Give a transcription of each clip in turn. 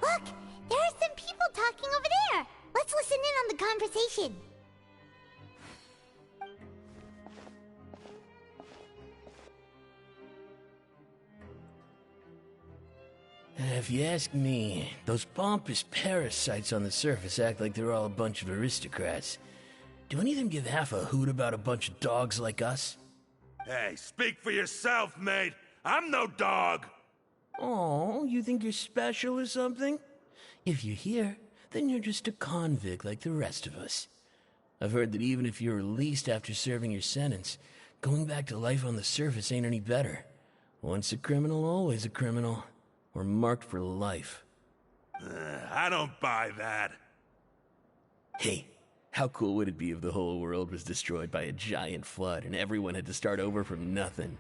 Look! There are some people talking over there! Let's listen in on the conversation. If you ask me, those pompous parasites on the surface act like they're all a bunch of aristocrats. Do any of them give half a hoot about a bunch of dogs like us? Hey, speak for yourself, mate. I'm no dog. Oh, you think you're special or something? If you're here, then you're just a convict like the rest of us. I've heard that even if you're released after serving your sentence, going back to life on the surface ain't any better. Once a criminal, always a criminal. We're marked for life. I don't buy that. Hey, how cool would it be if the whole world was destroyed by a giant flood and everyone had to start over from nothing?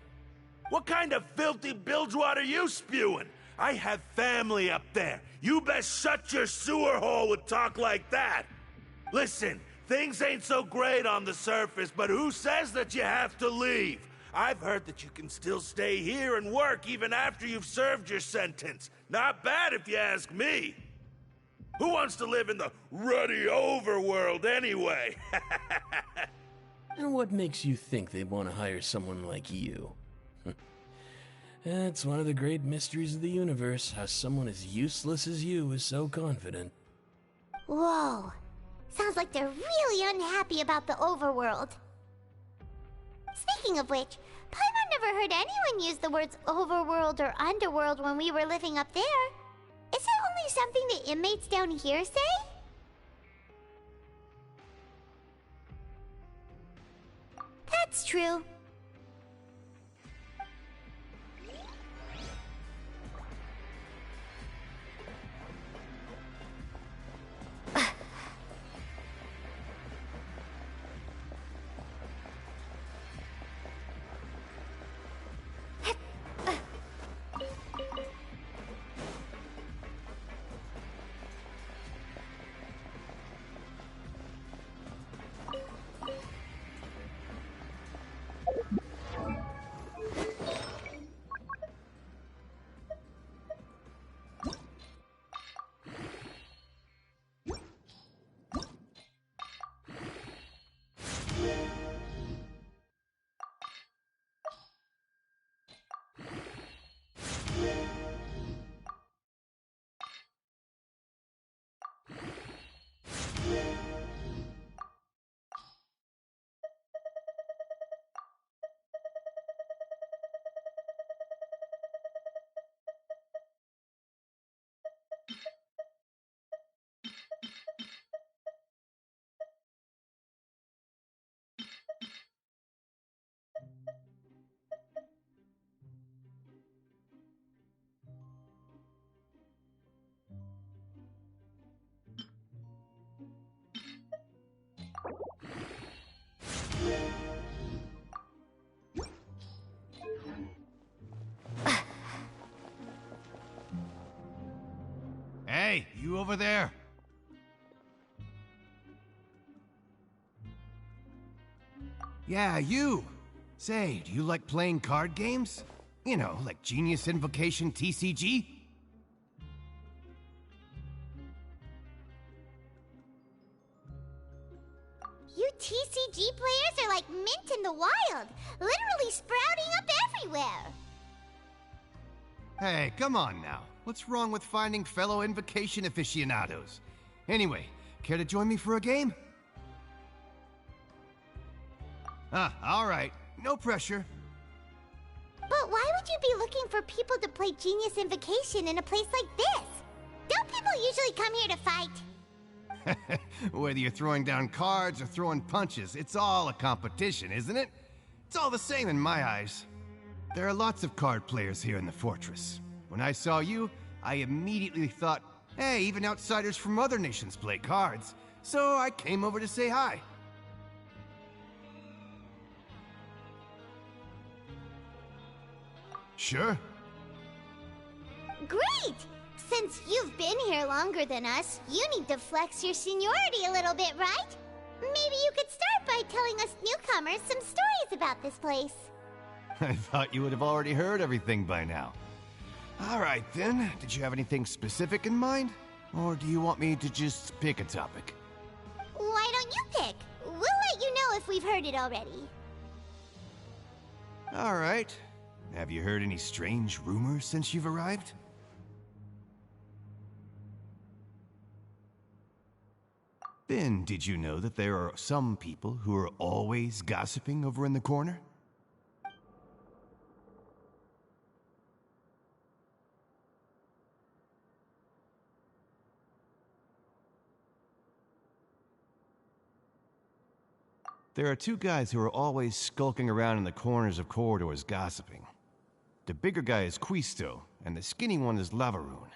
What kind of filthy bilge water are you spewing? I have family up there. You best shut your sewer hole with talk like that. Listen, things ain't so great on the surface, but who says that you have to leave? I've heard that you can still stay here and work even after you've served your sentence. Not bad if you ask me. Who wants to live in the ruddy overworld anyway? And what makes you think they want to hire someone like you? That's one of the great mysteries of the universe, how someone as useless as you is so confident. Whoa. Sounds like they're really unhappy about the overworld. Speaking of which, Paimon never heard anyone use the words overworld or underworld when we were living up there. Is it only something the inmates down here say? That's true. Hey, you over there? Yeah, you! Say, do you like playing card games? You know, like Genius Invocation TCG? You TCG players are like mint in the wild, literally sprouting up everywhere. Hey, come on now. What's wrong with finding fellow Invocation aficionados? Anyway, care to join me for a game? Alright. No pressure. But why would you be looking for people to play Genius Invocation in a place like this? Don't people usually come here to fight? Whether you're throwing down cards or throwing punches, it's all a competition, isn't it? It's all the same in my eyes. There are lots of card players here in the fortress. When I saw you, I immediately thought, hey, even outsiders from other nations play cards. So I came over to say hi. Sure. Great! Since you've been here longer than us, you need to flex your seniority a little bit, right? Maybe you could start by telling us newcomers some stories about this place. I thought you would have already heard everything by now. All right, then. Did you have anything specific in mind? Or do you want me to just pick a topic? Why don't you pick? We'll let you know if we've heard it already. All right. Have you heard any strange rumors since you've arrived? Then, did you know that there are some people who are always gossiping over in the corner? There are two guys who are always skulking around in the corners of corridors gossiping. The bigger guy is Quisto, and the skinny one is Lavaroon.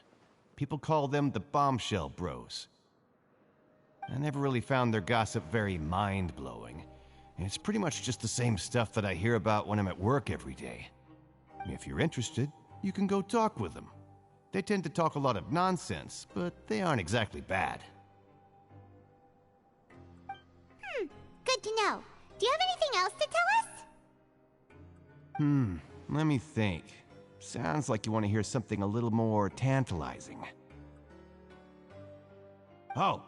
People call them the Bombshell Bros. I never really found their gossip very mind-blowing, and it's pretty much just the same stuff that I hear about when I'm at work every day. If you're interested, you can go talk with them. They tend to talk a lot of nonsense, but they aren't exactly bad. Good to know. Do you have anything else to tell us? Let me think. Sounds like you want to hear something a little more tantalizing. Oh,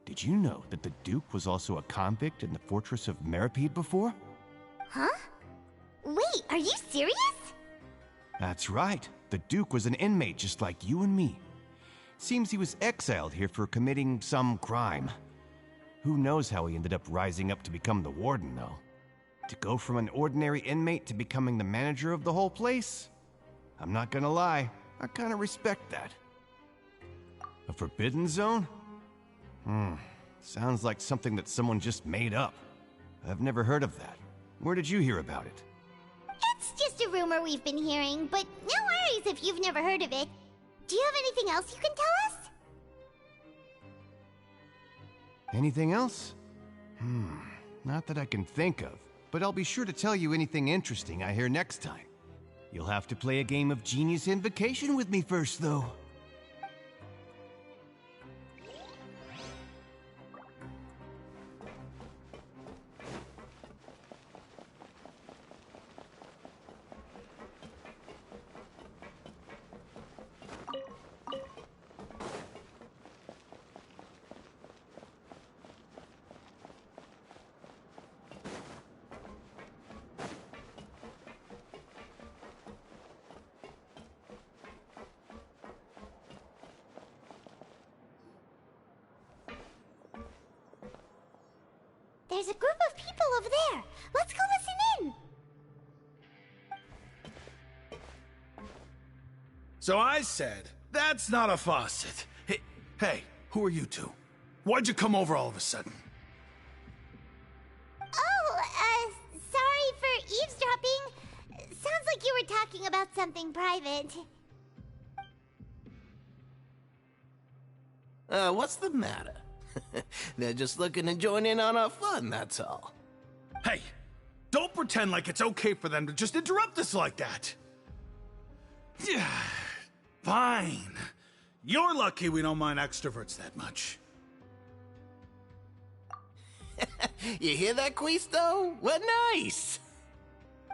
did you know that the Duke was also a convict in the fortress of Meripede before? Huh? Wait, are you serious? That's right. The Duke was an inmate just like you and me. Seems he was exiled here for committing some crime. Who knows how he ended up rising up to become the warden, though? To go from an ordinary inmate to becoming the manager of the whole place? I'm not gonna lie, I kinda respect that. A forbidden zone? Sounds like something that someone just made up. I've never heard of that. Where did you hear about it? It's just a rumor we've been hearing, but no worries if you've never heard of it. Do you have anything else you can tell us? Anything else? Not that I can think of, but I'll be sure to tell you anything interesting I hear next time. You'll have to play a game of Genius Invocation with me first, though. There's a group of people over there. Let's go listen in. So I said, that's not a faucet. Hey, who are you two? Why'd you come over all of a sudden? Oh, sorry for eavesdropping. Sounds like you were talking about something private. What's the matter? They're just looking to join in on our fun, that's all. Hey, don't pretend like it's okay for them to just interrupt us like that. Yeah, fine. You're lucky we don't mind extroverts that much. You hear that, Quisto? What nice!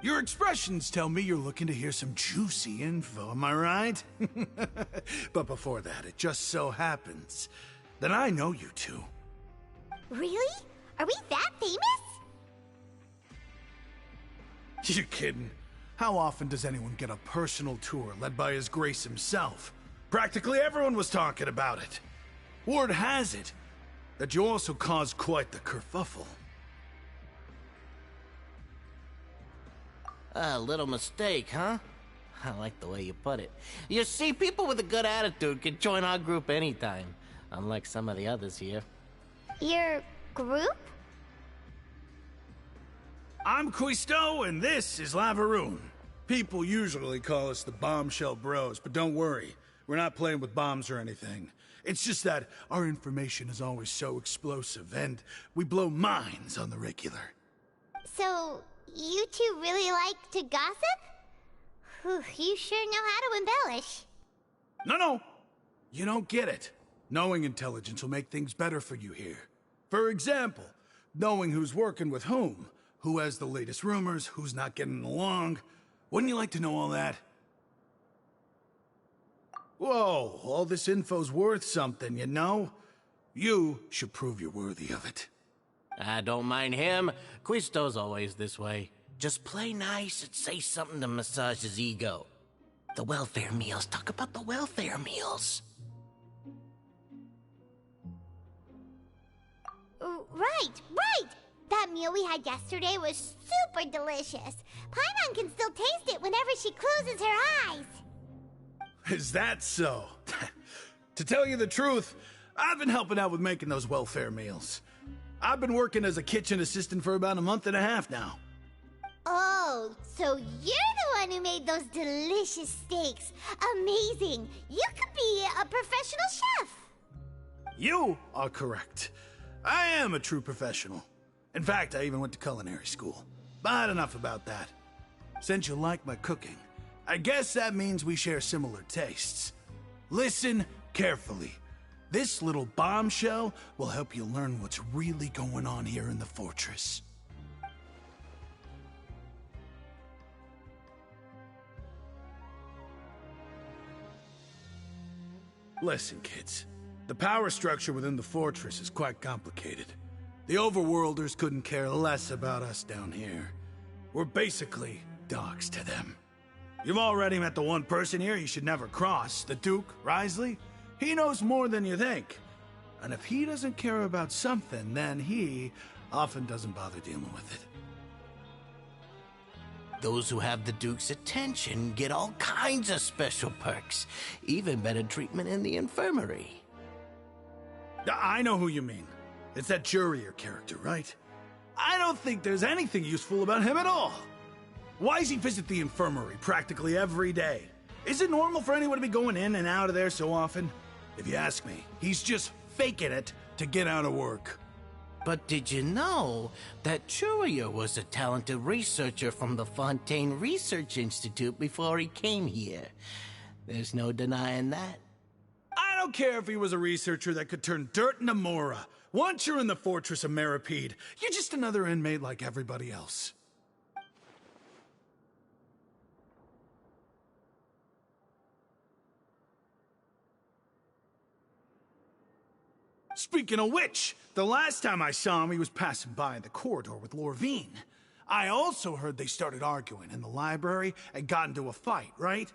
Your expressions tell me you're looking to hear some juicy info, am I right? But before that, it just so happens that I know you two. Really? Are we that famous? You kidding? How often does anyone get a personal tour led by His Grace himself? Practically everyone was talking about it. Word has it that you also caused quite the kerfuffle. A little mistake, huh? I like the way you put it. You see, people with a good attitude can join our group anytime, unlike some of the others here. Your group? I'm Quisto, and this is Lavaroon. People usually call us the Bombshell Bros, but don't worry. We're not playing with bombs or anything. It's just that our information is always so explosive, and we blow minds on the regular. So, you two really like to gossip? Whew, you sure know how to embellish. No. You don't get it. Knowing intelligence will make things better for you here. For example, knowing who's working with whom, who has the latest rumors, who's not getting along. Wouldn't you like to know all that? Whoa, all this info's worth something, you know? You should prove you're worthy of it. I don't mind him. Quisto's always this way. Just play nice and say something to massage his ego. The welfare meals. Talk about the welfare meals. Right! That meal we had yesterday was super delicious. Paimon can still taste it whenever she closes her eyes. Is that so? To tell you the truth, I've been helping out with making those welfare meals. I've been working as a kitchen assistant for about a month and a half now. Oh, so you're the one who made those delicious steaks. Amazing. You could be a professional chef. You are correct. I am a true professional. In fact, I even went to culinary school. But enough about that. Since you like my cooking, I guess that means we share similar tastes. Listen carefully. This little bombshell will help you learn what's really going on here in the fortress. Listen, kids. The power structure within the fortress is quite complicated. The Overworlders couldn't care less about us down here. We're basically dogs to them. You've already met the one person here you should never cross, the Duke, Risley. He knows more than you think. And if he doesn't care about something, then he often doesn't bother dealing with it. Those who have the Duke's attention get all kinds of special perks. Even better treatment in the infirmary. I know who you mean. It's that Jurier character, right? I don't think there's anything useful about him at all. Why does he visit the infirmary practically every day? Is it normal for anyone to be going in and out of there so often? If you ask me, he's just faking it to get out of work. But did you know that Jurier was a talented researcher from the Fontaine Research Institute before he came here? There's no denying that. I don't care if he was a researcher that could turn dirt into Mora. Once you're in the fortress of Meripede, you're just another inmate like everybody else. Speaking of which, the last time I saw him, he was passing by in the corridor with Lorvine. I also heard they started arguing in the library and got into a fight, right?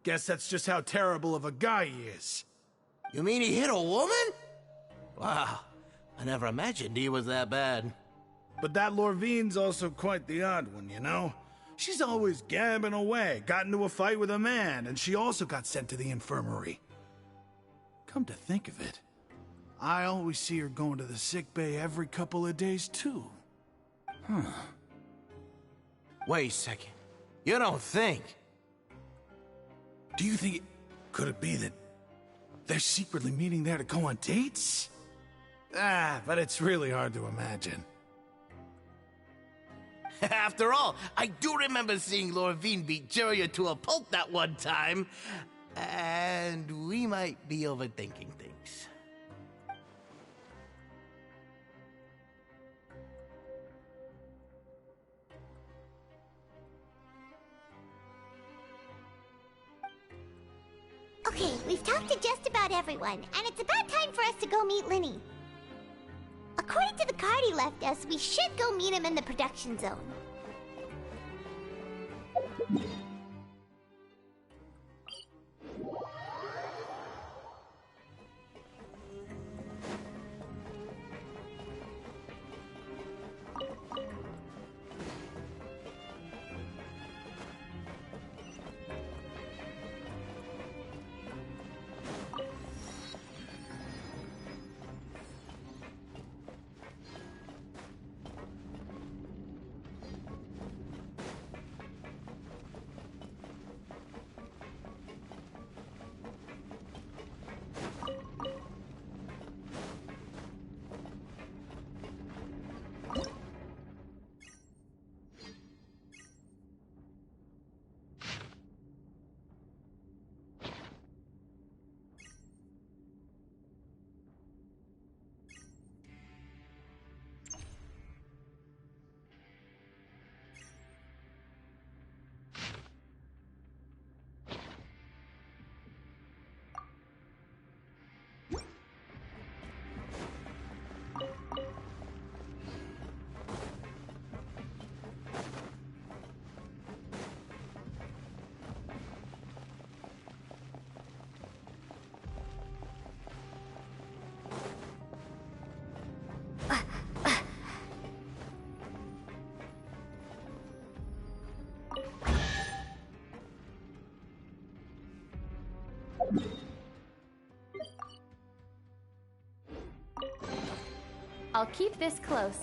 Guess that's just how terrible of a guy he is. You mean he hit a woman? Wow, I never imagined he was that bad. But that Lorvine's also quite the odd one, you know? She's always gabbing away, got into a fight with a man, and she also got sent to the infirmary. Come to think of it, I always see her going to the sick bay every couple of days, too. Wait a second. You don't think? Do you think could it be that they're secretly meeting there to go on dates? But it's really hard to imagine. After all, I do remember seeing Lorvine beat Jurier to a pulp that one time. And we might be overthinking things. Okay, we've talked to just about everyone, and it's about time for us to go meet Linny. According to the card he left us, we should go meet him in the production zone. I'll keep this close.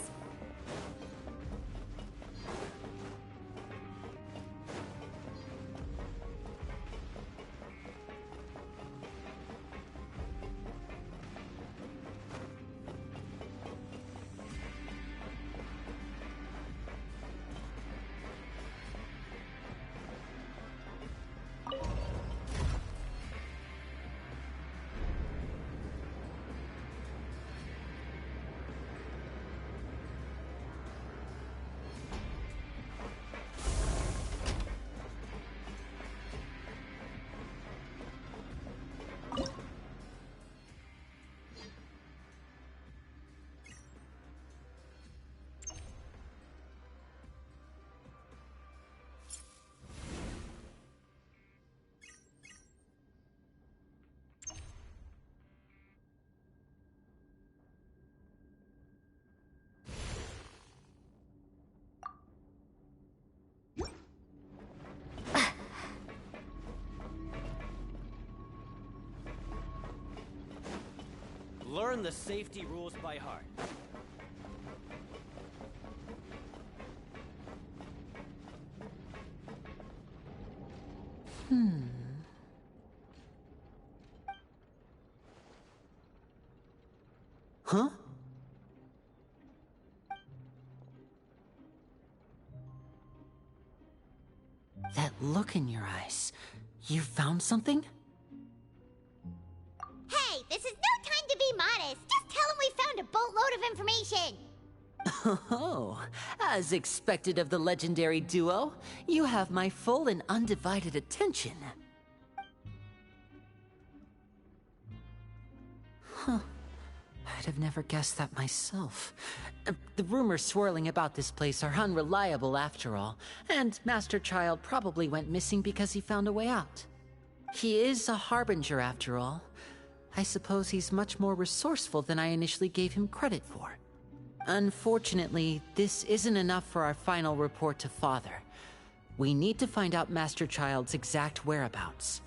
Learn the safety rules by heart. Huh? That look in your eyes. You found something? Hey, this is no time to be modest. Just tell him we found a boatload of information. Oh, as expected of the legendary duo, you have my full and undivided attention. Huh. I'd have never guessed that myself. The rumors swirling about this place are unreliable after all, and Master Child probably went missing because he found a way out. He is a harbinger after all. I suppose he's much more resourceful than I initially gave him credit for. Unfortunately, this isn't enough for our final report to Father. We need to find out Master Child's exact whereabouts.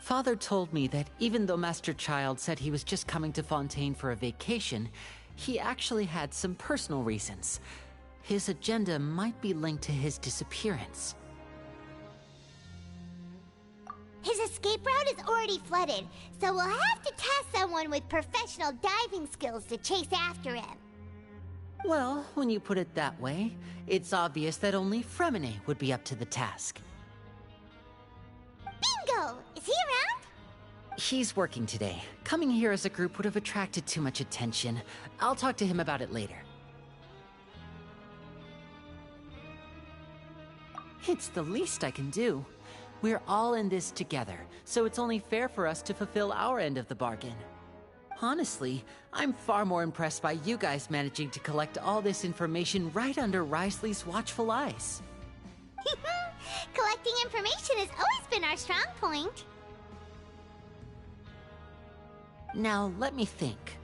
Father told me that even though Master Child said he was just coming to Fontaine for a vacation, he actually had some personal reasons. His agenda might be linked to his disappearance. His escape route is already flooded, so we'll have to task someone with professional diving skills to chase after him. Well, when you put it that way, it's obvious that only Fremine would be up to the task. Bingo! Is he around? He's working today. Coming here as a group would have attracted too much attention. I'll talk to him about it later. It's the least I can do. We're all in this together, so it's only fair for us to fulfill our end of the bargain. Honestly, I'm far more impressed by you guys managing to collect all this information right under Risley's watchful eyes. Collecting information has always been our strong point. Now, let me think.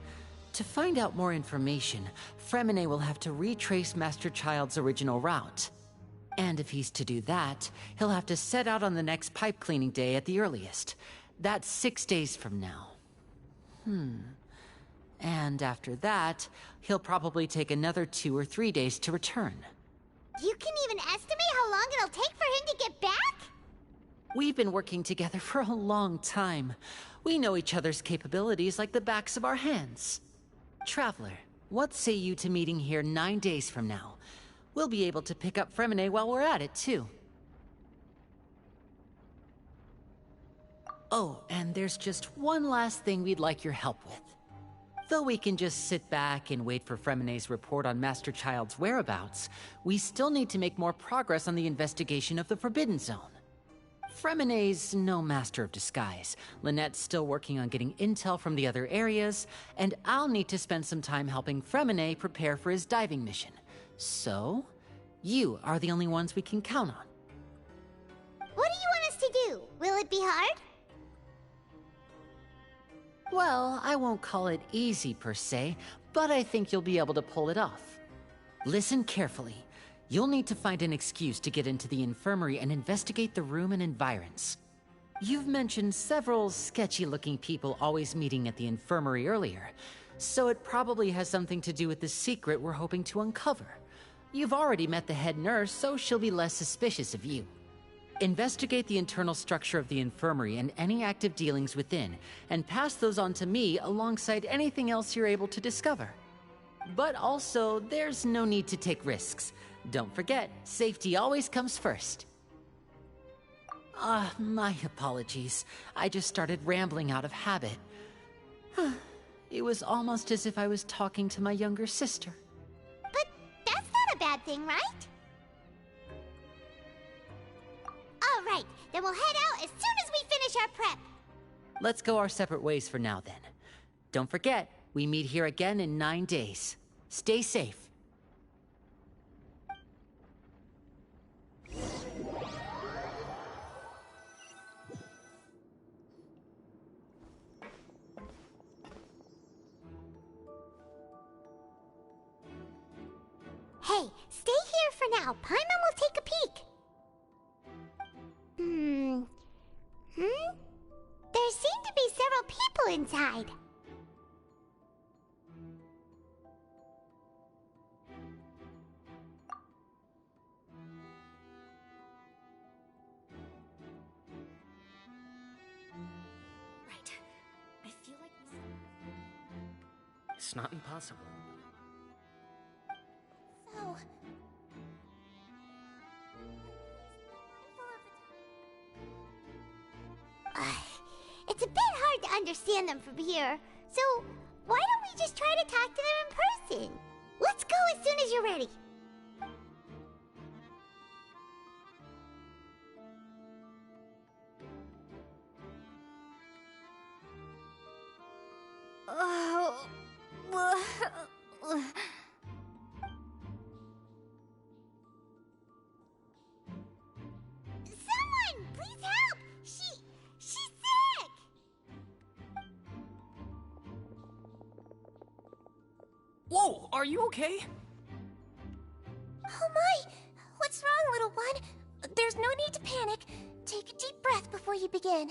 To find out more information, Fremine will have to retrace Master Child's original route. And if he's to do that, he'll have to set out on the next pipe cleaning day at the earliest. That's 6 days from now. And after that, he'll probably take another 2 or 3 days to return. You can even estimate how long it'll take for him to get back? We've been working together for a long time. We know each other's capabilities like the backs of our hands. Traveler, what say you to meeting here 9 days from now? We'll be able to pick up Fremine while we're at it, too. Oh, and there's just one last thing we'd like your help with. Though we can just sit back and wait for Fremine's report on Master Child's whereabouts, we still need to make more progress on the investigation of the Forbidden Zone. Fremine's no master of disguise, Lynette's still working on getting intel from the other areas, and I'll need to spend some time helping Fremine prepare for his diving mission. So, you are the only ones we can count on. What do you want us to do? Will it be hard? Well, I won't call it easy per se, but I think you'll be able to pull it off. Listen carefully. You'll need to find an excuse to get into the infirmary and investigate the room and environs. You've mentioned several sketchy-looking people always meeting at the infirmary earlier. so it probably has something to do with the secret we're hoping to uncover. You've already met the head nurse, so she'll be less suspicious of you. Investigate the internal structure of the infirmary and any active dealings within, and pass those on to me alongside anything else you're able to discover. But also, there's no need to take risks. Don't forget, safety always comes first. My apologies. I just started rambling out of habit. It was almost as if I was talking to my younger sister. But that's not a bad thing, right? All right, then we'll head out as soon as we finish our prep. Let's go our separate ways for now, then. Don't forget, we meet here again in 9 days. Stay safe. Hey, stay here for now. Paimon will take a peek. There seem to be several people inside. Right. I feel like It's not impossible. So... it's a bit hard to understand them from here. So, why don't we just try to talk to them in person? Let's go as soon as you're ready. Someone, please help! She's sick! Whoa, are you okay? Oh my! What's wrong, little one? There's no need to panic. Take a deep breath before you begin.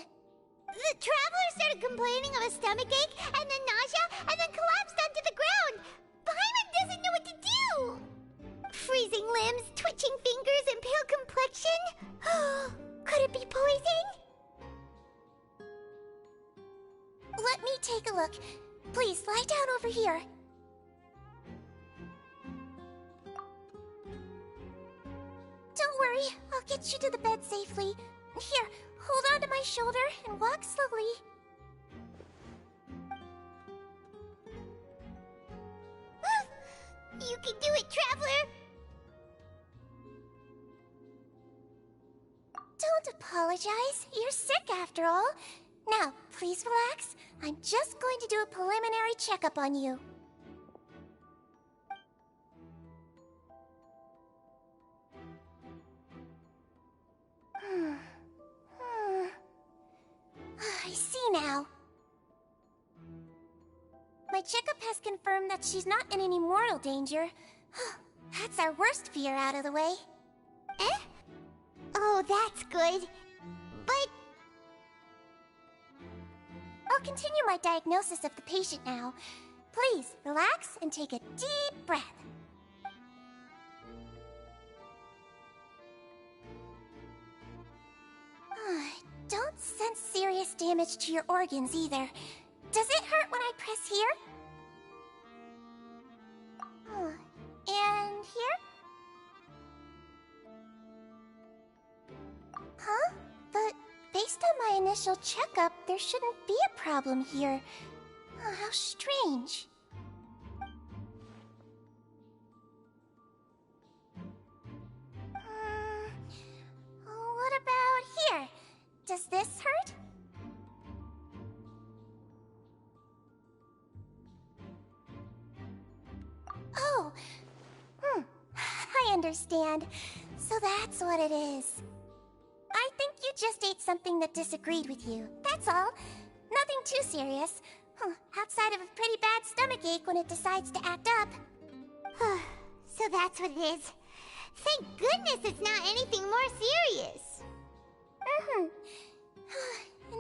The traveler started complaining of a stomachache, and then nausea, and then collapsed onto the ground. Paimon doesn't know what to do. Freezing limbs, twitching fingers, and pale complexion. Could it be poison? Let me take a look. Please, lie down over here. Don't worry, I'll get you to the bed safely. Here, hold on to my shoulder and walk slowly. You can do it, traveler! Don't apologize. You're sick after all. Now, please relax. I'm just going to do a preliminary checkup on you. I see now. My checkup has confirmed that she's not in any mortal danger. That's our worst fear out of the way. Eh? Oh, that's good. But... I'll continue my diagnosis of the patient now. Please, relax and take a deep breath. Don't sense serious damage to your organs either. Does it hurt when I press here? And here? Huh? But based on my initial checkup, there shouldn't be a problem here. How strange. What about here? Does this hurt? Oh, I understand. So that's what it is. I think you just ate something that disagreed with you. That's all. Nothing too serious. Outside of a pretty bad stomachache when it decides to act up. So that's what it is. Thank goodness it's not anything more serious. And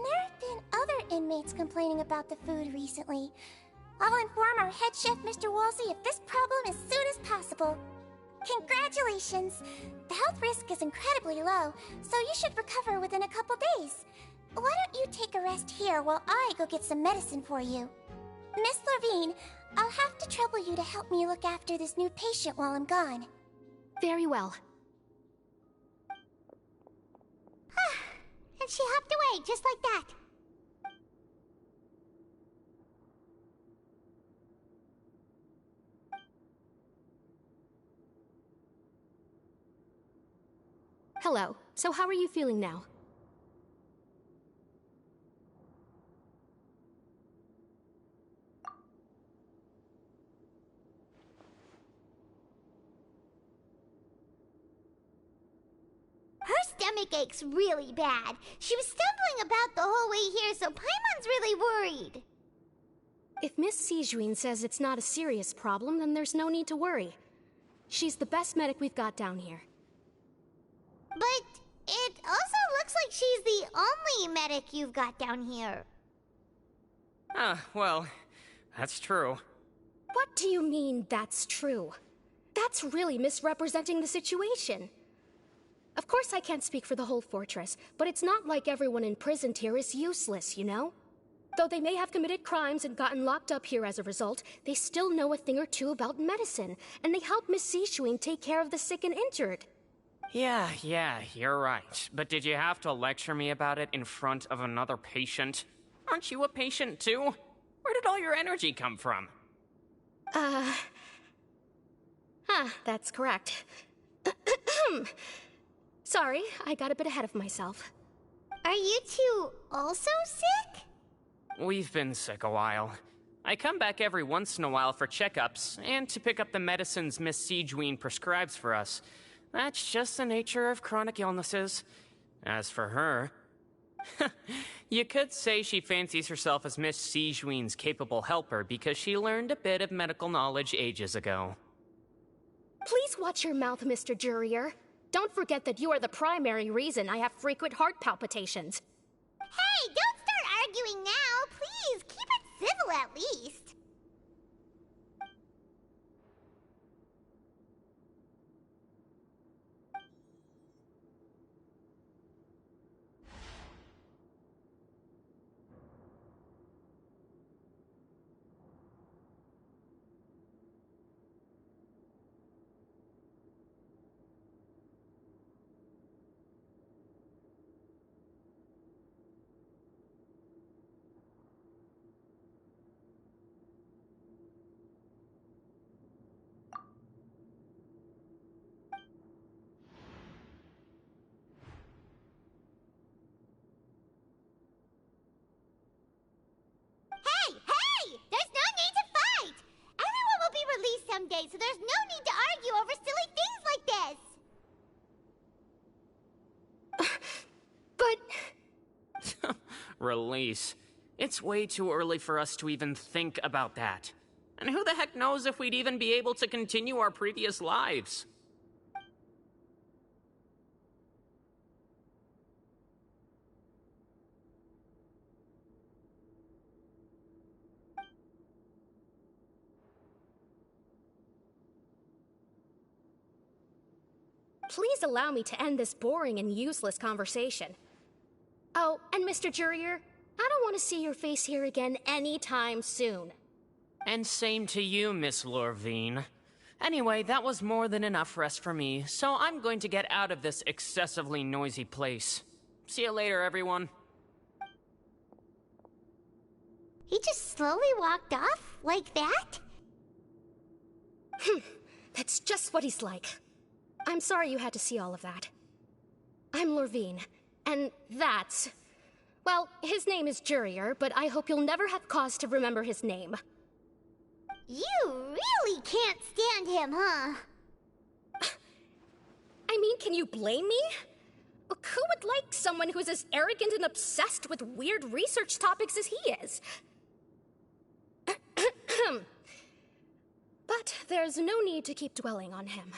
there have been other inmates complaining about the food recently. I'll inform our head chef, Mr. Wolsey, of this problem as soon as possible. Congratulations! The health risk is incredibly low, so you should recover within a couple days. Why don't you take a rest here while I go get some medicine for you? Miss Levine, I'll have to trouble you to help me look after this new patient while I'm gone. Very well. And she hopped away, just like that. Hello. So how are you feeling now? Her stomach aches really bad. She was stumbling about the whole way here, so Paimon's really worried. If Miss Sijuin says it's not a serious problem, then there's no need to worry. She's the best medic we've got down here. But it also looks like she's the only medic you've got down here. Well, that's true. What do you mean, that's true? That's really misrepresenting the situation. Of course I can't speak for the whole fortress, but it's not like everyone imprisoned here is useless, you know? Though they may have committed crimes and gotten locked up here as a result, they still know a thing or two about medicine, and they help Miss Sijuin take care of the sick and injured. Yeah, you're right. But did you have to lecture me about it in front of another patient? Aren't you a patient too? Where did all your energy come from? That's correct. Sorry, I got a bit ahead of myself. Are you two also sick? We've been sick a while. I come back every once in a while for checkups, and to pick up the medicines Miss Sijuin prescribes for us. That's just the nature of chronic illnesses. As for her... you could say she fancies herself as Miss Sijuin's capable helper because she learned a bit of medical knowledge ages ago. Please watch your mouth, Mr. Jurier. Don't forget that you are the primary reason I have frequent heart palpitations. Hey, don't start arguing now! Please, keep it civil at least! Someday, so there's no need to argue over silly things like this. But... Release. It's way too early for us to even think about that. And who the heck knows if we'd even be able to continue our previous lives? Please allow me to end this boring and useless conversation. Oh, and Mr. Jurier, I don't want to see your face here again anytime soon. And same to you, Miss Lorvine. Anyway, that was more than enough rest for me, so I'm going to get out of this excessively noisy place. See you later, everyone. He just slowly walked off like that? That's just what he's like. I'm sorry you had to see all of that. I'm Lorvine, and that's... Well, his name is Jurier, but I hope you'll never have cause to remember his name. You really can't stand him, huh? I mean, can you blame me? Look, who would like someone who's as arrogant and obsessed with weird research topics as he is? But there's no need to keep dwelling on him.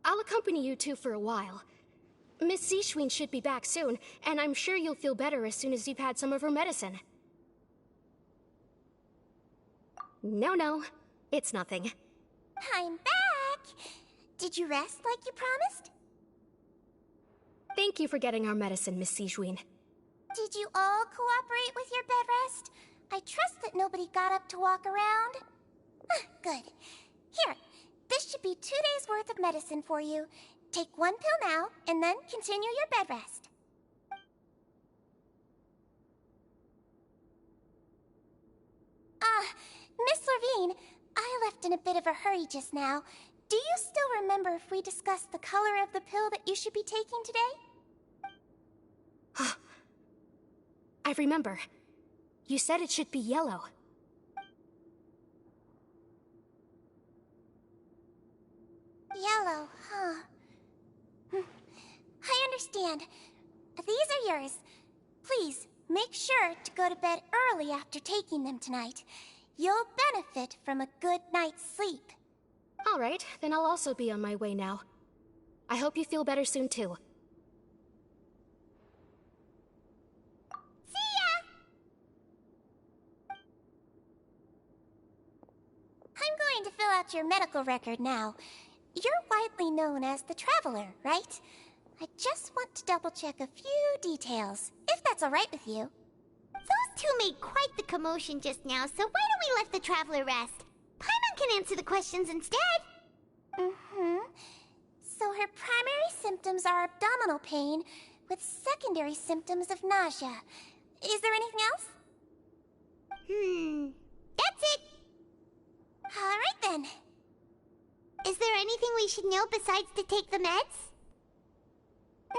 I'll accompany you two for a while. Miss Sijuin should be back soon, and I'm sure you'll feel better as soon as you've had some of her medicine. No, it's nothing. I'm back! Did you rest like you promised? Thank you for getting our medicine, Miss Sijuin. Did you all cooperate with your bed rest? I trust that nobody got up to walk around. Good. Here, this should be 2 days' worth of medicine for you. Take 1 pill now, and then continue your bed rest. Miss Levine, I left in a bit of a hurry just now. Do you still remember if we discussed the color of the pill that you should be taking today? I remember. You said it should be yellow. Yellow, huh? I understand. These are yours. Please, make sure to go to bed early after taking them tonight. You'll benefit from a good night's sleep. All right, then I'll also be on my way now. I hope you feel better soon, too. See ya! I'm going to fill out your medical record now. You're widely known as the Traveler, right? I just want to double-check a few details, if that's all right with you. Those two made quite the commotion just now, so why don't we let the Traveler rest? Paimon can answer the questions instead. So her primary symptoms are abdominal pain, with secondary symptoms of nausea. Is there anything else? That's it. All right then. Is there anything we should know besides to take the meds?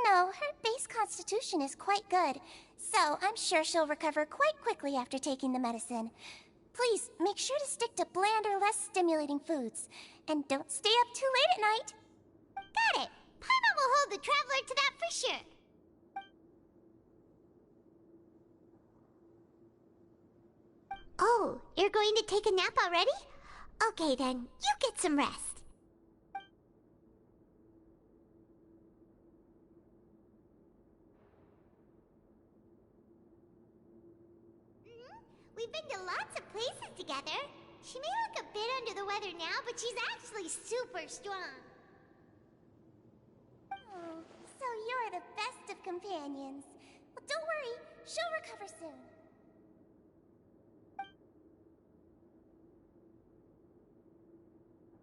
No, her base constitution is quite good, so I'm sure she'll recover quite quickly after taking the medicine. Please, make sure to stick to bland or less stimulating foods, and don't stay up too late at night. Got it. Paimon will hold the Traveler to that for sure. Oh, you're going to take a nap already? Okay then, you get some rest. We've been to lots of places together. She may look a bit under the weather now, but she's actually super strong. Oh, so you're the best of companions. Well, don't worry, she'll recover soon.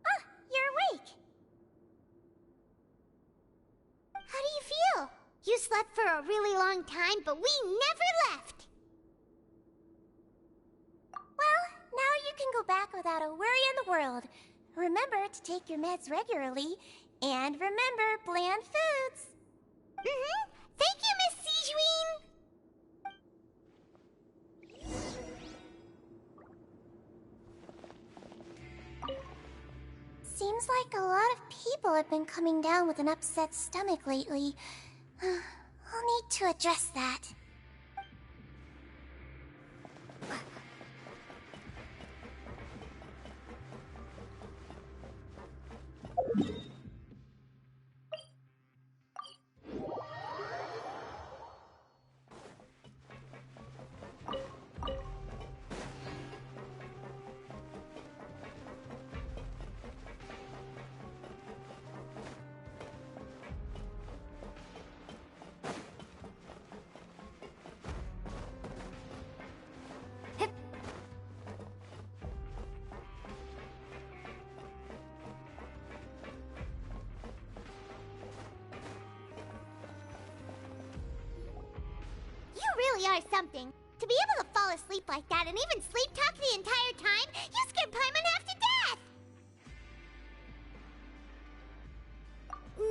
Ah, you're awake. How do you feel? You slept for a really long time, but we never left. Well, now you can go back without a worry in the world. Remember to take your meds regularly, and remember bland foods. Thank you, Miss Sijuin. Seems like a lot of people have been coming down with an upset stomach lately. I'll need to address that. You really are something. To be able to fall asleep like that and even sleep talk the entire time, you scared Paimon half to death!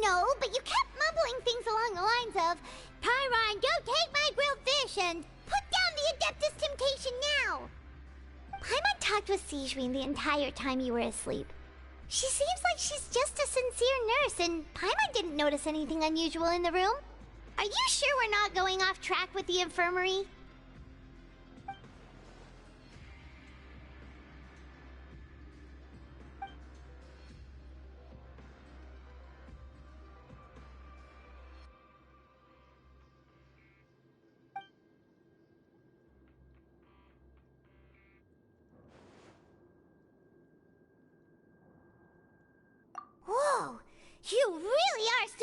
No, but you kept mumbling things along the lines of, Pyron, don't take my grilled fish, and put down the Adeptus Temptation now! Paimon talked with Sijuin the entire time you were asleep. She seems like she's just a sincere nurse, and Paimon didn't notice anything unusual in the room. Are you sure we're not going off track with the infirmary?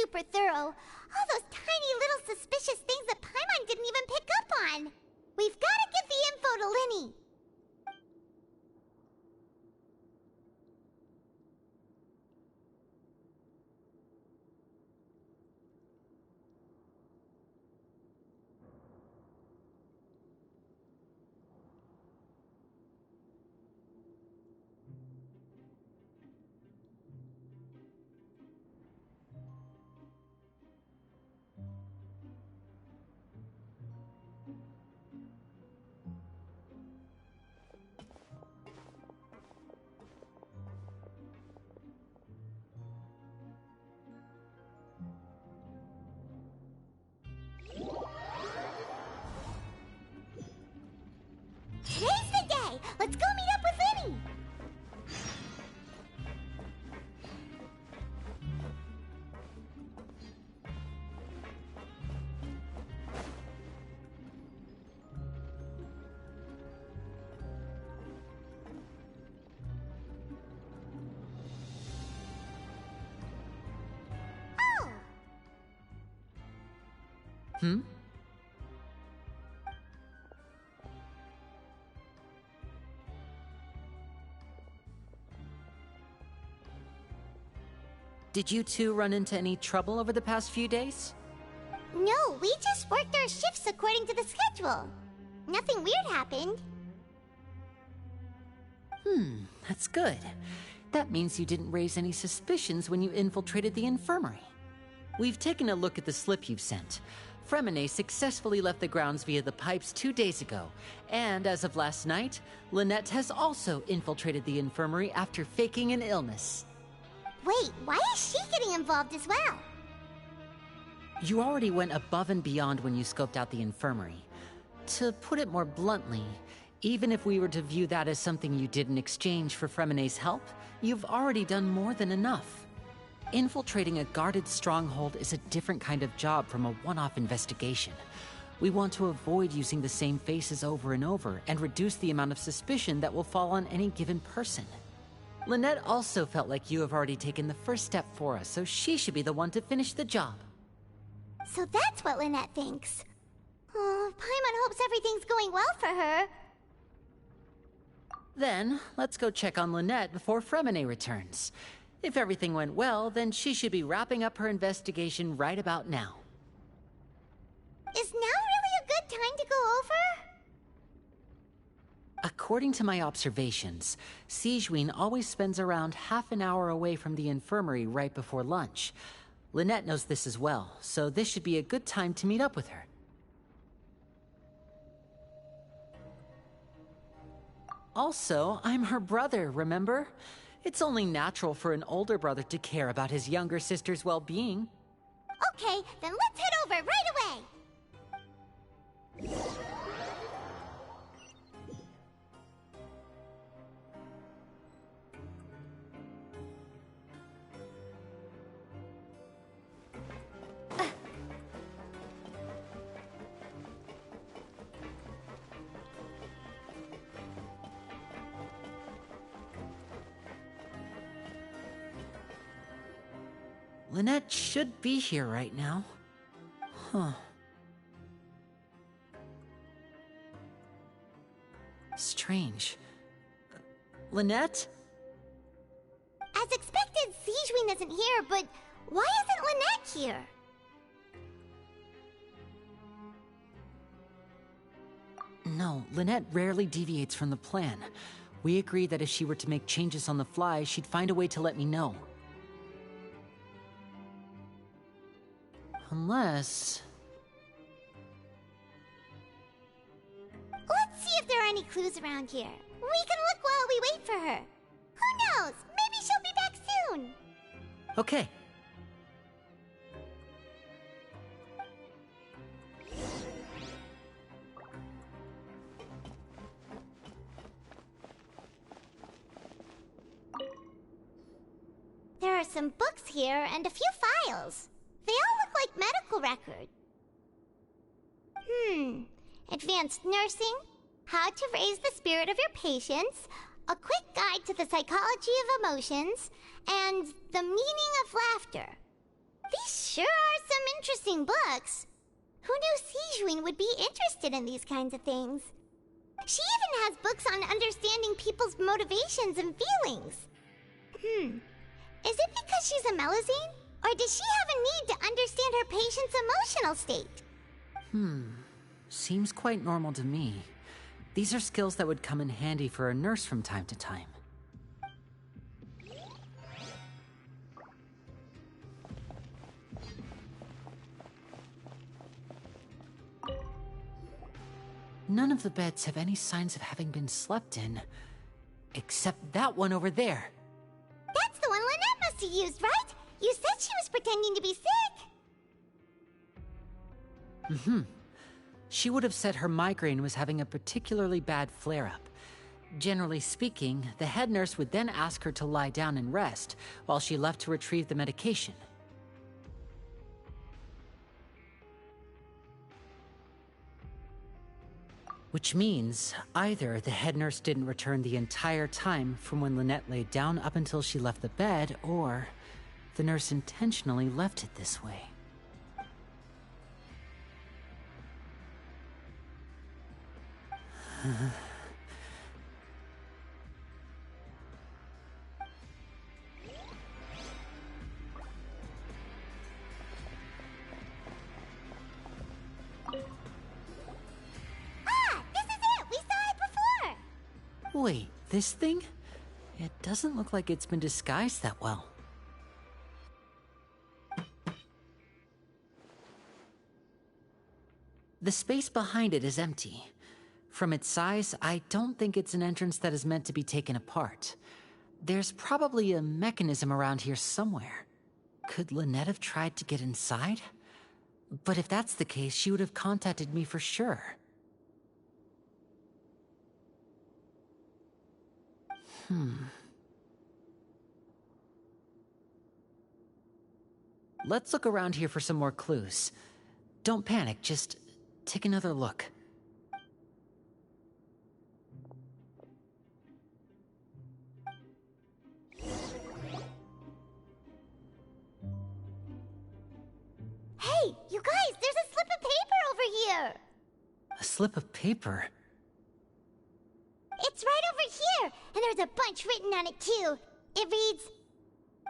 super thorough. All those tiny little suspicious things that Paimon didn't even pick up on. We've got to get the info to Linny. Today's the day! Let's go meet up with Linny! Oh! Hmm? Did you two run into any trouble over the past few days? No, we just worked our shifts according to the schedule. Nothing weird happened. That's good. That means you didn't raise any suspicions when you infiltrated the infirmary. We've taken a look at the slip you've sent. Fremine successfully left the grounds via the pipes 2 days ago, and as of last night, Lynette has also infiltrated the infirmary after faking an illness. Wait, why is she getting involved as well? You already went above and beyond when you scoped out the infirmary. To put it more bluntly, even if we were to view that as something you did in exchange for Fremine's help, you've already done more than enough. Infiltrating a guarded stronghold is a different kind of job from a one-off investigation. We want to avoid using the same faces over and over and reduce the amount of suspicion that will fall on any given person. Lynette also felt like you have already taken the first step for us, so she should be the one to finish the job. So that's what Lynette thinks. Oh, Paimon hopes everything's going well for her. Then, let's go check on Lynette before Fremine returns. If everything went well, then she should be wrapping up her investigation right about now. Is now really a good time to go over? According to my observations, Sigewinne always spends around half an hour away from the infirmary right before lunch. Lynette knows this as well, so this should be a good time to meet up with her. Also, I'm her brother, remember? It's only natural for an older brother to care about his younger sister's well-being. Okay, then let's head over right away! Lynette should be here right now. Huh. Strange. Lynette? As expected, Sigewinne isn't here, but why isn't Lynette here? No, Lynette rarely deviates from the plan. We agreed that if she were to make changes on the fly, she'd find a way to let me know. Unless... Let's see if there are any clues around here. We can look while we wait for her. Who knows? Maybe she'll be back soon. Okay. There are some books here and a few files. They all look like medical records. Advanced nursing, how to raise the spirit of your patients, a quick guide to the psychology of emotions, and the meaning of laughter. These sure are some interesting books. Who knew Sijuin would be interested in these kinds of things? She even has books on understanding people's motivations and feelings. Is it because she's a Melusine? Or does she have a need to understand her patient's emotional state? Seems quite normal to me. These are skills that would come in handy for a nurse from time to time. None of the beds have any signs of having been slept in, except that one over there. That's the one Lynette must have used, right? You said she was pretending to be sick. She would have said her migraine was having a particularly bad flare-up. Generally speaking, the head nurse would then ask her to lie down and rest, while she left to retrieve the medication. Which means, either the head nurse didn't return the entire time from when Lynette laid down up until she left the bed, or the nurse intentionally left it this way. Wait, this thing? It doesn't look like it's been disguised that well. The space behind it is empty. From its size, I don't think it's an entrance that is meant to be taken apart. There's probably a mechanism around here somewhere. Could Lynette have tried to get inside? But if that's the case, she would have contacted me for sure. Let's look around here for some more clues. Don't panic, just take another look. Hey, you guys, there's a slip of paper over here! A slip of paper? It's right over here, and there's a bunch written on it too. It reads,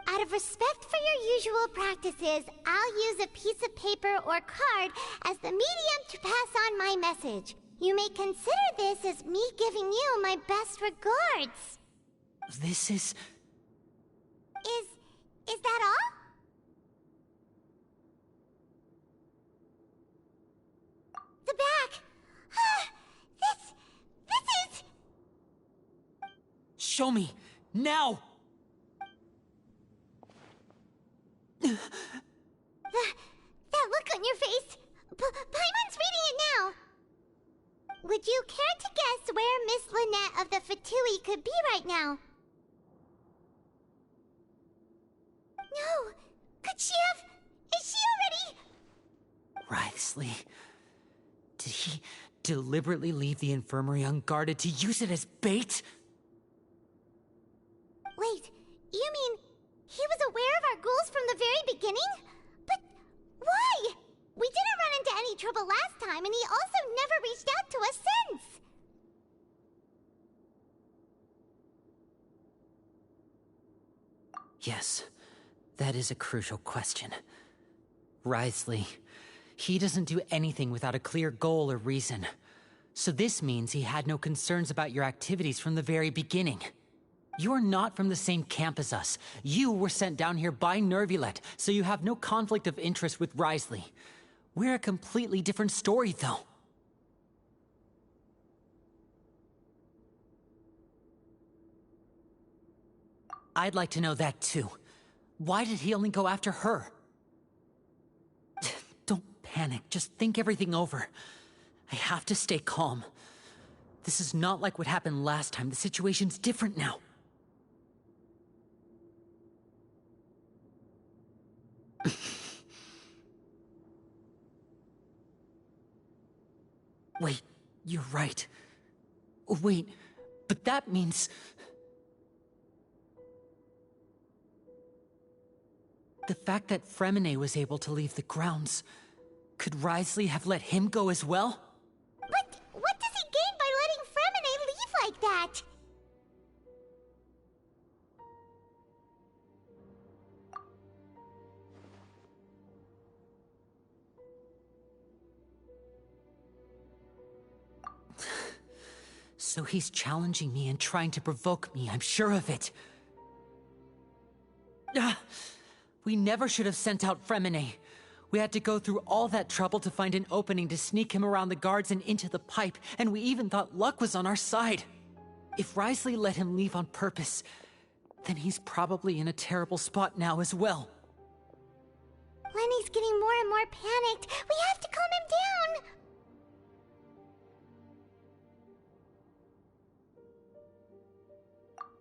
"Out of respect for your usual practices, I'll use a piece of paper or card as the medium to pass on my message. You may consider this as me giving you my best regards." This is... Is that all? The back! This is... Show me! Now! That look on your face! Paimon's reading it now! Would you care to guess where Miss Lynette of the Fatui could be right now? No! Could she have... Is she already... Wriothesley. Did he deliberately leave the infirmary unguarded to use it as bait? Wait, you mean he was aware of our goals from the very beginning? But why? We didn't run into any trouble last time, and he also never reached out to us since. Yes, that is a crucial question. Wriothesley, he doesn't do anything without a clear goal or reason. So this means he had no concerns about your activities from the very beginning. You're not from the same camp as us. You were sent down here by Nervulet, so you have no conflict of interest with Wriothesley. We're a completely different story, though. I'd like to know that, too. Why did he only go after her? Don't panic. Just think everything over. I have to stay calm. This is not like what happened last time. The situation's different now. Wait, you're right. Wait, but that means... The fact that Fremine was able to leave the grounds, could Wriothesley have let him go as well? But what does he gain by letting Fremine leave like that? So he's challenging me and trying to provoke me, I'm sure of it. We never should have sent out Fremine. We had to go through all that trouble to find an opening to sneak him around the guards and into the pipe, and we even thought luck was on our side. If Wriothesley let him leave on purpose, then he's probably in a terrible spot now as well. Lenny's getting more and more panicked. We have to calm him down.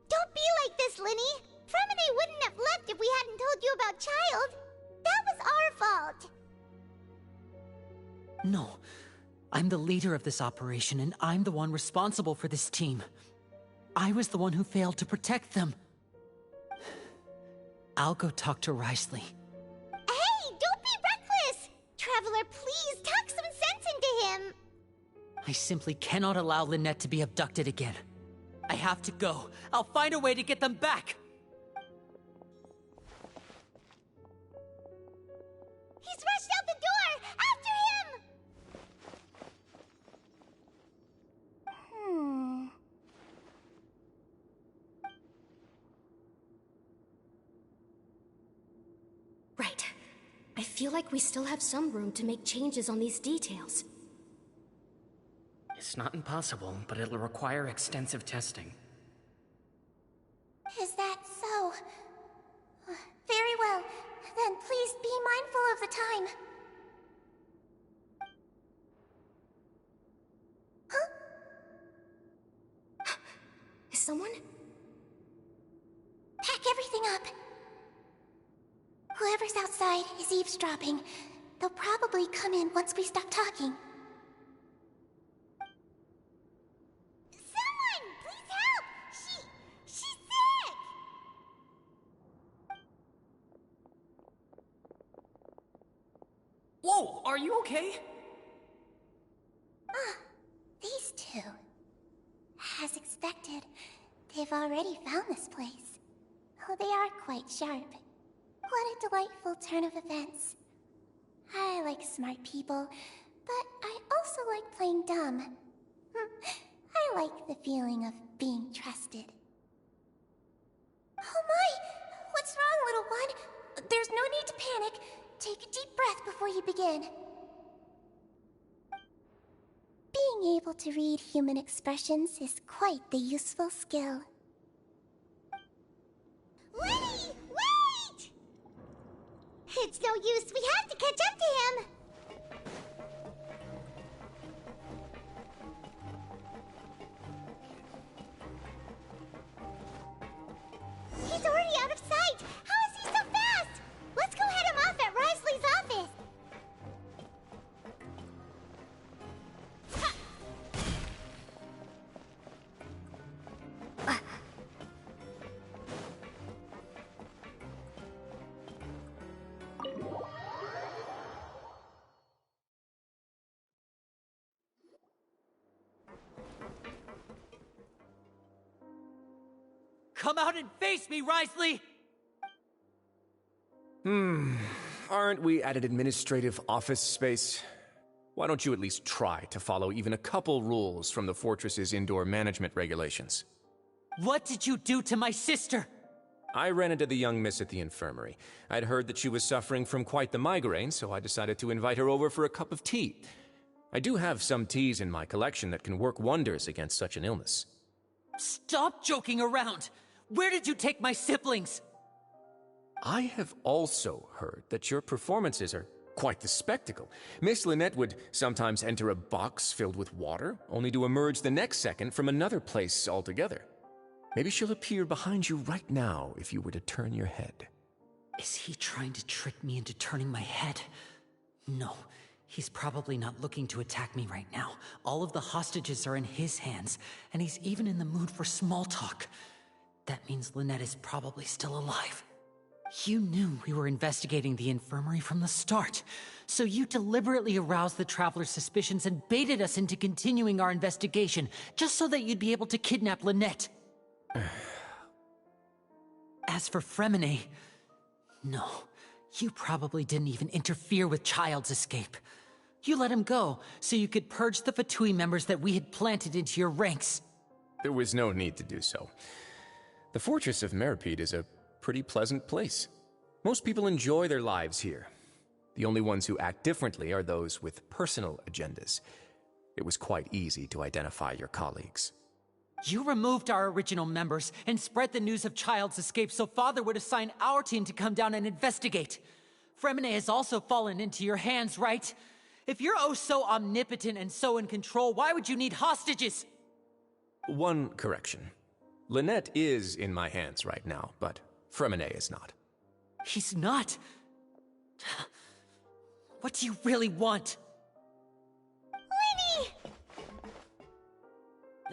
Don't be like this, Lenny. Fremine wouldn't have left if we hadn't told you about Child. That was our fault. No. I'm the leader of this operation, and I'm the one responsible for this team. I was the one who failed to protect them. I'll go talk to Wriothesley. Hey, don't be reckless! Traveler, please, talk some sense into him! I simply cannot allow Lynette to be abducted again. I have to go. I'll find a way to get them back! He's rushed out the door! After him! Right. I feel like we still have some room to make changes on these details. It's not impossible, but it'll require extensive testing. Is that so? Very well. Then please be mindful of the time. Huh? Is someone? Pack everything up. Whoever's outside is eavesdropping. They'll probably come in once we stop talking. Someone! Please help! She's sick! Whoa, are you okay? These two. As expected, they've already found this place. Oh, they are quite sharp. What a delightful turn of events. I like smart people, but I also like playing dumb. I like the feeling of being trusted. Oh my! What's wrong, little one? There's no need to panic. Take a deep breath before you begin. Being able to read human expressions is quite the useful skill. Lenny! Wait! It's no use. We have to catch up to him. He's already out of sight. How is he so fast? Let's go head him off at Wriothesley's office. Come out and face me, Wriothesley! Aren't we at an administrative office space? Why don't you at least try to follow even a couple rules from the fortress's indoor management regulations? What did you do to my sister? I ran into the young miss at the infirmary. I'd heard that she was suffering from quite the migraine, so I decided to invite her over for a cup of tea. I do have some teas in my collection that can work wonders against such an illness. Stop joking around! Where did you take my siblings? I have also heard that your performances are quite the spectacle. Miss Lynette would sometimes enter a box filled with water, only to emerge the next second from another place altogether. Maybe she'll appear behind you right now if you were to turn your head. Is he trying to trick me into turning my head? No, he's probably not looking to attack me right now. All of the hostages are in his hands, and he's even in the mood for small talk. That means Lynette is probably still alive. You knew we were investigating the infirmary from the start, so you deliberately aroused the Traveler's suspicions and baited us into continuing our investigation, just so that you'd be able to kidnap Lynette. As for Fremine, no, you probably didn't even interfere with Child's escape. You let him go, so you could purge the Fatui members that we had planted into your ranks. There was no need to do so. The Fortress of Meripede is a pretty pleasant place. Most people enjoy their lives here. The only ones who act differently are those with personal agendas. It was quite easy to identify your colleagues. You removed our original members and spread the news of Child's escape so Father would assign our team to come down and investigate. Fremine has also fallen into your hands, right? If you're oh so omnipotent and so in control, why would you need hostages? One correction. Lynette is in my hands right now, but Fremine is not. He's not? What do you really want? Lenny!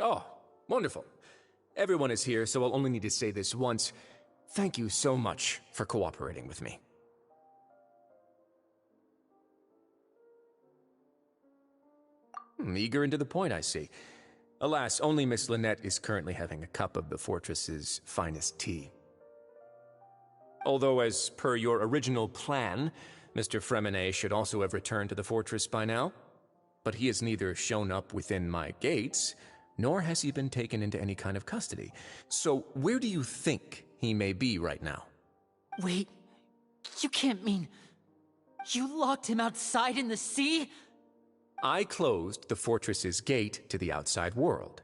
Oh, wonderful. Everyone is here, so I'll only need to say this once. Thank you so much for cooperating with me. Eager and to the point, I see. Alas, only Miss Lynette is currently having a cup of the fortress's finest tea. Although, as per your original plan, Mr. Fremine should also have returned to the fortress by now. But he has neither shown up within my gates, nor has he been taken into any kind of custody. So where do you think he may be right now? Wait, you can't mean... You locked him outside in the sea? I closed the fortress's gate to the outside world.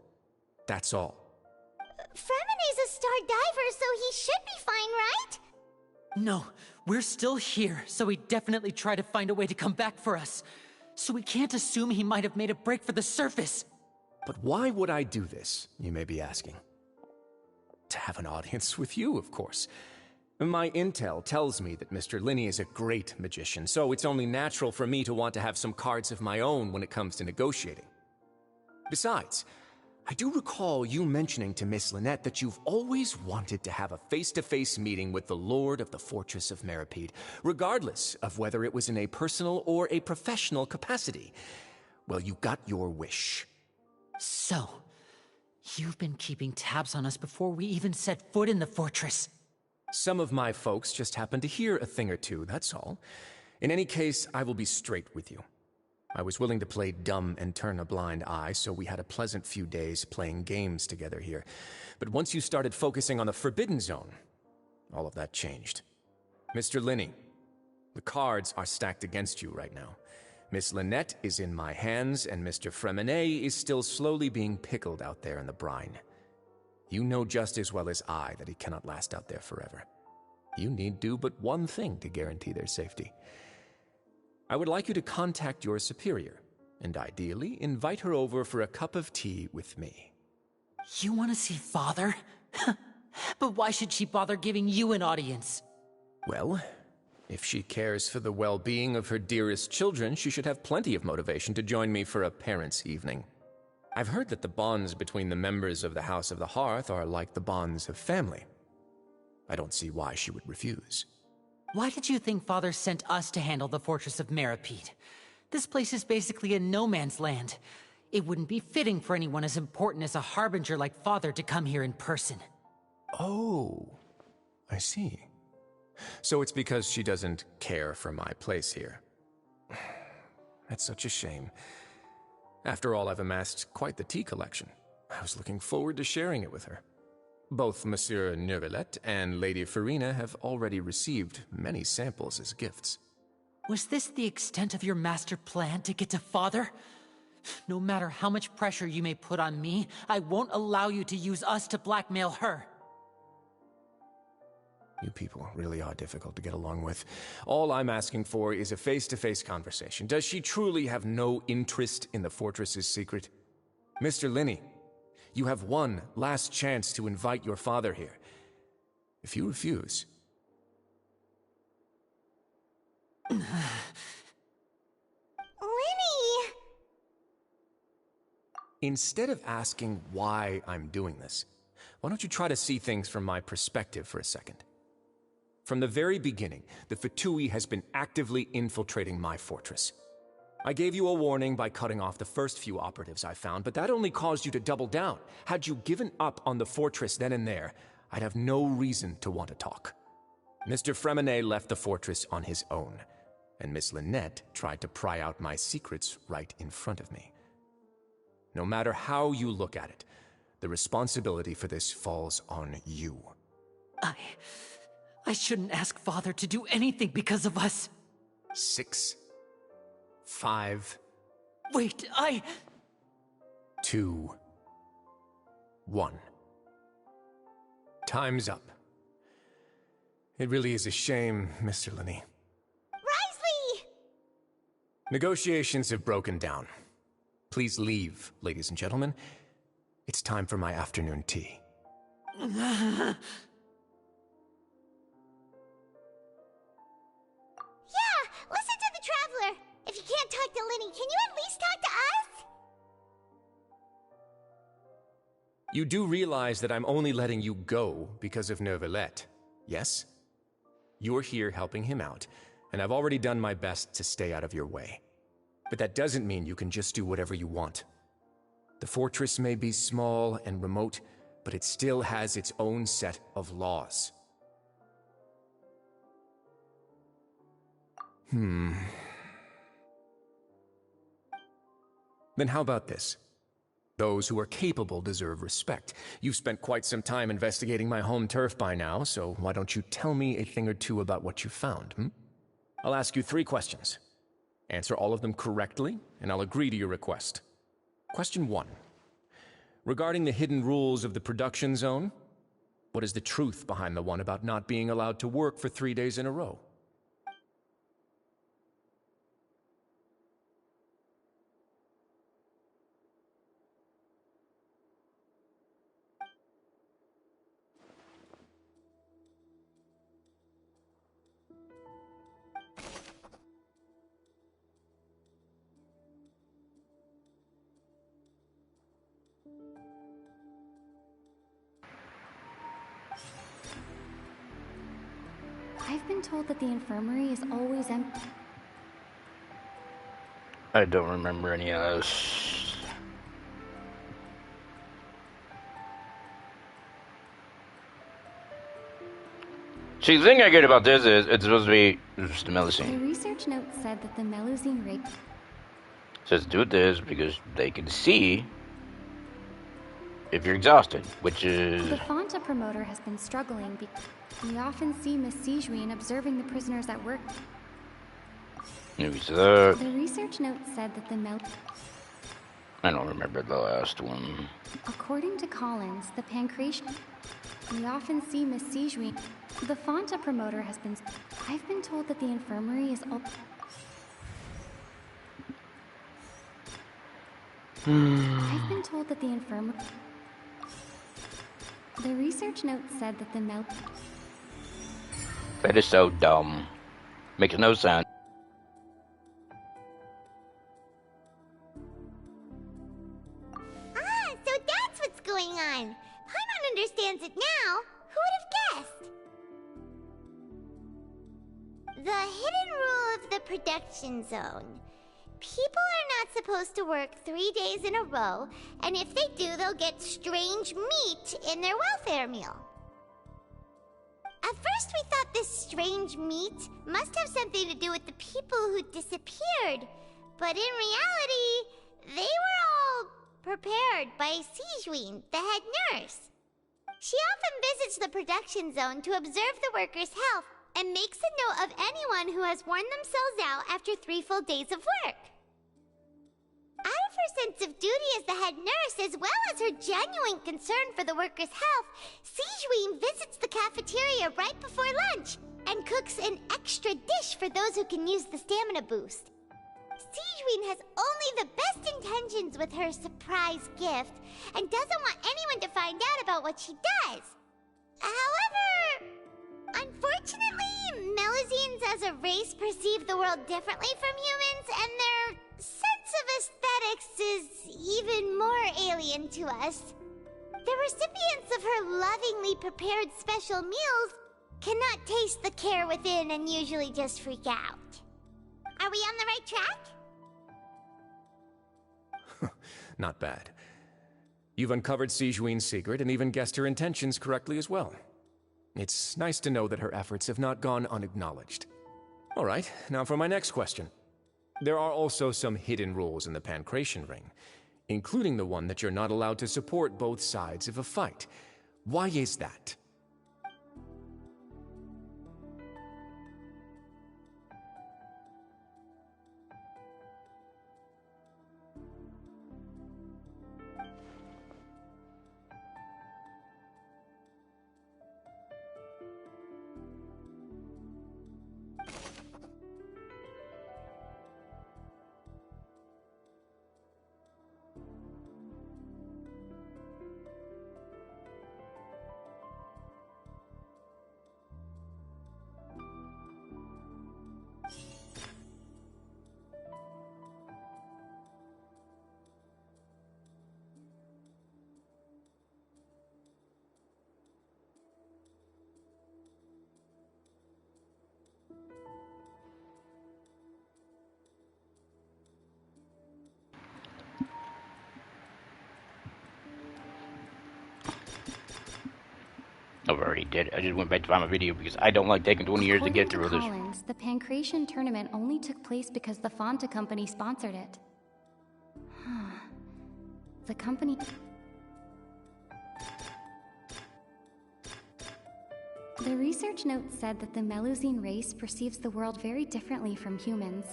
That's all. Fremine's a star diver, so he should be fine, right? No, we're still here, so he definitely tried to find a way to come back for us. So we can't assume he might have made a break for the surface. But why would I do this, you may be asking? To have an audience with you, of course. My intel tells me that Mr. Linney is a great magician, so it's only natural for me to want to have some cards of my own when it comes to negotiating. Besides, I do recall you mentioning to Miss Lynette that you've always wanted to have a face-to-face meeting with the Lord of the Fortress of Meripede, regardless of whether it was in a personal or a professional capacity. Well, you got your wish. So, you've been keeping tabs on us before we even set foot in the fortress. Some of my folks just happened to hear a thing or two, that's all. In any case, I will be straight with you. I was willing to play dumb and turn a blind eye, so we had a pleasant few days playing games together here. But once you started focusing on the Forbidden Zone, all of that changed. Mr. Linney, the cards are stacked against you right now. Miss Lynette is in my hands, and Mr. Fremine is still slowly being pickled out there in the brine. You know just as well as I that he cannot last out there forever. You need do but one thing to guarantee their safety. I would like you to contact your superior, and ideally invite her over for a cup of tea with me. You want to see Father? But why should she bother giving you an audience? Well, if she cares for the well-being of her dearest children, she should have plenty of motivation to join me for a parents' evening. I've heard that the bonds between the members of the House of the Hearth are like the bonds of family. I don't see why she would refuse. Why did you think Father sent us to handle the Fortress of Meripede? This place is basically a no-man's land. It wouldn't be fitting for anyone as important as a harbinger like Father to come here in person. Oh, I see. So it's because she doesn't care for my place here. That's such a shame. After all, I've amassed quite the tea collection. I was looking forward to sharing it with her. Both Monsieur Neuvillette and Lady Farina have already received many samples as gifts. Was this the extent of your master plan to get to Father? No matter how much pressure you may put on me, I won't allow you to use us to blackmail her. You people really are difficult to get along with. All I'm asking for is a face-to-face conversation. Does she truly have no interest in the fortress's secret? Mr. Linney, you have one last chance to invite your father here. If you refuse... Lenny! Instead of asking why I'm doing this, why don't you try to see things from my perspective for a second? From the very beginning, the Fatui has been actively infiltrating my fortress. I gave you a warning by cutting off the first few operatives I found, but that only caused you to double down. Had you given up on the fortress then and there, I'd have no reason to want to talk. Mr. Fremenet left the fortress on his own, and Miss Lynette tried to pry out my secrets right in front of me. No matter how you look at it, the responsibility for this falls on you. I shouldn't ask Father to do anything because of us. 6, 5... Wait, 2, 1. Time's up. It really is a shame, Mr. Linney. Risley! Negotiations have broken down. Please leave, ladies and gentlemen. It's time for my afternoon tea. Yeah, listen to the Traveler. If you can't talk to Linny, can you at least talk to us? You do realize that I'm only letting you go because of Neuvillette, yes? You're here helping him out, and I've already done my best to stay out of your way. But that doesn't mean you can just do whatever you want. The fortress may be small and remote, but it still has its own set of laws. Then how about this? Those who are capable deserve respect. You've spent quite some time investigating my home turf by now, so why don't you tell me a thing or two about what you found, I'll ask you 3 questions. Answer all of them correctly, and I'll agree to your request. Question 1. Regarding the hidden rules of the production zone, what is the truth behind the one about not being allowed to work for 3 days in a row? I've been told that the infirmary is always empty. I don't remember any of those. See, the thing I get about this is it's supposed to be just a The Melusine. research note said that the Melusine rig Says do this because they can see if you're exhausted, which is... The Fonta promoter has been struggling. We often see Miss Sijuin observing the prisoners at work. Maybe so. The research note said that the I don't remember the last one. According to Collins, the pancreation... We often see Miss Sijuin. The Fonta promoter has been... I've been told that the infirmary is all... I've been told that the infirmary... The research note said that the That is so dumb. Makes no sense. Ah, so that's what's going on. Paimon understands it now. Who would have guessed? The hidden rule of the production zone. People are not supposed to work 3 days in a row, and if they do, they'll get strange meat in their welfare meal. At first, we thought this strange meat must have something to do with the people who disappeared, but in reality, they were all prepared by Sijuin, the head nurse. She often visits the production zone to observe the workers' health and makes a note of anyone who has worn themselves out after 3 full days of work. Out of her sense of duty as the head nurse, as well as her genuine concern for the workers' health, Sijuin visits the cafeteria right before lunch and cooks an extra dish for those who can use the stamina boost. Sijuin has only the best intentions with her surprise gift and doesn't want anyone to find out about what she does. However, unfortunately, Melusines as a race perceive the world differently from humans, and their sense of aesthetics is even more alien to us. The recipients of her lovingly prepared special meals cannot taste the care within and usually just freak out. Are we on the right track? Not bad. You've uncovered Sigewin's secret and even guessed her intentions correctly as well. It's nice to know that her efforts have not gone unacknowledged. All right, now for my next question. There are also some hidden rules in the Pancration Ring, including the one that you're not allowed to support both sides of a fight. Why is that? I've already did it. I just went back to find my video because I don't like taking 20 years to get through this. Collins, the Pancration tournament only took place because the Fanta company sponsored it. The company... The research note said that the Melusine race perceives the world very differently from humans.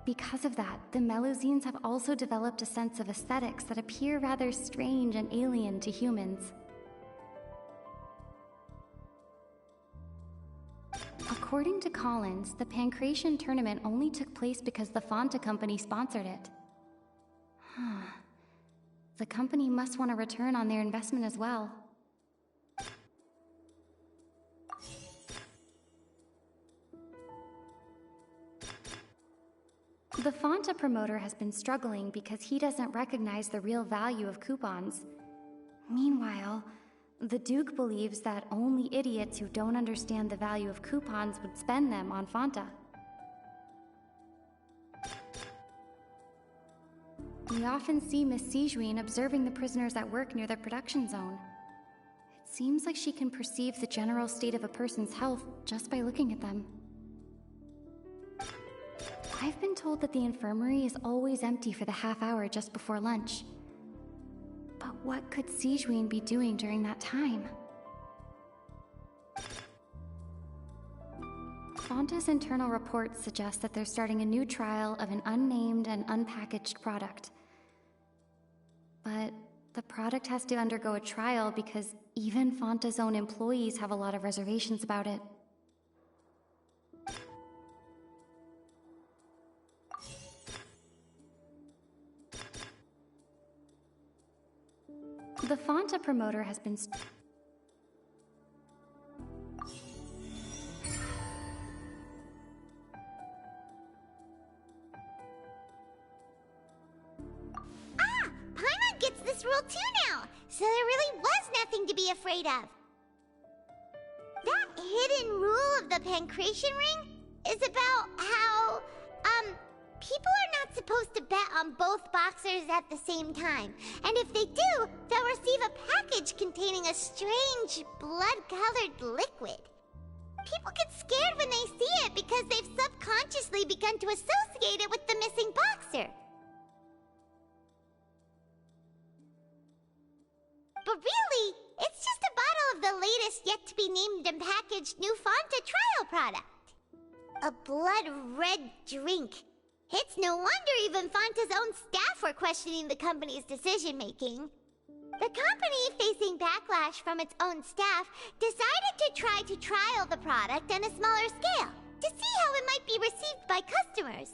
Because of that, the Melusines have also developed a sense of aesthetics that appear rather strange and alien to humans. According to Collins, the Pancration tournament only took place because the Fanta company sponsored it. The company must want a return on their investment as well. The Fanta promoter has been struggling because he doesn't recognize the real value of coupons. Meanwhile, the Duke believes that only idiots who don't understand the value of coupons would spend them on Fanta. We often see Miss Sigewin observing the prisoners at work near the production zone. It seems like she can perceive the general state of a person's health just by looking at them. I've been told that the infirmary is always empty for the half hour just before lunch. But what could Sigewin be doing during that time? Fanta's internal reports suggest that they're starting a new trial of an unnamed and unpackaged product. But the product has to undergo a trial because even Fanta's own employees have a lot of reservations about it. The Fanta promoter has been... Paimon gets this rule too now, so there really was nothing to be afraid of. That hidden rule of the Pancration Ring is about how, people are not supposed to bet on both boxers at the same time. And if they do, they'll receive a package containing a strange, blood-colored liquid. People get scared when they see it because they've subconsciously begun to associate it with the missing boxer. But really, it's just a bottle of the latest yet-to-be-named and packaged new Fanta trial product. A blood-red drink. It's no wonder even Fanta's own staff were questioning the company's decision-making. The company, facing backlash from its own staff, decided to try to trial the product on a smaller scale, to see how it might be received by customers.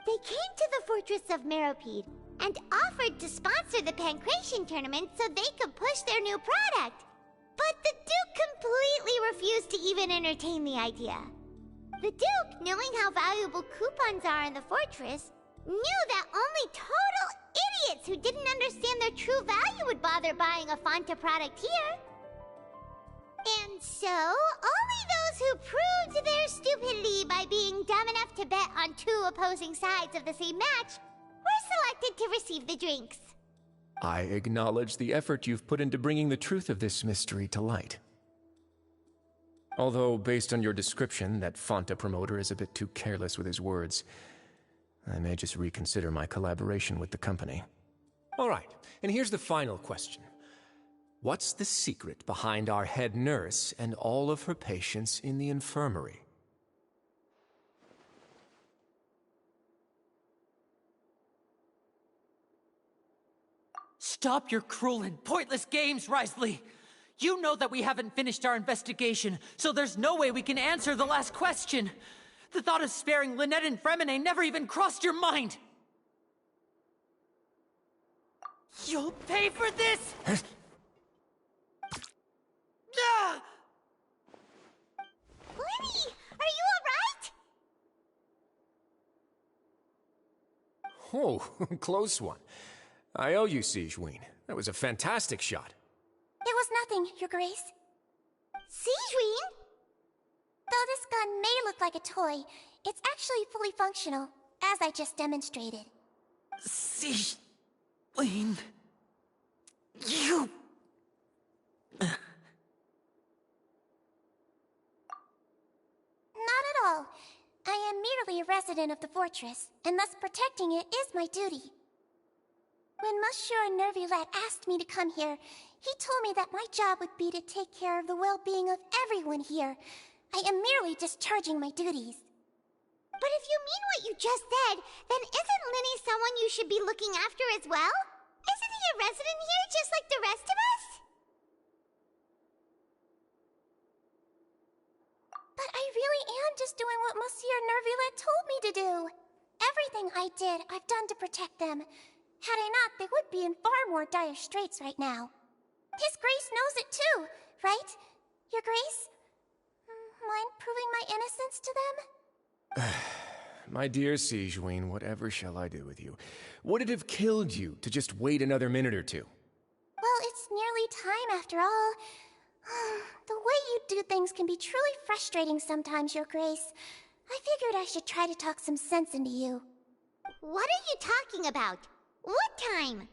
They came to the fortress of Meropide and offered to sponsor the Pancration tournament so they could push their new product. But the Duke completely refused to even entertain the idea. The Duke, knowing how valuable coupons are in the fortress, knew that only total idiots who didn't understand their true value would bother buying a Fanta product here. And And so, only those who proved their stupidity by being dumb enough to bet on two opposing sides of the same match were selected to receive the drinks. I acknowledge the effort you've put into bringing the truth of this mystery to light. Although, based on your description, that Fanta promoter is a bit too careless with his words, I may just reconsider my collaboration with the company. All right, and here's the final question. What's the secret behind our head nurse and all of her patients in the infirmary? Stop your cruel and pointless games, Risley! You know that we haven't finished our investigation, so there's no way we can answer the last question. The thought of sparing Lynette and Fremine never even crossed your mind! You'll pay for this! Ah! Lenny, are you alright? Oh, close one. I owe you, Sigewinne. That was a fantastic shot. It was nothing, Your Grace. Sigewinne? Though this gun may look like a toy, it's actually fully functional, as I just demonstrated. Sigewinne... You... Not at all. I am merely a resident of the fortress, and thus protecting it is my duty. When Monsieur Nervulet asked me to come here, he told me that my job would be to take care of the well-being of everyone here. I am merely discharging my duties. But if you mean what you just said, then isn't Linny someone you should be looking after as well? Isn't he a resident here just like the rest of us? But I really am just doing what Monsieur Nervulet told me to do. Everything I did, I've done to protect them. Had I not, they would be in far more dire straits right now. His Grace knows it too, right? Your Grace? Mind proving my innocence to them? My dear Sigewinne, whatever shall I do with you? Would it have killed you to just wait another minute or two? Well, it's nearly time after all. The way you do things can be truly frustrating sometimes, Your Grace. I figured I should try to talk some sense into you. What are you talking about? What time?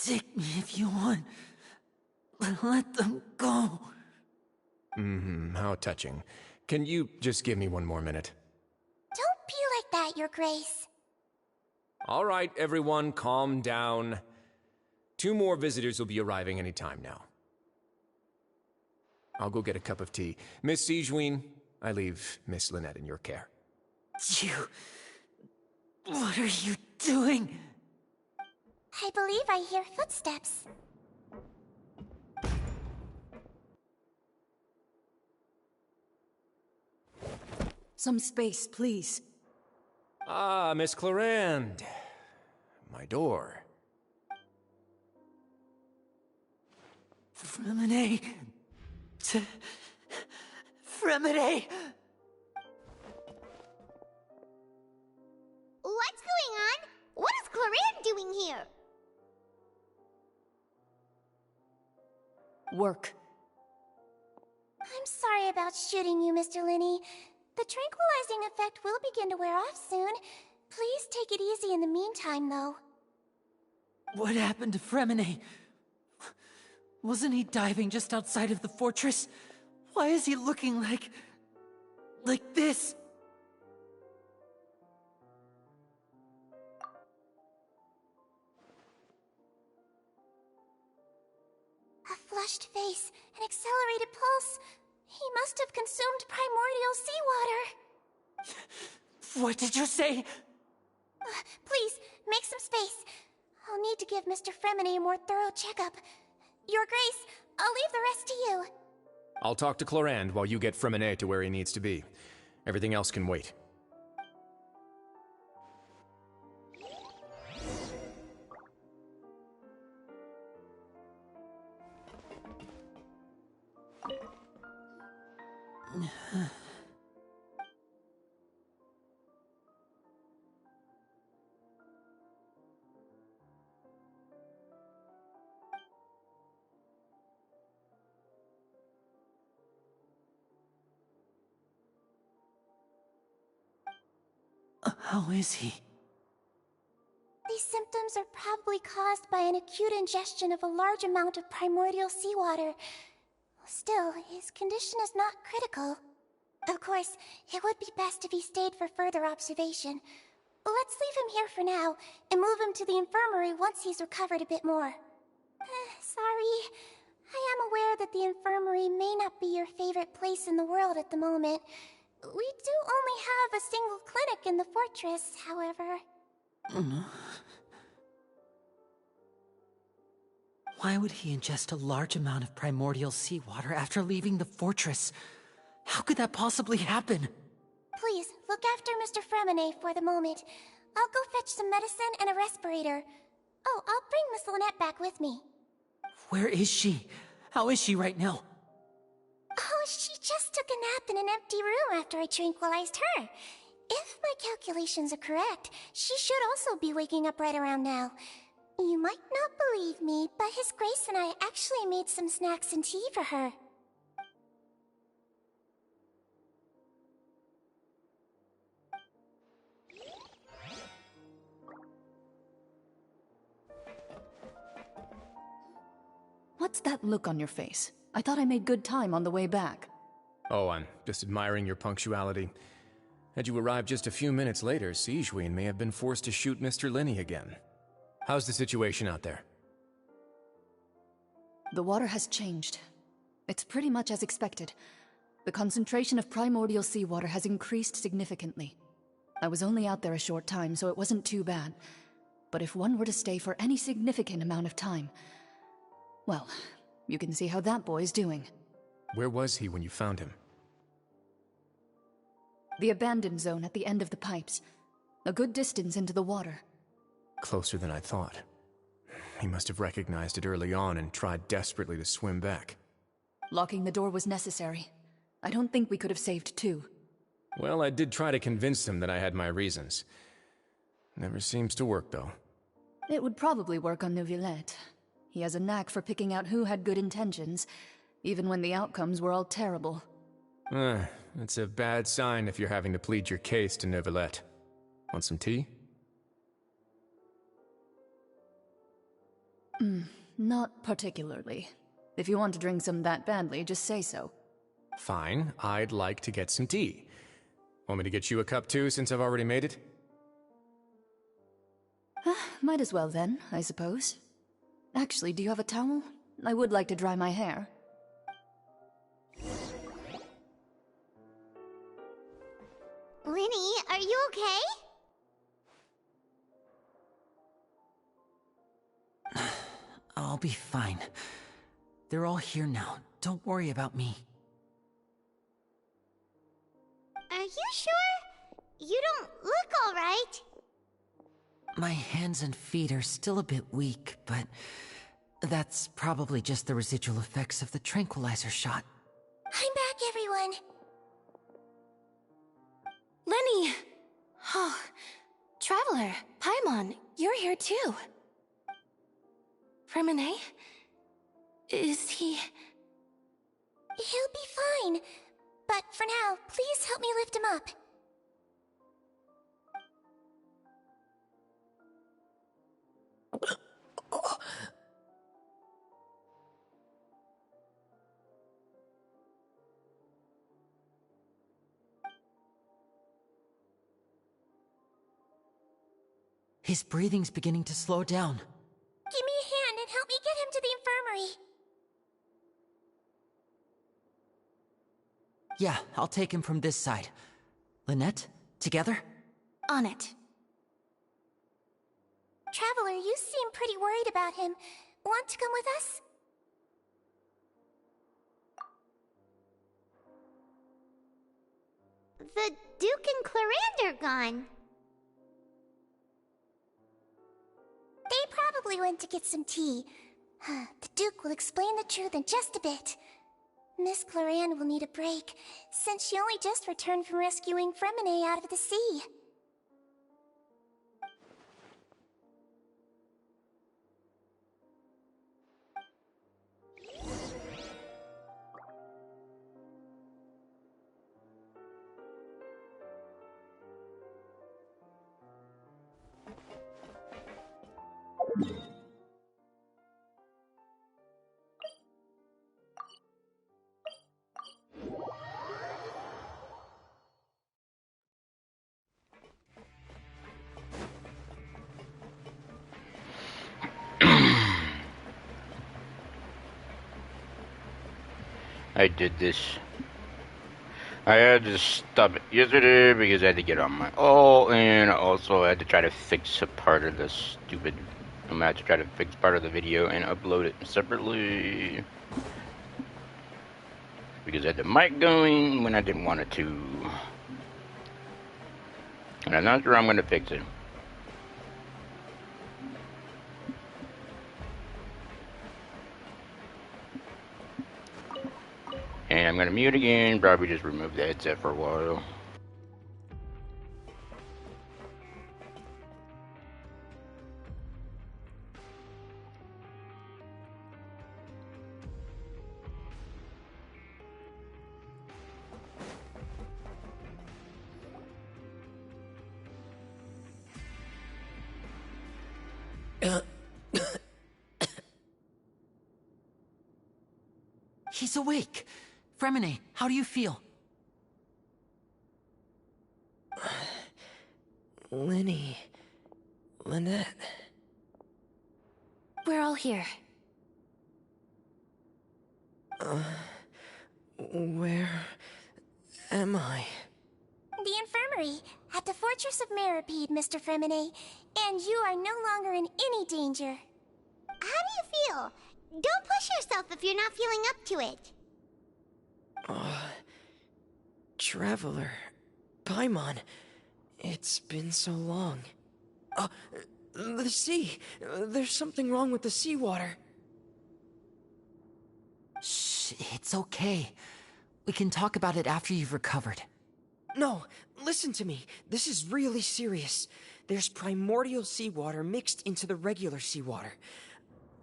Take me if you want, but let them go. How touching. Can you just give me one more minute? Don't be like that, Your Grace. All right, everyone, calm down. 2 more visitors will be arriving any time now. I'll go get a cup of tea. Miss Sigewinne, I leave Miss Lynette in your care. You... What are you doing? I believe I hear footsteps. Some space, please. Ah, Miss Clarande. My door. Fremine... Fremine... What's going on? What is Clarande doing here? Work. I'm sorry about shooting you, Mr. Linney. The tranquilizing effect will begin to wear off soon. Please take it easy in the meantime, though. What happened to Fremine? Wasn't he diving just outside of the fortress? Why is he looking like this? A flushed face, an accelerated pulse. He must have consumed primordial seawater. What did you say? Please, make some space. I'll need to give Mr. Fremine a more thorough checkup. Your Grace, I'll leave the rest to you. I'll talk to Clarande while you get Fremine to where he needs to be. Everything else can wait. How is he? These symptoms are probably caused by an acute ingestion of a large amount of primordial seawater. Still, his condition is not critical. Of course, it would be best if he stayed for further observation. Let's leave him here for now, and move him to the infirmary once he's recovered a bit more. Sorry. I am aware that the infirmary may not be your favorite place in the world at the moment. We do only have a single clinic in the fortress, however. Why would he ingest a large amount of primordial seawater after leaving the fortress? How could that possibly happen? Please, look after Mr. Fremine for the moment. I'll go fetch some medicine and a respirator. Oh, I'll bring Miss Lynette back with me. Where is she? How is she right now? Oh, she just took a nap in an empty room after I tranquilized her. If my calculations are correct, she should also be waking up right around now. You might not believe me, but His Grace and I actually made some snacks and tea for her. What's that look on your face? I thought I made good time on the way back. Oh, I'm just admiring your punctuality. Had you arrived just a few minutes later, Sigewinne may have been forced to shoot Mr. Linney again. How's the situation out there? The water has changed. It's pretty much as expected. The concentration of primordial seawater has increased significantly. I was only out there a short time, so it wasn't too bad. But if one were to stay for any significant amount of time... well, you can see how that boy's doing. Where was he when you found him? The abandoned zone at the end of the pipes. A good distance into the water. Closer than I thought. He must have recognized it early on and tried desperately to swim back. Locking the door was necessary. I don't think we could have saved two. Well, I did try to convince him that I had my reasons. Never seems to work, though. It would probably work on Neuvillette. He has a knack for picking out who had good intentions, even when the outcomes were all terrible. That's a bad sign if you're having to plead your case to Neuvillette. Want some tea? Not particularly. If you want to drink some that badly, just say so. Fine, I'd like to get some tea. Want me to get you a cup too, since I've already made it? Might as well then, I suppose. Actually, do you have a towel? I would like to dry my hair. Linny, are you okay? I'll be fine. They're all here now. Don't worry about me. Are you sure? You don't look all right. My hands and feet are still a bit weak, but that's probably just the residual effects of the tranquilizer shot. I'm back, everyone. Lenny! Oh, Traveler, Paimon, you're here too. Fremine? Is he... He'll be fine. But for now, please help me lift him up. His breathing's beginning to slow down. Give me a hand and help me get him to the infirmary. Yeah, I'll take him from this side. Lynette, together? On it. Traveler, you seem pretty worried about him. Want to come with us? The Duke and Clarande are gone. They probably went to get some tea. The Duke will explain the truth in just a bit. Miss Clarande will need a break, since she only just returned from rescuing Fremine out of the sea. I did this. I had to stop it yesterday because I had to get on my and also I had to try to fix a part of the stupid. I'm gonna have to try to fix part of the video and upload it separately because I had the mic going when I didn't want it to, and I'm not sure I'm gonna fix it. And I'm gonna mute again, probably just remove the headset for a while. He's awake. Fremine, how do you feel? Lenny. Lynette. We're all here. Where am I? The infirmary, at the Fortress of Meripede, Mr. Fremine, and you are no longer in any danger. How do you feel? Don't push yourself if you're not feeling up to it. Traveler. Paimon. It's been so long. The sea. There's something wrong with the seawater. Shh, it's okay. We can talk about it after you've recovered. No, listen to me. This is really serious. There's primordial seawater mixed into the regular seawater.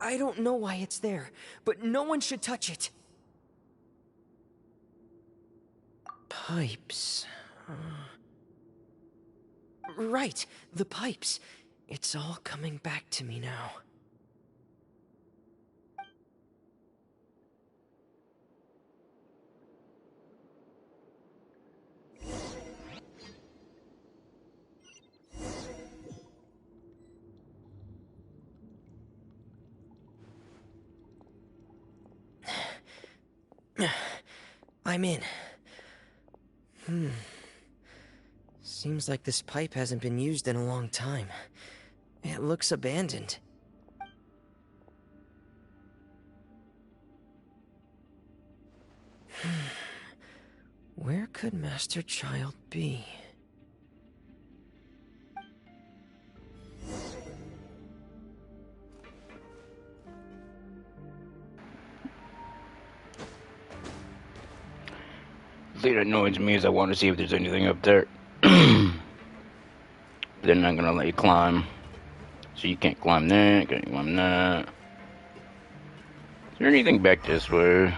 I don't know why it's there, but no one should touch it. Pipes. Right, the pipes. It's all coming back to me now. I'm in. Seems like this pipe hasn't been used in a long time. It looks abandoned. Where could Master Child be? The thing that annoys me is I want to see if there's anything up there. They're not gonna let you climb. So you can't climb that, can't climb that. Is there anything back this way?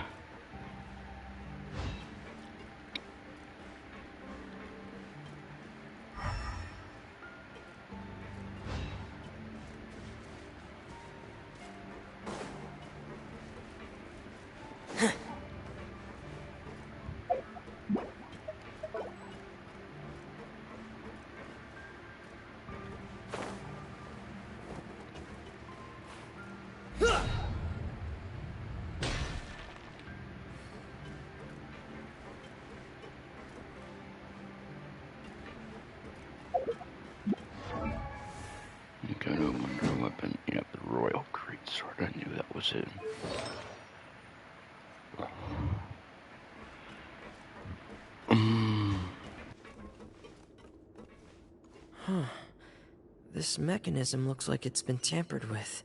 Kind of wonder weapon. Yeah, the Royal Greatsword. I knew that was it. This mechanism looks like it's been tampered with.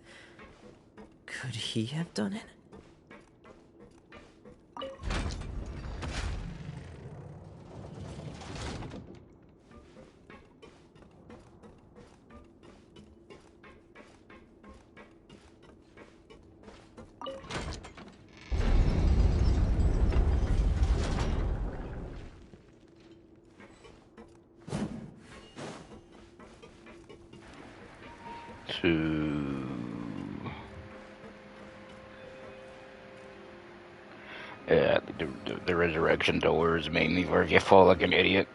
Could he have done it? Yeah, the resurrection doors mainly where you fall like an idiot.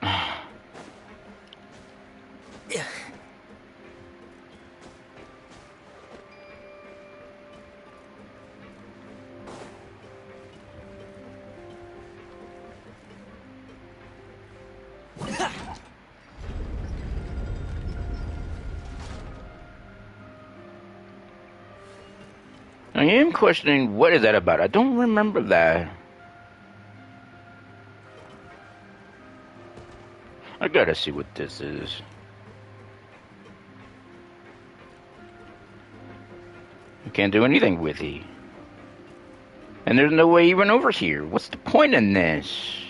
I am questioning what is that about. I don't remember that. I gotta see what this is. I can't do anything with it. And there's no way even over here. What's the point in this?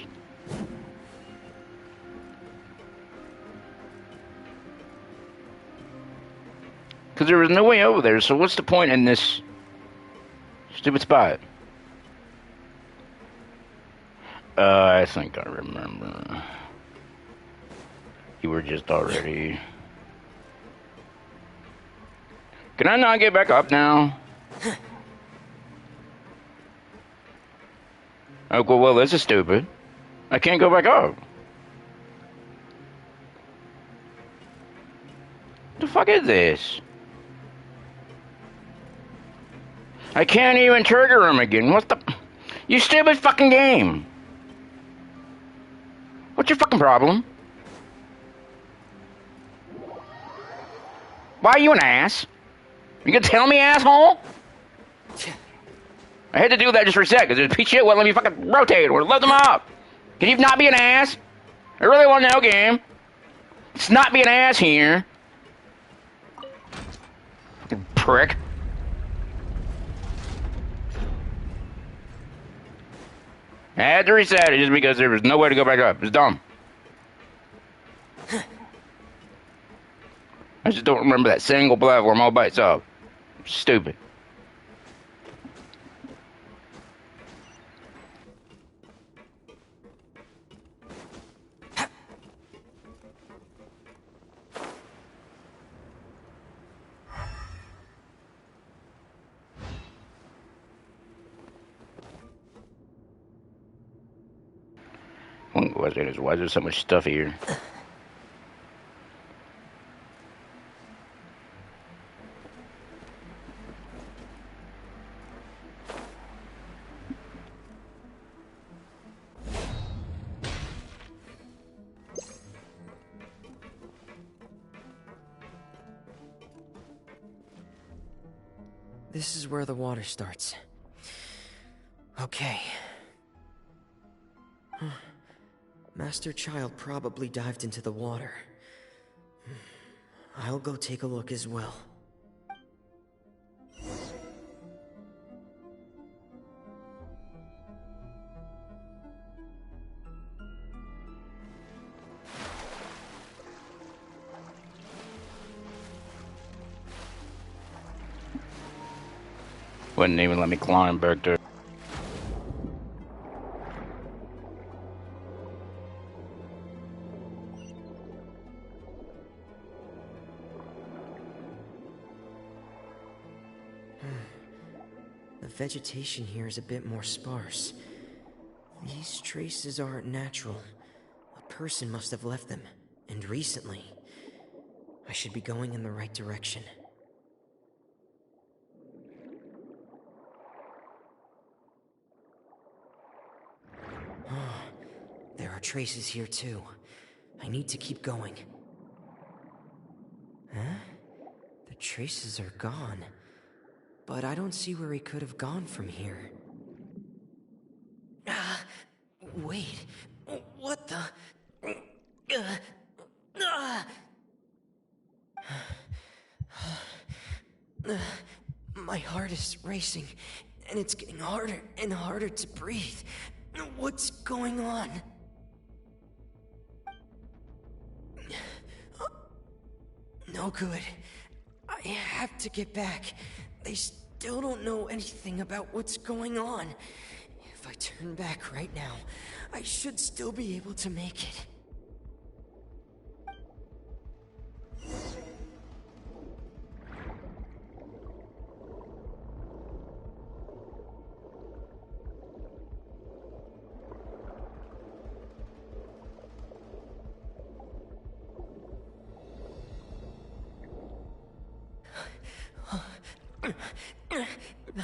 Because there was no way over there, so what's the point in this stupid spot? I think I remember. You were just already... Can I not get back up now? Oh, well, this is stupid. I can't go back up. What the fuck is this? I can't even trigger him again. What's the... You stupid fucking game. What's your fucking problem? Why are you an ass? You gonna tell me, asshole? I had to do that just for a second. There's a piece of shit won't let me fucking rotate or lift them up. Can you not be an ass? I really want to know, game. Let's not be an ass here. Fucking prick. I had to reset it just because there was no way to go back up. It's dumb. I just don't remember that single platform all by itself. Stupid. Why is there so much stuff here? This is where the water starts. Okay. Master Child probably dived into the water. I'll go take a look as well. Wouldn't even let me climb back there. The vegetation here is a bit more sparse. These traces aren't natural. A person must have left them, and recently. I should be going in the right direction. There are traces here too. I need to keep going. Huh? The traces are gone. But I don't see where he could have gone from here. Wait. What the... My heart is racing, and it's getting harder and harder to breathe. What's going on? No good. I have to get back. They still don't know anything about what's going on. If I turn back right now, I should still be able to make it.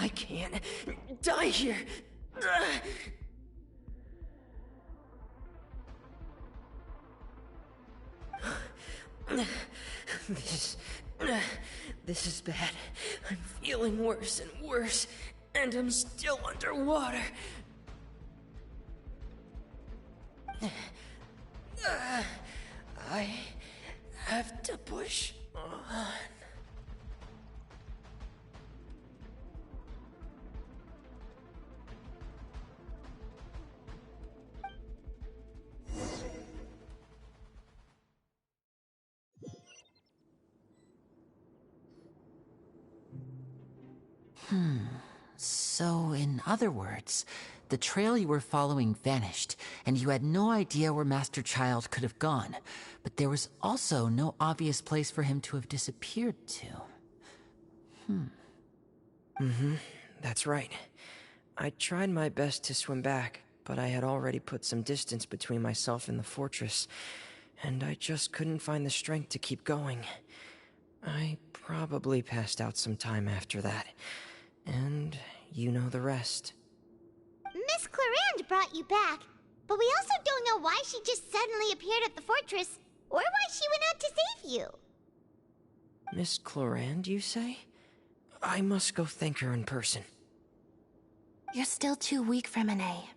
I can't die here. This is bad. I'm feeling worse and worse, and I'm still underwater. I have to push on. So, in other words, the trail you were following vanished, and you had no idea where Master Child could have gone, but there was also no obvious place for him to have disappeared to. That's right. I tried my best to swim back, but I had already put some distance between myself and the fortress, and I just couldn't find the strength to keep going. I probably passed out some time after that, and you know the rest. Miss Clarande brought you back, but we also don't know why she just suddenly appeared at the fortress, or why she went out to save you. Miss Clarande, you say? I must go thank her in person. You're still too weak for Monet.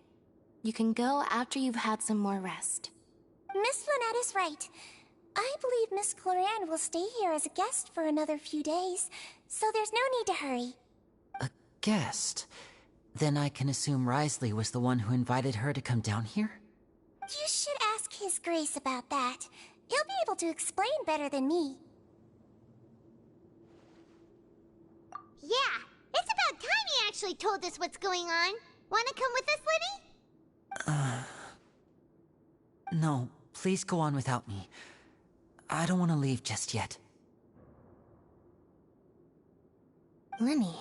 You can go after you've had some more rest. Miss Lynette is right. I believe Miss Clarande will stay here as a guest for another few days, so there's no need to hurry. A guest? Then I can assume Risley was the one who invited her to come down here? You should ask His Grace about that. He'll be able to explain better than me. Yeah, it's about time he actually told us what's going on. Wanna come with us, Lenny? No, please go on without me. I don't want to leave just yet. Lenny.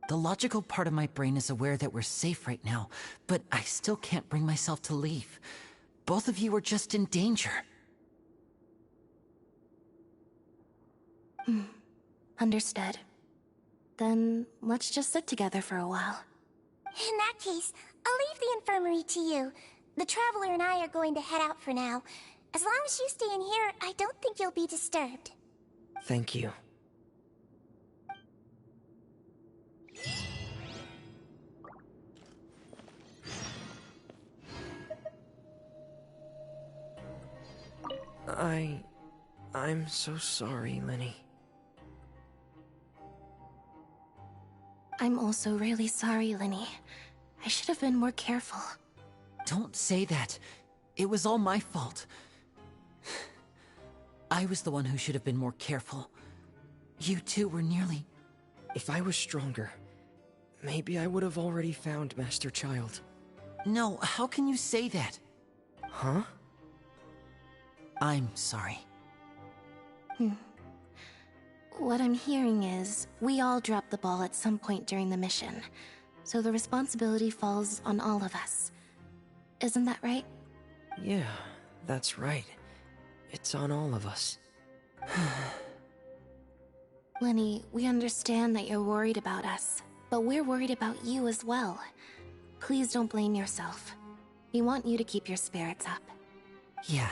The logical part of my brain is aware that we're safe right now, but I still can't bring myself to leave. Both of you are just in danger. Understood. Then let's just sit together for a while. In that case, I'll leave the infirmary to you. The Traveler and I are going to head out for now. As long as you stay in here, I don't think you'll be disturbed. Thank you. I'm so sorry, Lenny. I'm also really sorry, Lenny. I should have been more careful. Don't say that. It was all my fault. I was the one who should have been more careful. You two were nearly... If I was stronger, maybe I would have already found Master Child. No, how can you say that? Huh? I'm sorry. What I'm hearing is, we all dropped the ball at some point during the mission, so the responsibility falls on all of us. Isn't that right? Yeah, that's right. It's on all of us. Lenny, we understand that you're worried about us, but we're worried about you as well. Please don't blame yourself. We want you to keep your spirits up. Yeah.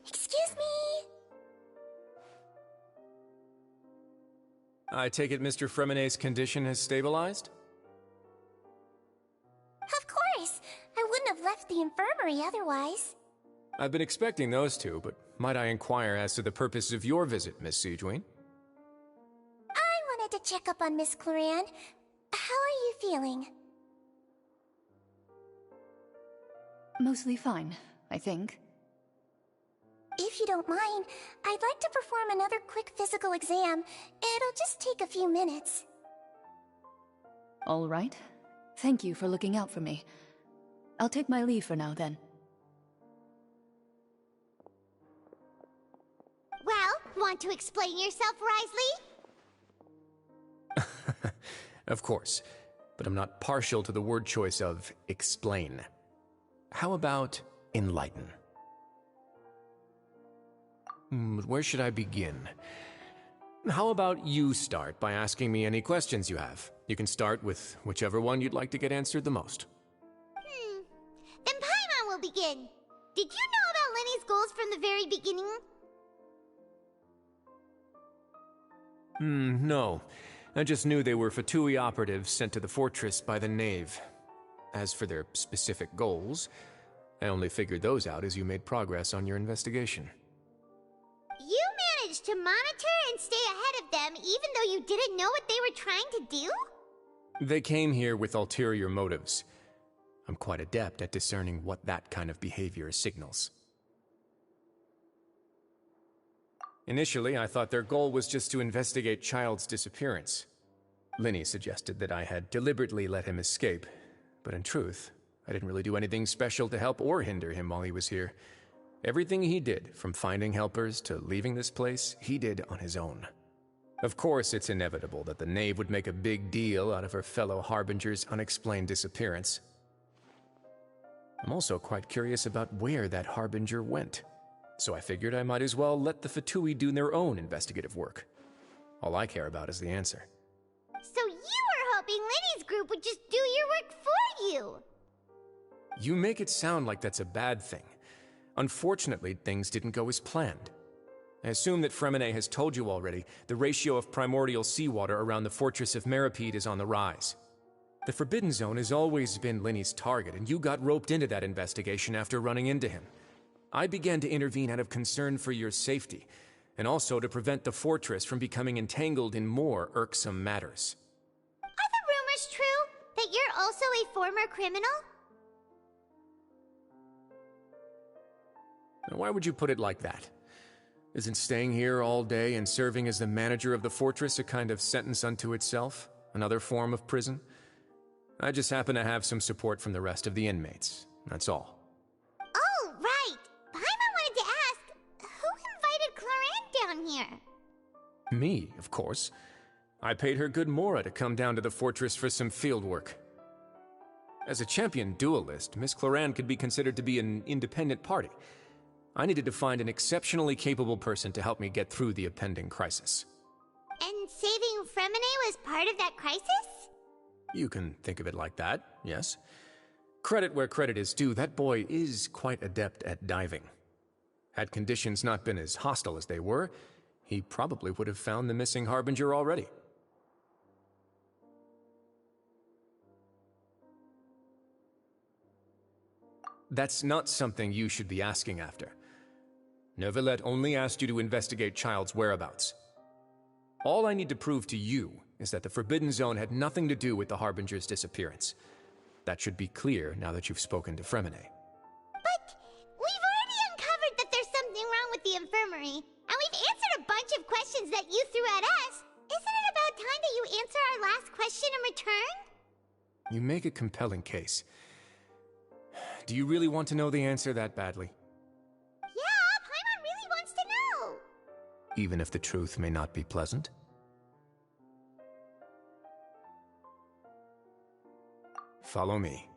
Excuse me! I take it Mr. Fremonet's condition has stabilized? Of course! I wouldn't have left the infirmary otherwise. I've been expecting those two, but might I inquire as to the purpose of your visit, Miss Siegewien? I wanted to check up on Miss Clarande. How are you feeling? Mostly fine, I think. If you don't mind, I'd like to perform another quick physical exam. It'll just take a few minutes. All right. Thank you for looking out for me. I'll take my leave for now, then. want to explain yourself, Risley? Of course, but I'm not partial to the word choice of explain. How about enlighten? Where should I begin? How about you start by asking me any questions you have? You can start with whichever one you'd like to get answered the most. Then Paimon will begin. Did you know about Lenny's goals from the very beginning? No. I just knew they were Fatui operatives sent to the fortress by the Knave. As for their specific goals, I only figured those out as you made progress on your investigation. You managed to monitor and stay ahead of them even though you didn't know what they were trying to do? They came here with ulterior motives. I'm quite adept at discerning what that kind of behavior signals. Initially, I thought their goal was just to investigate Child's disappearance. Linny suggested that I had deliberately let him escape, but in truth, I didn't really do anything special to help or hinder him while he was here. Everything he did, from finding helpers to leaving this place, he did on his own. Of course, it's inevitable that the Knave would make a big deal out of her fellow Harbinger's unexplained disappearance. I'm also quite curious about where that Harbinger went, so I figured I might as well let the Fatui do their own investigative work. All I care about is the answer. So you were hoping Lenny's group would just do your work for you! You make it sound like that's a bad thing. Unfortunately, things didn't go as planned. I assume that Fremine has told you already, the ratio of primordial seawater around the fortress of Meripede is on the rise. The Forbidden Zone has always been Linny's target, and you got roped into that investigation after running into him. I began to intervene out of concern for your safety, and also to prevent the fortress from becoming entangled in more irksome matters. Are the rumors true? That you're also a former criminal? Now, why would you put it like that? Isn't staying here all day and serving as the manager of the fortress a kind of sentence unto itself? Another form of prison? I just happen to have some support from the rest of the inmates. That's all. Oh, right! Paimon wanted to ask, who invited Clorant down here? Me, of course. I paid her good mora to come down to the fortress for some field work. As a champion duelist, Miss Clorant could be considered to be an independent party. I needed to find an exceptionally capable person to help me get through the impending crisis. And saving Fremine was part of that crisis? You can think of it like that, yes. Credit where credit is due, that boy is quite adept at diving. Had conditions not been as hostile as they were, he probably would have found the missing Harbinger already. That's not something you should be asking after. Neuvillette only asked you to investigate Child's whereabouts. All I need to prove to you is that the Forbidden Zone had nothing to do with the Harbinger's disappearance. That should be clear now that you've spoken to Fremine. But we've already uncovered that there's something wrong with the infirmary, and we've answered a bunch of questions that you threw at us. Isn't it about time that you answer our last question in return? You make a compelling case. Do you really want to know the answer that badly? Yeah, Paimon really wants to know. Even if the truth may not be pleasant? Follow me.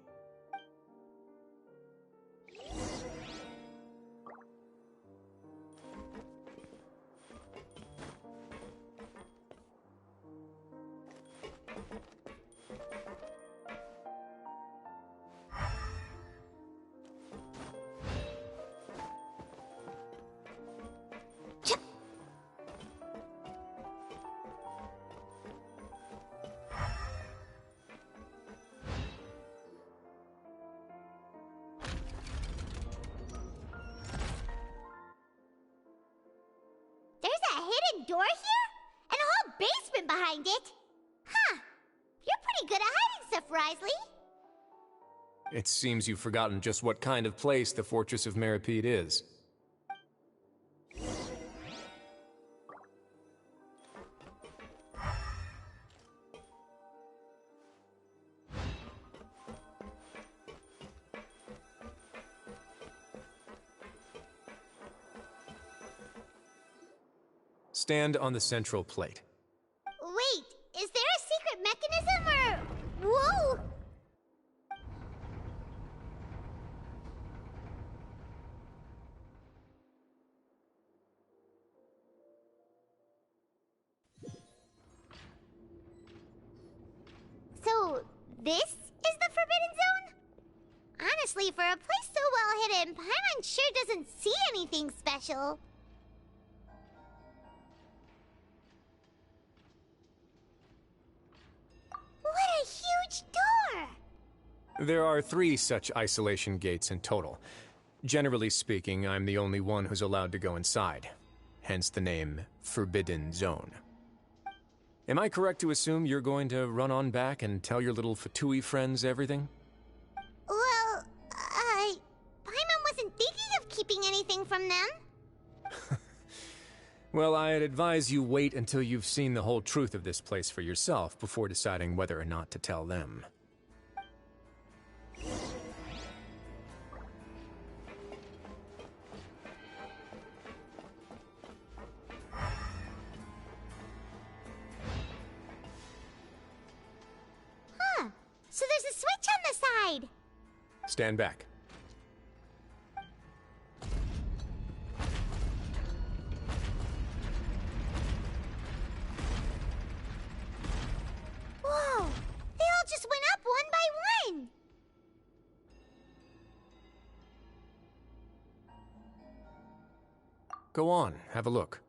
Door here? And a whole basement behind it? Huh. You're pretty good at hiding stuff, Risley. It seems you've forgotten just what kind of place the Fortress of Meripede is. Stand on the central plate. Wait, is there a secret mechanism or... Whoa! So, this is the Forbidden Zone? Honestly, for a place so well hidden, Paimon sure doesn't see anything special. What a huge door! There are 3 such isolation gates in total. Generally speaking, I'm the only one who's allowed to go inside. Hence the name Forbidden Zone. Am I correct to assume you're going to run on back and tell your little Fatui friends everything? Well, Paimon wasn't thinking of keeping anything from them. Well, I'd advise you wait until you've seen the whole truth of this place for yourself before deciding whether or not to tell them. Huh. So there's a switch on the side. Stand back. Whoa! They all just went up one by one! Go on, have a look.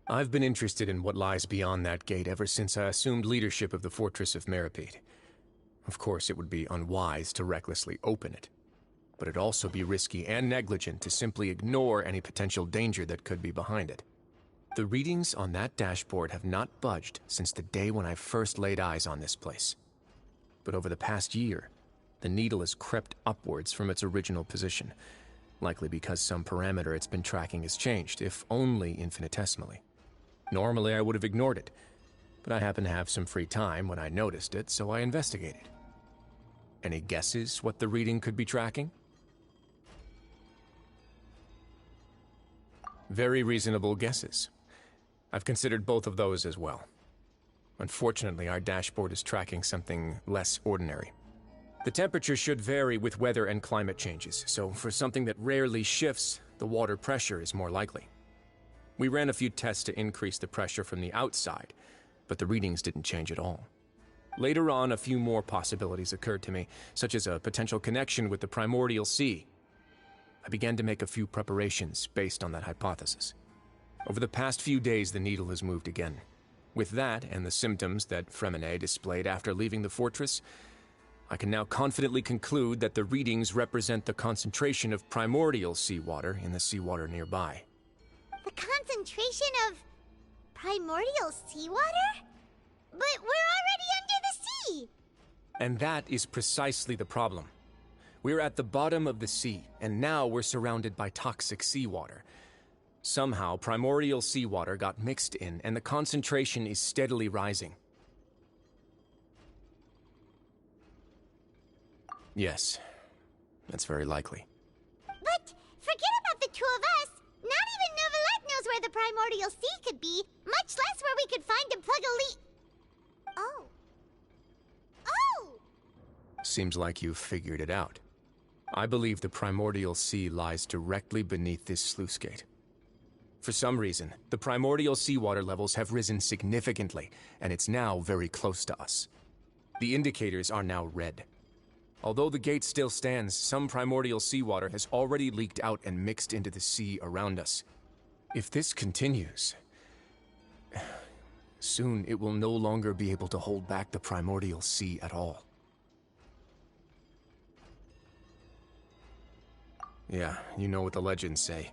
I've been interested in what lies beyond that gate ever since I assumed leadership of the Fortress of Meripede. Of course, it would be unwise to recklessly open it, but it'd also be risky and negligent to simply ignore any potential danger that could be behind it. The readings on that dashboard have not budged since the day when I first laid eyes on this place. But over the past year, the needle has crept upwards from its original position, likely because some parameter it's been tracking has changed, if only infinitesimally. Normally, I would have ignored it, but I happened to have some free time when I noticed it, so I investigated. Any guesses what the reading could be tracking? Very reasonable guesses. I've considered both of those as well. Unfortunately, our dashboard is tracking something less ordinary. The temperature should vary with weather and climate changes, so for something that rarely shifts, the water pressure is more likely. We ran a few tests to increase the pressure from the outside, but the readings didn't change at all. Later on, a few more possibilities occurred to me, such as a potential connection with the primordial sea. I began to make a few preparations based on that hypothesis. Over the past few days, the needle has moved again. With that, and the symptoms that Fremine displayed after leaving the fortress, I can now confidently conclude that the readings represent the concentration of primordial seawater in the seawater nearby. The concentration of primordial seawater? But we're already under the sea! And that is precisely the problem. We're at the bottom of the sea, and now we're surrounded by toxic seawater. Somehow, primordial seawater got mixed in, and the concentration is steadily rising. Yes, that's very likely. But forget about the two of us! Not even Novelette knows where the primordial sea could be, much less where we could find and plug a leak. Oh. Oh! Seems like you've figured it out. I believe the primordial sea lies directly beneath this sluice gate. For some reason, the primordial seawater levels have risen significantly, and it's now very close to us. The indicators are now red. Although the gate still stands, some primordial seawater has already leaked out and mixed into the sea around us. If this continues, soon it will no longer be able to hold back the primordial sea at all. Yeah, you know what the legends say.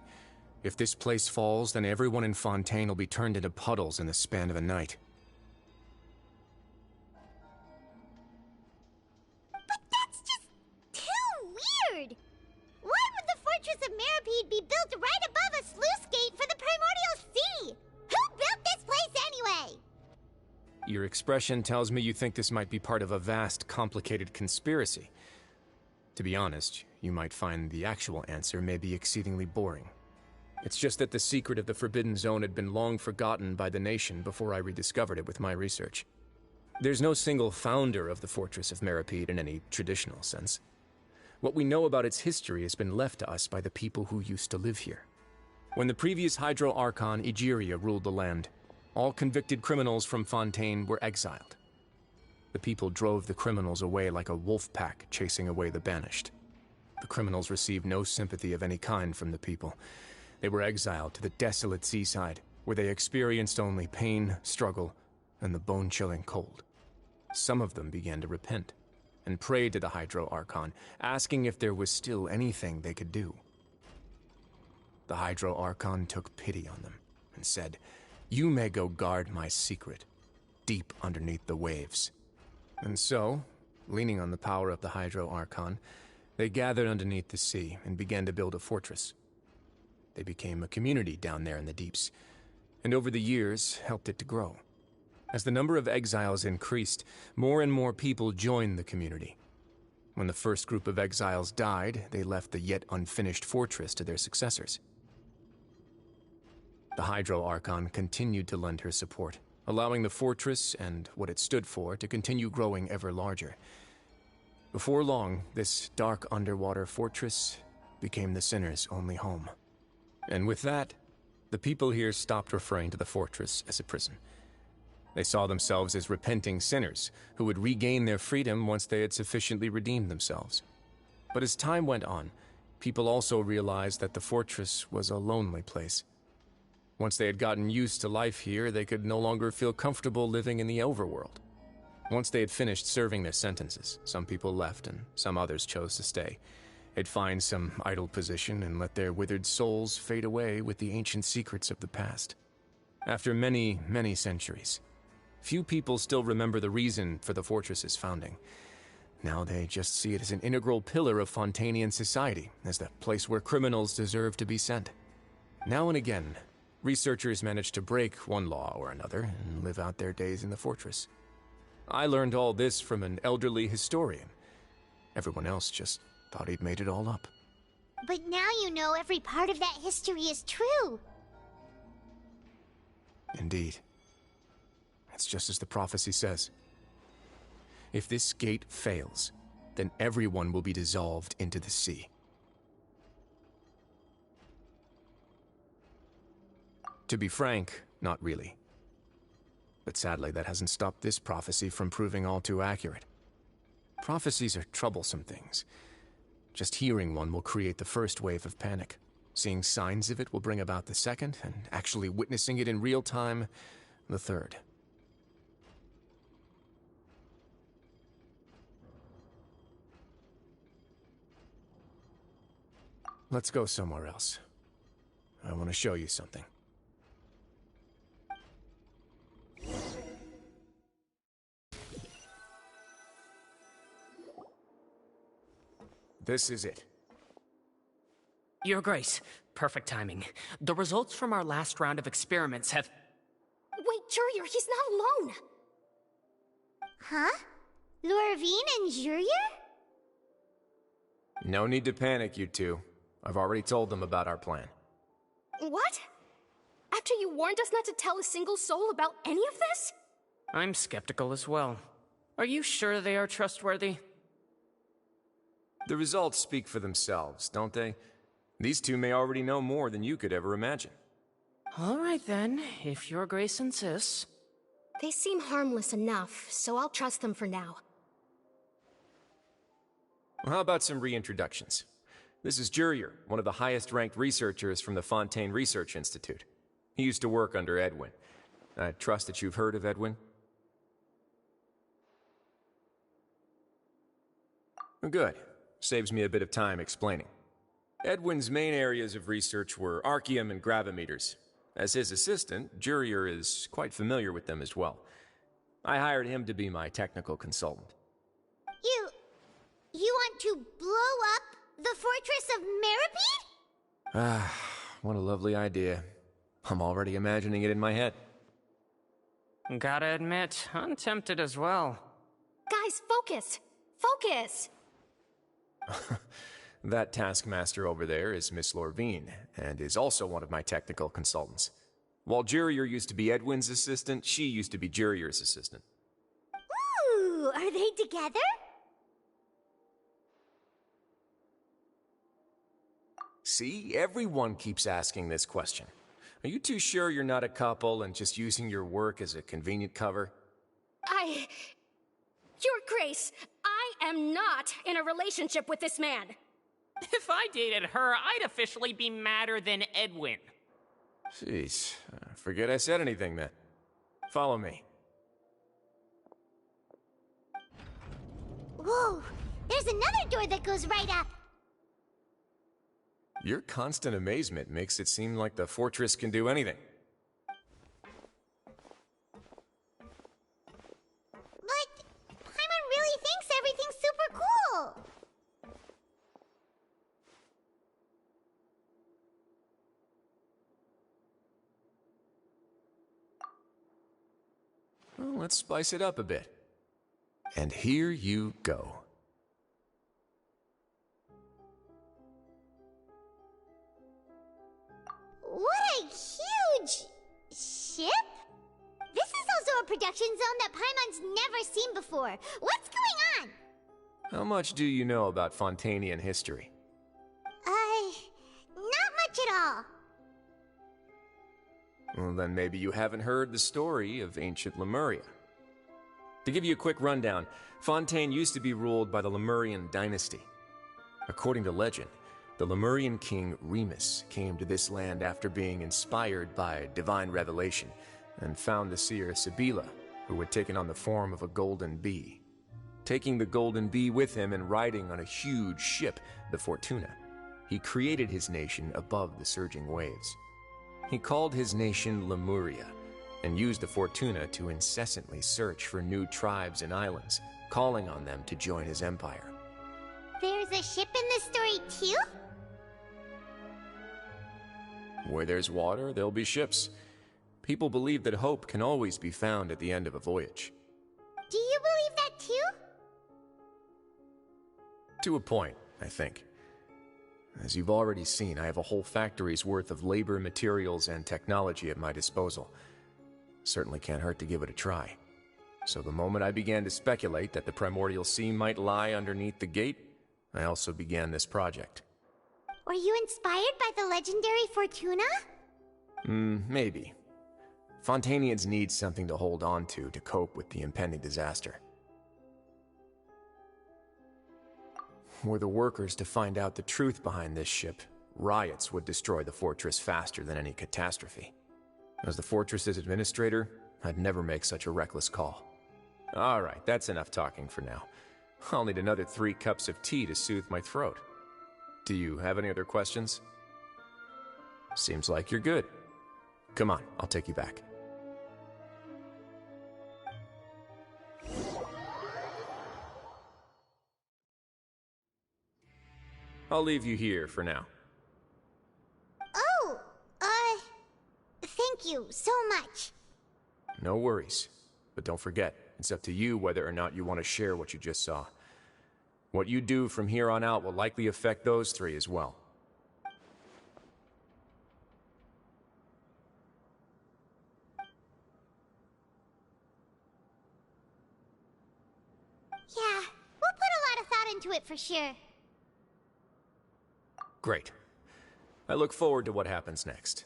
If this place falls, then everyone in Fontaine will be turned into puddles in the span of a night. But that's just Your expression tells me you think this might be part of a vast, complicated conspiracy. To be honest, you might find the actual answer may be exceedingly boring. It's just that the secret of the Forbidden Zone had been long forgotten by the nation before I rediscovered it with my research. There's no single founder of the Fortress of Meripede in any traditional sense. What we know about its history has been left to us by the people who used to live here. When the previous Hydro Archon Egeria ruled the land, all convicted criminals from Fontaine were exiled. The people drove the criminals away like a wolf pack chasing away the banished. The criminals received no sympathy of any kind from the people. They were exiled to the desolate seaside, where they experienced only pain, struggle, and the bone-chilling cold. Some of them began to repent, and prayed to the Hydro Archon, asking if there was still anything they could do. The Hydro Archon took pity on them, and said, "You may go guard my secret, deep underneath the waves." And so, leaning on the power of the Hydro Archon, they gathered underneath the sea and began to build a fortress. They became a community down there in the deeps, and over the years helped it to grow. As the number of exiles increased, more and more people joined the community. When the first group of exiles died, they left the yet unfinished fortress to their successors. The Hydro Archon continued to lend her support, allowing the fortress and what it stood for to continue growing ever larger. Before long, this dark underwater fortress became the sinner's only home. And with that, the people here stopped referring to the fortress as a prison. They saw themselves as repenting sinners who would regain their freedom once they had sufficiently redeemed themselves. But as time went on, people also realized that the fortress was a lonely place. Once they had gotten used to life here, they could no longer feel comfortable living in the overworld. Once they had finished serving their sentences, some people left and some others chose to stay. They'd find some idle position and let their withered souls fade away with the ancient secrets of the past. After many, many centuries, few people still remember the reason for the fortress's founding. Now they just see it as an integral pillar of Fontainian society, as the place where criminals deserve to be sent. Now and again, researchers manage to break one law or another and live out their days in the fortress. I learned all this from an elderly historian. Everyone else just thought he'd made it all up. But now you know every part of that history is true. Indeed. It's just as the prophecy says. If this gate fails, then everyone will be dissolved into the sea. To be frank, not really. But sadly, that hasn't stopped this prophecy from proving all too accurate. Prophecies are troublesome things. Just hearing one will create the first wave of panic. Seeing signs of it will bring about the second, and actually witnessing it in real time, the third. Let's go somewhere else. I want to show you something. This is it. Your Grace, perfect timing. The results from our last round of experiments have... Wait, Jurier, he's not alone! Huh? Lorvine and Jurier? No need to panic, you two. I've already told them about our plan. What? After you warned us not to tell a single soul about any of this? I'm skeptical as well. Are you sure they are trustworthy? The results speak for themselves, don't they? These two may already know more than you could ever imagine. All right then, if Your Grace insists. They seem harmless enough, so I'll trust them for now. Well, how about some reintroductions? This is Jurier, one of the highest-ranked researchers from the Fontaine Research Institute. He used to work under Edwin. I trust that you've heard of Edwin? Good. Saves me a bit of time explaining. Edwin's main areas of research were archaeum and gravimeters. As his assistant, Jurier is quite familiar with them as well. I hired him to be my technical consultant. You want to blow up the Fortress of Meripede? Ah, what a lovely idea. I'm already imagining it in my head. Gotta admit, I'm tempted as well. Guys, focus! Focus! That taskmaster over there is Miss Lorvine, and is also one of my technical consultants. While Jurier used to be Edwin's assistant, she used to be Jurier's assistant. Ooh, are they together? See, everyone keeps asking this question. Are you too sure you're not a couple and just using your work as a convenient cover? Your Grace, I am not in a relationship with this man. If I dated her, I'd officially be madder than Edwin. Jeez, forget I said anything then. Follow me. Whoa, there's another door that goes right up. Your constant amazement makes it seem like the fortress can do anything. But Paimon really thinks everything's super cool. Well, let's spice it up a bit. And here you go. What a huge ship? This is also a production zone that Paimon's never seen before. What's going on? How much do you know about Fontanian history? Not much at all. Well, then maybe you haven't heard the story of ancient Lemuria. To give you a quick rundown, Fontaine used to be ruled by the Lemurian dynasty. According to legend, the Lemurian king Remus came to this land after being inspired by divine revelation and found the seer Sibila, who had taken on the form of a golden bee. Taking the golden bee with him and riding on a huge ship, the Fortuna, he created his nation above the surging waves. He called his nation Lemuria and used the Fortuna to incessantly search for new tribes and islands, calling on them to join his empire. There's a ship in this story too? Where there's water, there'll be ships. People believe that hope can always be found at the end of a voyage. Do you believe that too? To a point, I think. As you've already seen, I have a whole factory's worth of labor, materials, and technology at my disposal. Certainly can't hurt to give it a try. So the moment I began to speculate that the Primordial Sea might lie underneath the gate, I also began this project. Were you inspired by the legendary Fortuna? Maybe. Fontanians need something to hold on to cope with the impending disaster. Were the workers to find out the truth behind this ship, riots would destroy the fortress faster than any catastrophe. As the fortress's administrator, I'd never make such a reckless call. Alright, that's enough talking for now. I'll need another 3 cups of tea to soothe my throat. Do you have any other questions? Seems like you're good. Come on, I'll take you back. I'll leave you here for now. Oh, thank you so much. No worries. But don't forget, it's up to you whether or not you want to share what you just saw. What you do from here on out will likely affect those 3 as well. Yeah, we'll put a lot of thought into it for sure. Great. I look forward to what happens next.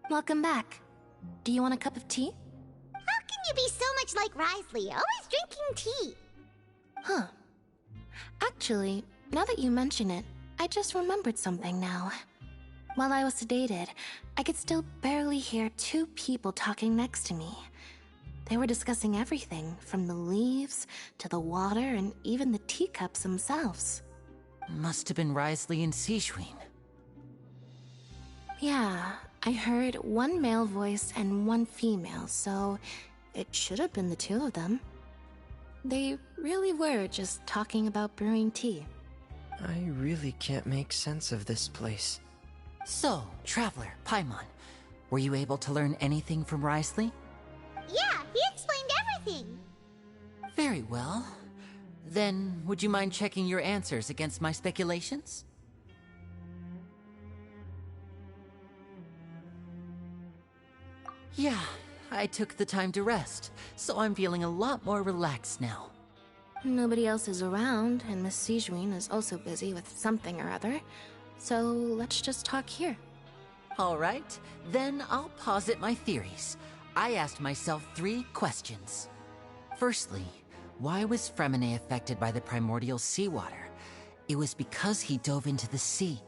Welcome back. Do you want a cup of tea? How can you be so much like Risley, always drinking tea? Huh. Actually, now that you mention it, I just remembered something now. While I was sedated, I could still barely hear 2 people talking next to me. They were discussing everything, from the leaves to the water and even the teacups themselves. Must have been Risley and Sijween. Yeah, I heard one male voice and one female, so it should have been the two of them. They really were just talking about brewing tea. I really can't make sense of this place. So, Traveler, Paimon, were you able to learn anything from Risley? Yeah, he explained everything. Very well. Then, would you mind checking your answers against my speculations? Yeah, I took the time to rest, so I'm feeling a lot more relaxed now. Nobody else is around, and Miss Sijween is also busy with something or other, so let's just talk here. All right, then I'll posit my theories. I asked myself 3 questions. Firstly, why was Fremine affected by the primordial seawater? It was because he dove into the sea.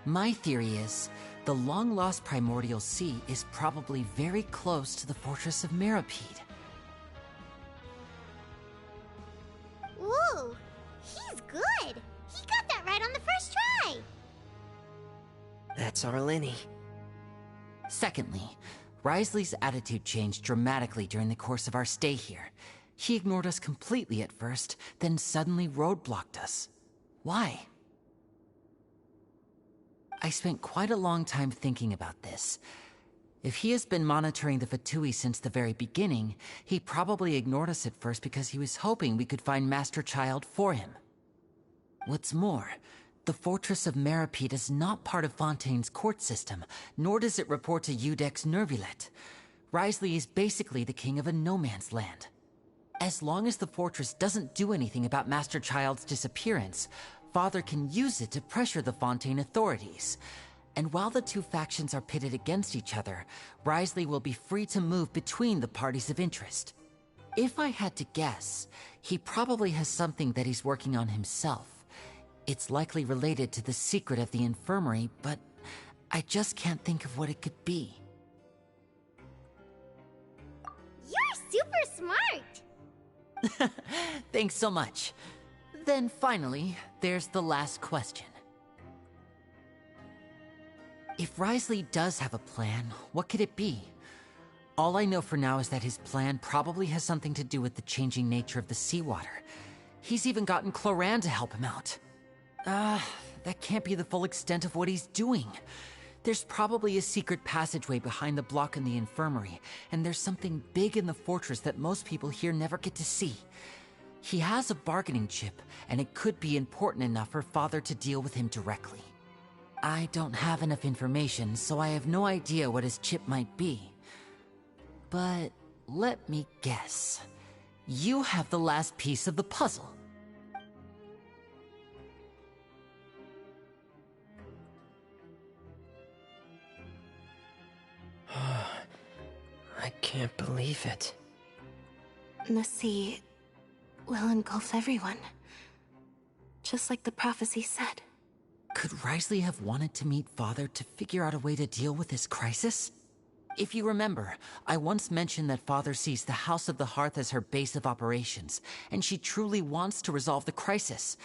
My theory is, the long-lost primordial sea is probably very close to the fortress of Meripede. Ooh, he's good. He got that right on the first try. That's Arlini. Secondly, Risley's attitude changed dramatically during the course of our stay here. He ignored us completely at first, then suddenly roadblocked us. Why? I spent quite a long time thinking about this. If he has been monitoring the Fatui since the very beginning, he probably ignored us at first because he was hoping we could find Master Child for him. What's more, the Fortress of Meripede is not part of Fontaine's court system, nor does it report to Udex Nervulet. Risley is basically the king of a no-man's land. As long as the fortress doesn't do anything about Master Child's disappearance, Father can use it to pressure the Fontaine authorities. And while the 2 factions are pitted against each other, Risley will be free to move between the parties of interest. If I had to guess, he probably has something that he's working on himself. It's likely related to the secret of the infirmary, but I just can't think of what it could be. You're super smart. Thanks so much. Then finally, there's the last question. If Risley does have a plan, what could it be? All I know for now is that his plan probably has something to do with the changing nature of the seawater. He's even gotten Cloran to help him out. That can't be the full extent of what he's doing. There's probably a secret passageway behind the block in the infirmary, and there's something big in the fortress that most people here never get to see. He has a bargaining chip, and it could be important enough for Father to deal with him directly. I don't have enough information, so I have no idea what his chip might be. But let me guess. You have the last piece of the puzzle. I can't believe it. The sea will engulf everyone. Just like the prophecy said. Could Risley have wanted to meet Father to figure out a way to deal with this crisis? If you remember, I once mentioned that Father sees the House of the Hearth as her base of operations, and she truly wants to resolve the crisis.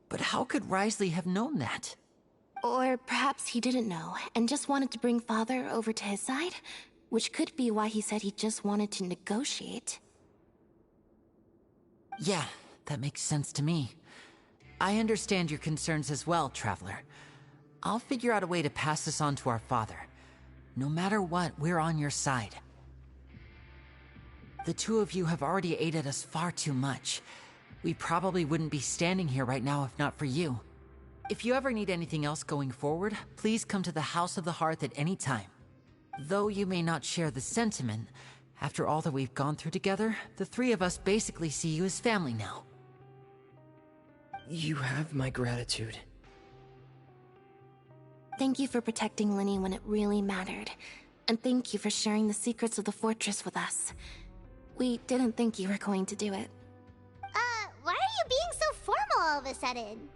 But how could Risley have known that? Or perhaps he didn't know, and just wanted to bring Father over to his side? Which could be why he said he just wanted to negotiate. Yeah, that makes sense to me. I understand your concerns as well, Traveler. I'll figure out a way to pass this on to our father. No matter what, we're on your side. The 2 of you have already aided us far too much. We probably wouldn't be standing here right now if not for you. If you ever need anything else going forward, please come to the House of the Hearth at any time. Though you may not share the sentiment, after all that we've gone through together, the 3 of us basically see you as family now. You have my gratitude. Thank you for protecting Linny when it really mattered. And thank you for sharing the secrets of the fortress with us. We didn't think you were going to do it. Why are you being so formal all of a sudden?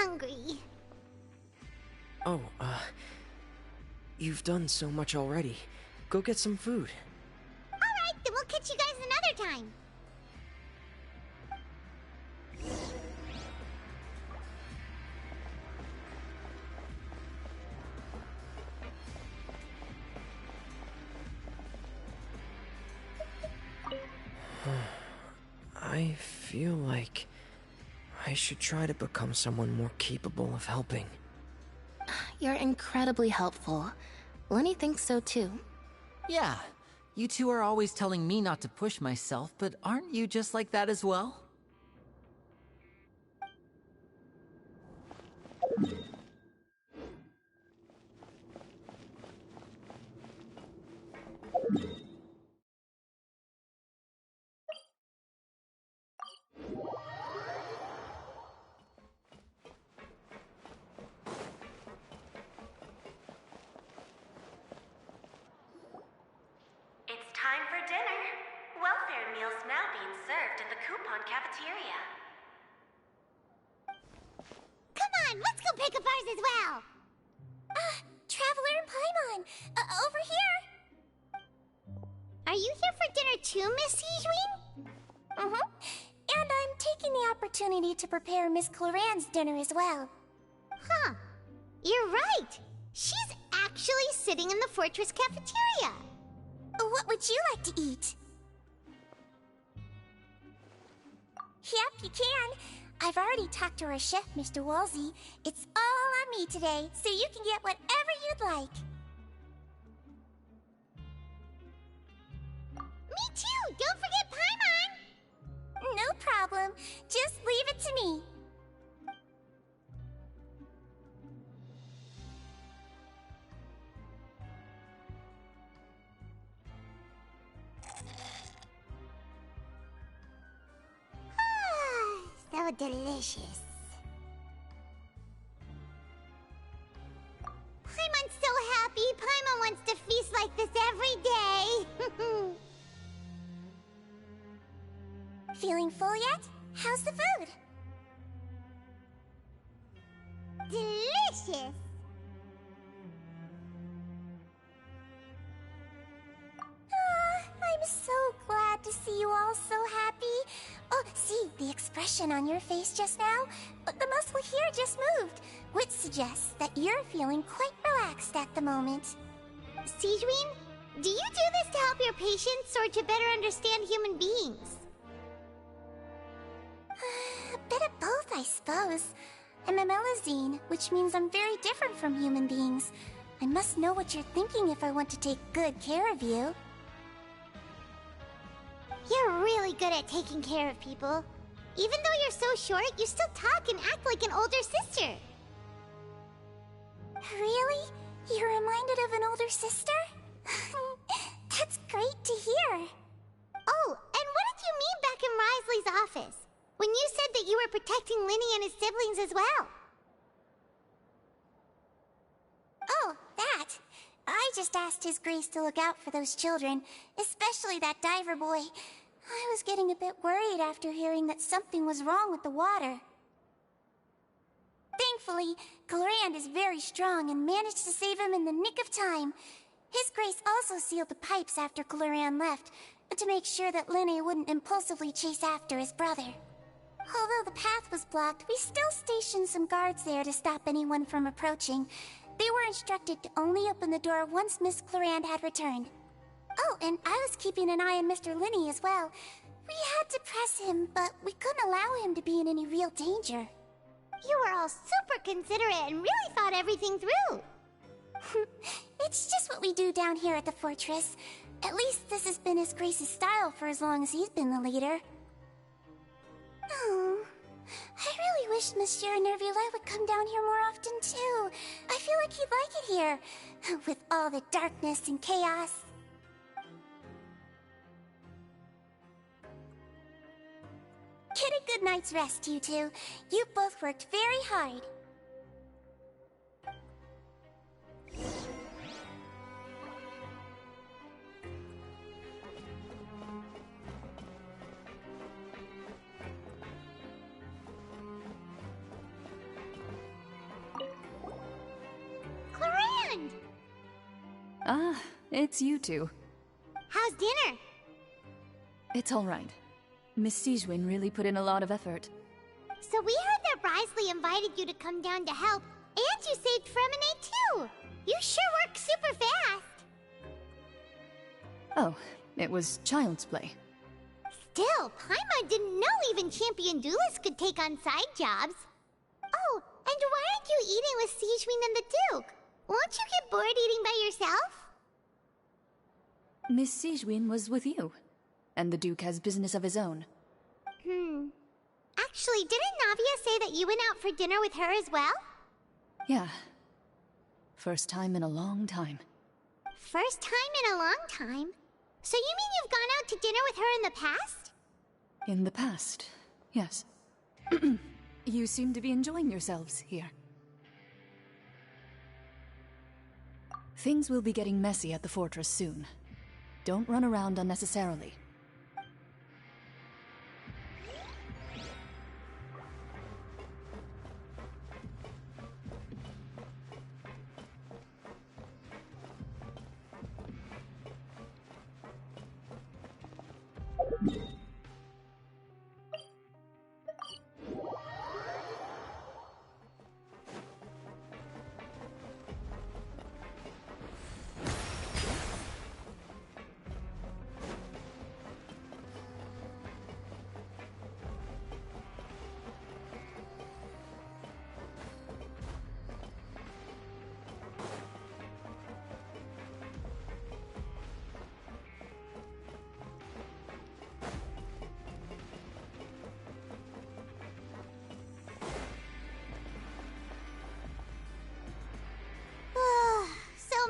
hungry. Oh, you've done so much already. Go get some food. Alright, then we'll catch you guys another time. I feel like I should try to become someone more capable of helping. You're incredibly helpful. Lenny thinks so too. Yeah, you two are always telling me not to push myself, but aren't you just like that as well? It's time for dinner. Welfare meals now being served in the coupon cafeteria. Come on, let's go pick up ours as well. Traveler and Paimon, over here. Are you here for dinner too, Miss Sijween? Mm-hmm. And I'm taking the opportunity to prepare Miss Cloran's dinner as well. Huh. You're right. She's actually sitting in the fortress cafeteria. What would you like to eat? Yep, you can. I've already talked to our chef, Mr. Walsey. It's all on me today, so you can get whatever you'd like. Me too! Don't forget Paimon! No problem. Just leave it to me. So delicious. Paimon's so happy. Paimon wants to feast like this every day. Feeling full yet? How's the food? Delicious. I'm so glad to see you all so happy. Oh, see, the expression on your face just now? The muscle here just moved, which suggests that you're feeling quite relaxed at the moment. Sijween, do you do this to help your patients or to better understand human beings? A bit of both, I suppose. I'm a Melazine, which means I'm very different from human beings. I must know what you're thinking if I want to take good care of you. You're really good at taking care of people. Even though you're so short, you still talk and act like an older sister. Really? You're reminded of an older sister? That's great to hear. Oh, and what did you mean back in Risley's office? When you said that you were protecting Linny and his siblings as well. Oh, that. I just asked His Grace to look out for those children, especially that diver boy. I was getting a bit worried after hearing that something was wrong with the water. Thankfully, Colorand is very strong and managed to save him in the nick of time. His Grace also sealed the pipes after Colorand left, to make sure that Linny wouldn't impulsively chase after his brother. Although the path was blocked, we still stationed some guards there to stop anyone from approaching. They were instructed to only open the door once Miss Clorand had returned. Oh, and I was keeping an eye on Mr. Linny as well. We had to press him, but we couldn't allow him to be in any real danger. You were all super considerate and really thought everything through. It's just what we do down here at the fortress. At least this has been His Grace's style for as long as he's been the leader. Oh, I really wish Monsieur Nervula would come down here more often too. I feel like he'd like it here, with all the darkness and chaos. Get a good night's rest, you two. You both worked very hard. Ah, it's you two. How's dinner? It's all right. Miss Sijwin really put in a lot of effort. So we heard that Risley invited you to come down to help, and you saved Fremonade too! You sure work super fast! Oh, it was child's play. Still, Paimon didn't know even champion duelists could take on side jobs. Oh, and why aren't you eating with Sijwin and the Duke? Won't you get bored eating by yourself? Miss Sijwin was with you, and the Duke has business of his own. Actually, didn't Navia say that you went out for dinner with her as well? Yeah. First time in a long time. First time in a long time? So you mean you've gone out to dinner with her in the past? In the past, yes. You seem to be enjoying yourselves here. Things will be getting messy at the fortress soon. Don't run around unnecessarily.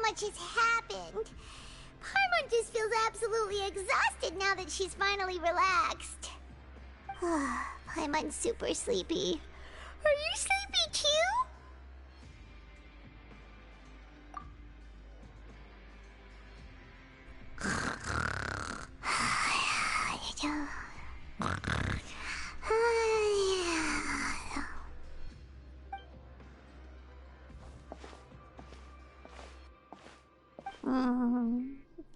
Much has happened. Paimon just feels absolutely exhausted now that she's finally relaxed. Paimon's super sleepy. Are you sleepy too?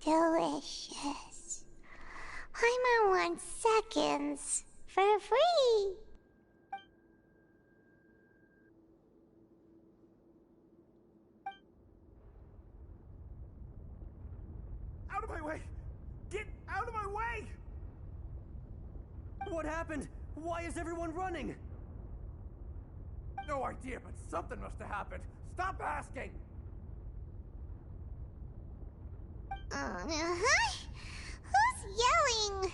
Delicious. Paimon wants seconds for free. Out of my way! Get out of my way! What happened? Why is everyone running? No idea, but something must have happened. Stop asking! Who's yelling?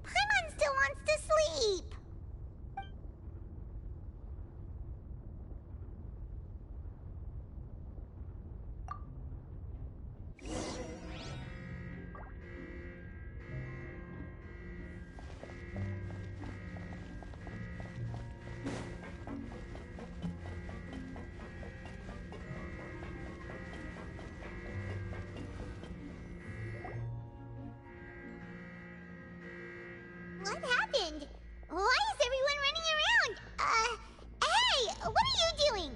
Paimon still wants to sleep. What happened? Why is everyone running around? Hey! What are you doing?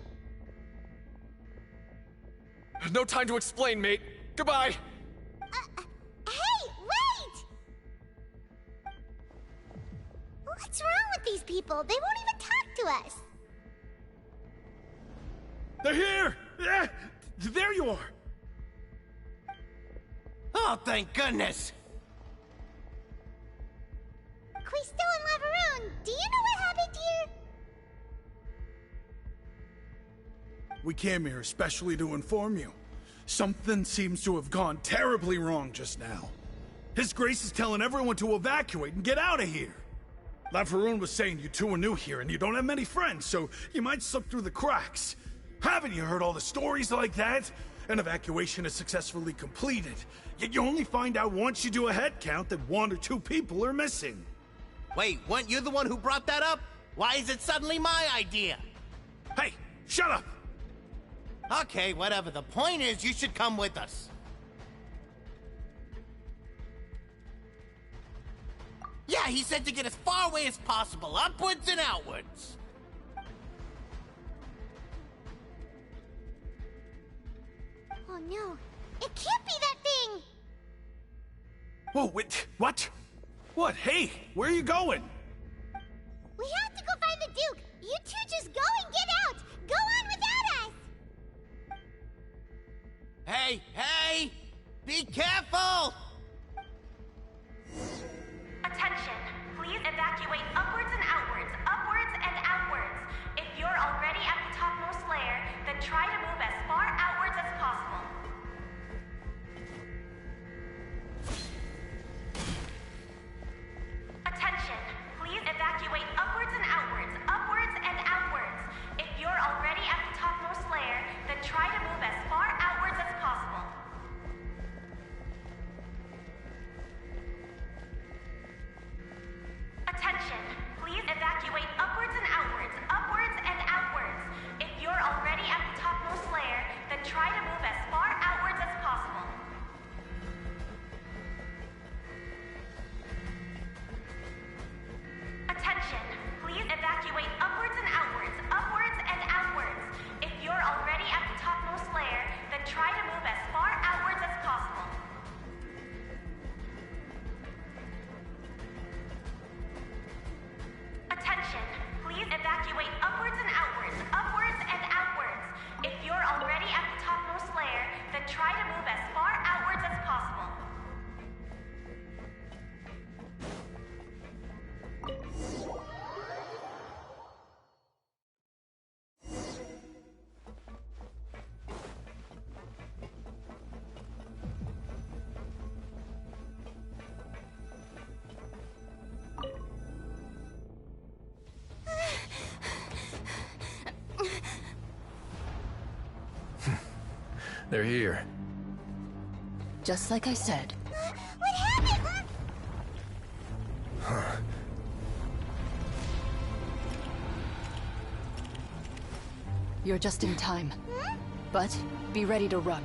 No time to explain, mate. Goodbye! Hey! Wait! What's wrong with these people? They won't even talk to us. They're here! There you are! Oh, thank goodness! Quisto and Lavaroon, do you know what happened here? We came here especially to inform you. Something seems to have gone terribly wrong just now. His Grace is telling everyone to evacuate and get out of here. Lavaroon was saying you two are new here and you don't have many friends, so you might slip through the cracks. Haven't you heard all the stories like that? An evacuation is successfully completed, yet you only find out once you do a head count that 1 or 2 people are missing. Wait, weren't you the one who brought that up? Why is it suddenly my idea? Hey, shut up! Okay, whatever. The point is, you should come with us. Yeah, he said to get as far away as possible, upwards and outwards. Oh no, it can't be Whoa, wait, what? What? Hey, where are you going? We have to go find the Duke. You two just go and get out. Go on without us. Hey, hey! Be careful! Attention, please evacuate upwards and outwards, upwards and outwards. If you're already at the topmost layer, then try to move as far outwards as possible. Attention, please evacuate upwards and outwards, upwards and outwards. If you're already at the topmost layer, then try to move as far outwards as possible. Attention, please evacuate upwards and outwards, upwards and outwards. If you're already at the topmost layer, then try to move as far outwards as possible. Attention, please evacuate upwards and outwards, upwards and outwards. If you're already at the topmost layer, then try to move as far outwards as possible. Attention, please evacuate upwards and outwards, upwards and outwards. If you're already at the topmost layer, then try to move as far outwards as possible. They're here. Just like I said. What happened? You're just in time. But be ready to run.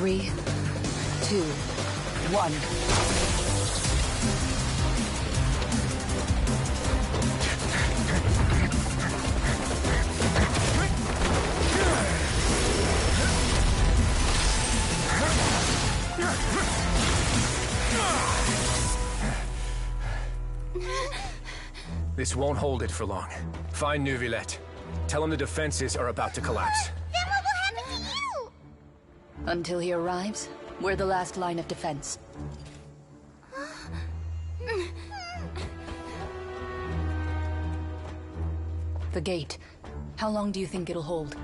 Three, 2, 1. This won't hold it for long. Find Neuvillette. Tell him the defenses are about to collapse. Then what will happen to you? Until he arrives, we're the last line of defense. The gate. How long do you think it'll hold?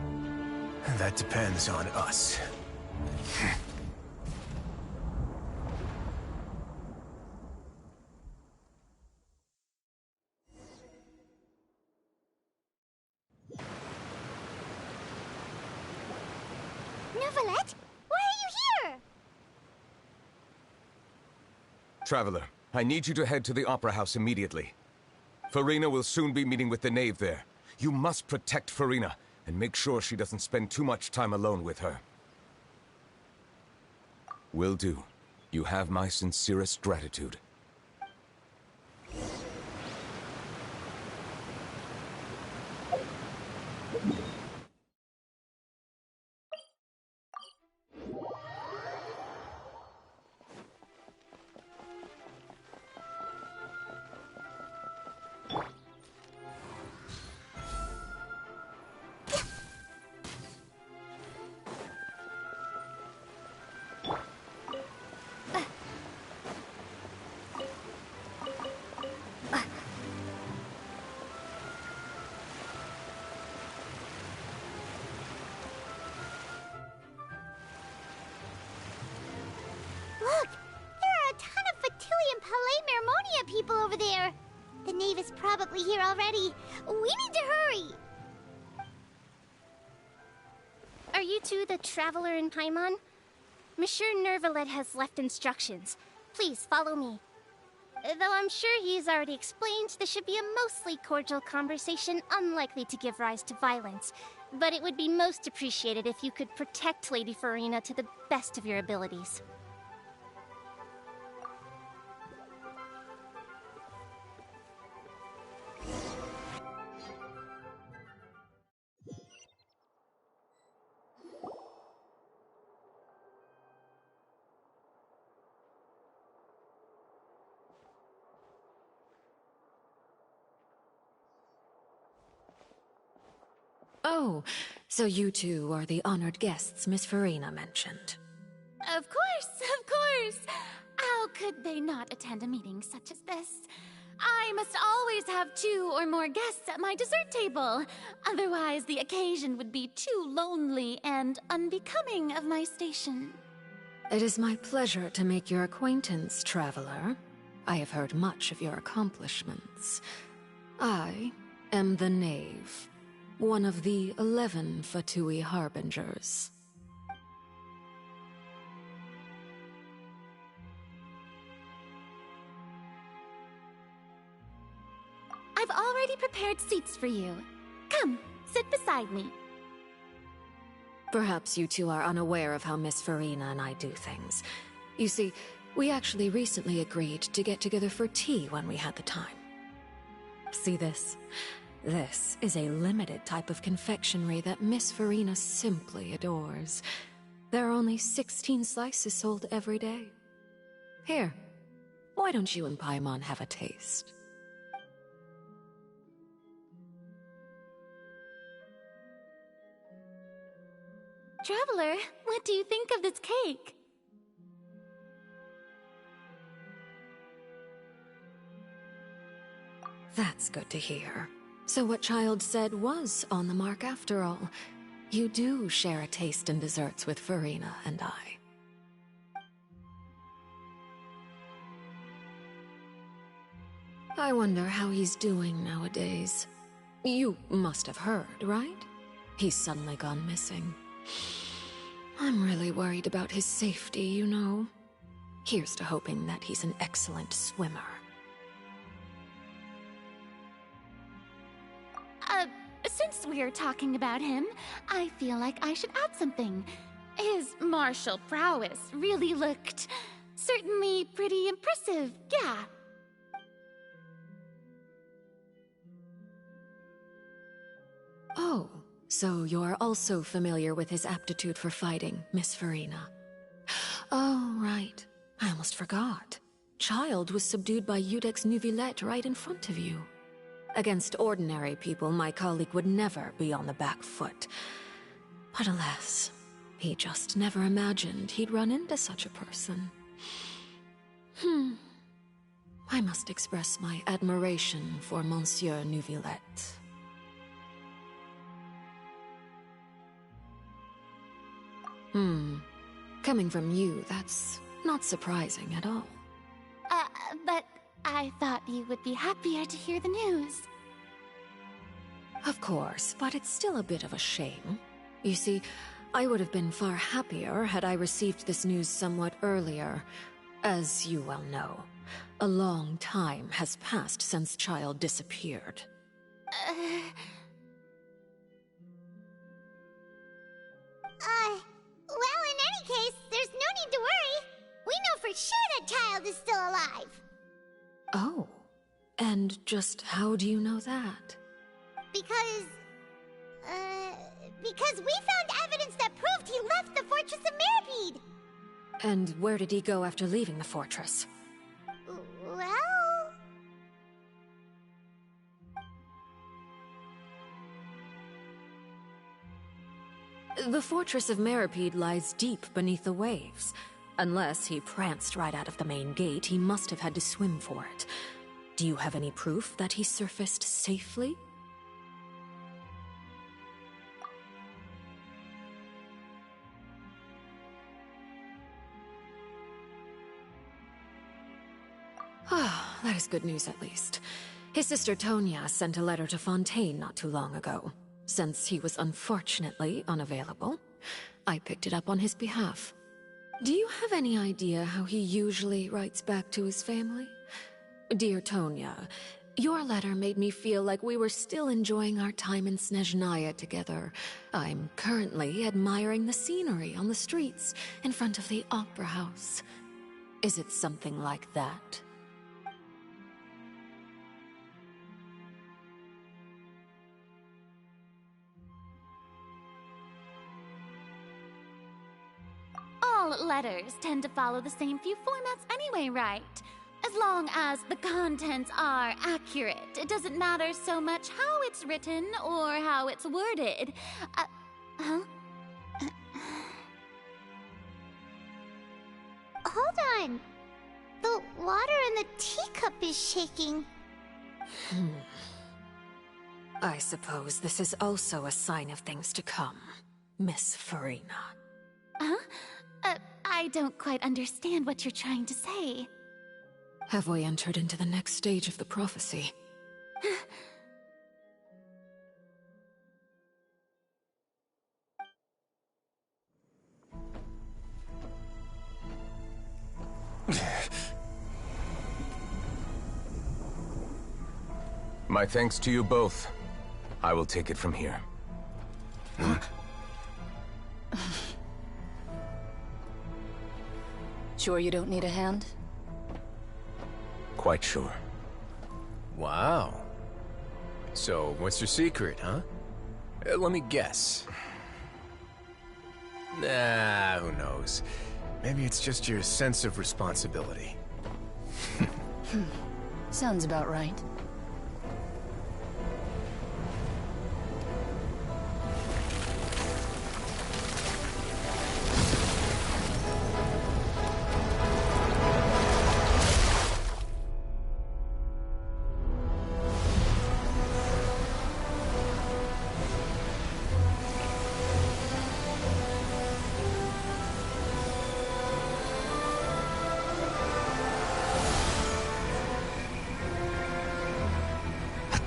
That depends on us. Neuvillette? Why are you here? Traveler, I need you to head to the Opera House immediately. Farina will soon be meeting with the knave there. You must protect Farina, and make sure she doesn't spend too much time alone with her. Will do. You have my sincerest gratitude. probably here already. We need to hurry. Are you two the Traveler in Paimon? Monsieur Nervalet has left instructions. Please follow me. Though I'm sure he's already explained, this should be a mostly cordial conversation, unlikely to give rise to violence. But it would be most appreciated if you could protect Lady Farina to the best of your abilities. Oh, so you two are the honored guests Miss Farina mentioned. Of course! How could they not attend a meeting such as this? I must always have 2 or more guests at my dessert table. Otherwise, the occasion would be too lonely and unbecoming of my station. It is my pleasure to make your acquaintance, traveler. I have heard much of your accomplishments. I am the Knave, one of the 11 Fatui Harbingers. I've already prepared seats for you. Come, sit beside me. Perhaps you two are unaware of how Miss Farina and I do things. You see, we actually recently agreed to get together for tea when we had the time. See this? This is a limited type of confectionery that Miss Farina simply adores. There are only 16 slices sold every day. Here, why don't you and Paimon have a taste? Traveler, what do you think of this cake? That's good to hear. So what Child said was on the mark after all. You do share a taste in desserts with Farina and I wonder how he's doing nowadays. You must have heard, right? He's suddenly gone missing. I'm really worried about his safety, you know. Here's to hoping that he's an excellent swimmer. Since we're talking about him, I feel like I should add something. His martial prowess really looked certainly pretty impressive, yeah. Oh, so you're also familiar with his aptitude for fighting, Miss Farina. Oh, right. I almost forgot. Child was subdued by Udex Neuvillette right in front of you. Against ordinary people, my colleague would never be on the back foot. But alas, he just never imagined he'd run into such a person. I must express my admiration for Monsieur Neuvillette. Coming from you, that's not surprising at all. But I thought you would be happier to hear the news. Of course, but it's still a bit of a shame. You see, I would have been far happier had I received this news somewhat earlier. As you well know, a long time has passed since Child disappeared. Well, in any case, there's no need to worry. We know for sure that Child is still alive. Oh, and just how do you know that? Because we found evidence that proved he left the Fortress of Meripede. And where did he go after leaving the fortress? Well... The Fortress of Meripede lies deep beneath the waves. Unless he pranced right out of the main gate, he must have had to swim for it. Do you have any proof that he surfaced safely? Ah, that is good news at least. His sister Tonya sent a letter to Fontaine not too long ago. Since he was unfortunately unavailable, I picked it up on his behalf. Do you have any idea how he usually writes back to his family? Dear Tonya, your letter made me feel like we were still enjoying our time in Snezhnaya together. I'm currently admiring the scenery on the streets in front of the Opera House. Is it something like that? All letters tend to follow the same few formats anyway, right? As long as the contents are accurate, it doesn't matter so much how it's written or how it's worded. Huh? Hold on. The water in the teacup is shaking. I suppose this is also a sign of things to come, Miss Farina. Huh? I don't quite understand what you're trying to say. Have we entered into the next stage of the prophecy? My thanks to you both. I will take it from here. Sure you don't need a hand? Quite sure. Wow. So, what's your secret, huh? Let me guess. Nah, who knows? Maybe it's just your sense of responsibility. Sounds about right.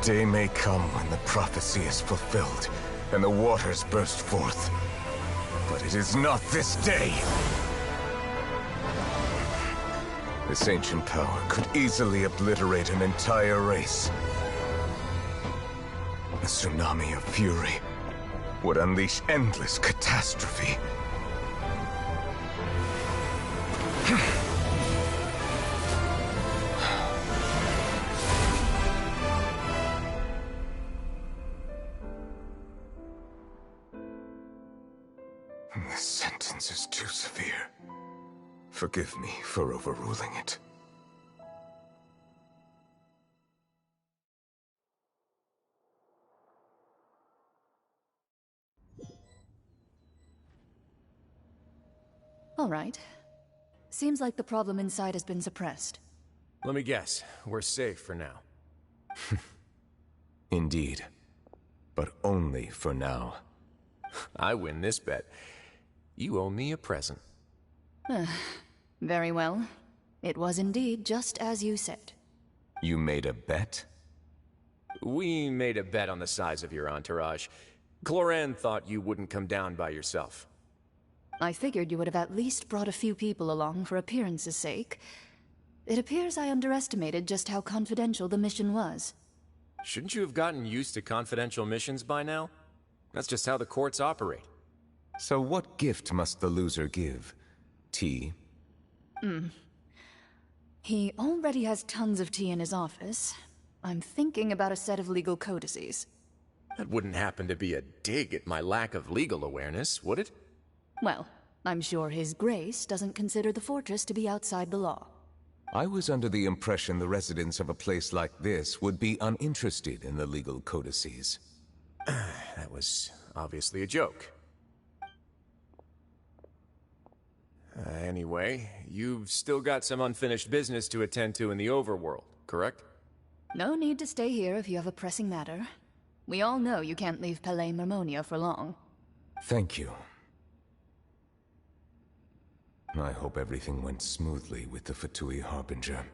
Day may come when the prophecy is fulfilled, and the waters burst forth. But it is not this day! This ancient power could easily obliterate an entire race. A tsunami of fury would unleash endless catastrophe. This sentence is too severe. Forgive me for overruling it. All right. Seems like the problem inside has been suppressed. Let me guess. We're safe for now. Indeed. But only for now. I win this bet. You owe me a present. Very well. It was indeed just as you said. You made a bet? We made a bet on the size of your entourage. Cloran thought you wouldn't come down by yourself. I figured you would have at least brought a few people along for appearance's sake. It appears I underestimated just how confidential the mission was. Shouldn't you have gotten used to confidential missions by now? That's just how the courts operate. So what gift must the loser give? Tea? He already has tons of tea in his office. I'm thinking about a set of legal codices. That wouldn't happen to be a dig at my lack of legal awareness, would it? Well, I'm sure His Grace doesn't consider the fortress to be outside the law. I was under the impression the residents of a place like this would be uninterested in the legal codices. That was obviously a joke. Anyway, you've still got some unfinished business to attend to in the overworld, correct? No need to stay here if you have a pressing matter. We all know you can't leave Palais Marmonia for long. Thank you. I hope everything went smoothly with the Fatui Harbinger.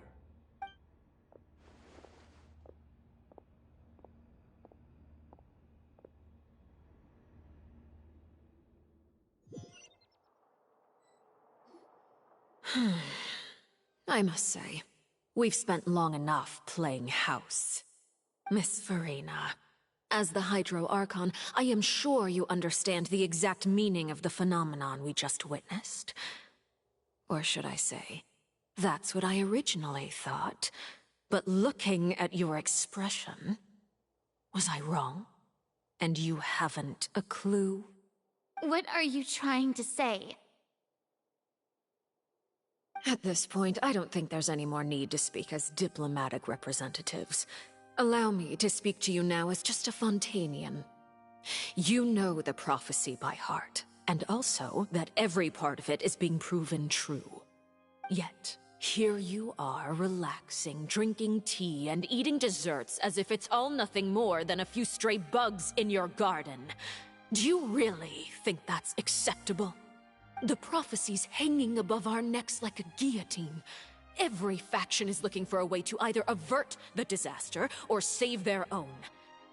I must say, we've spent long enough playing house. Miss Farina, as the Hydro Archon, I am sure you understand the exact meaning of the phenomenon we just witnessed. Or should I say, that's what I originally thought. But looking at your expression, was I wrong? And you haven't a clue? What are you trying to say? At this point, I don't think there's any more need to speak as diplomatic representatives. Allow me to speak to you now as just a Fontanian. You know the prophecy by heart, and also that every part of it is being proven true. Yet, here you are, relaxing, drinking tea, and eating desserts as if it's all nothing more than a few stray bugs in your garden. Do you really think that's acceptable? The prophecy's hanging above our necks like a guillotine. Every faction is looking for a way to either avert the disaster or save their own.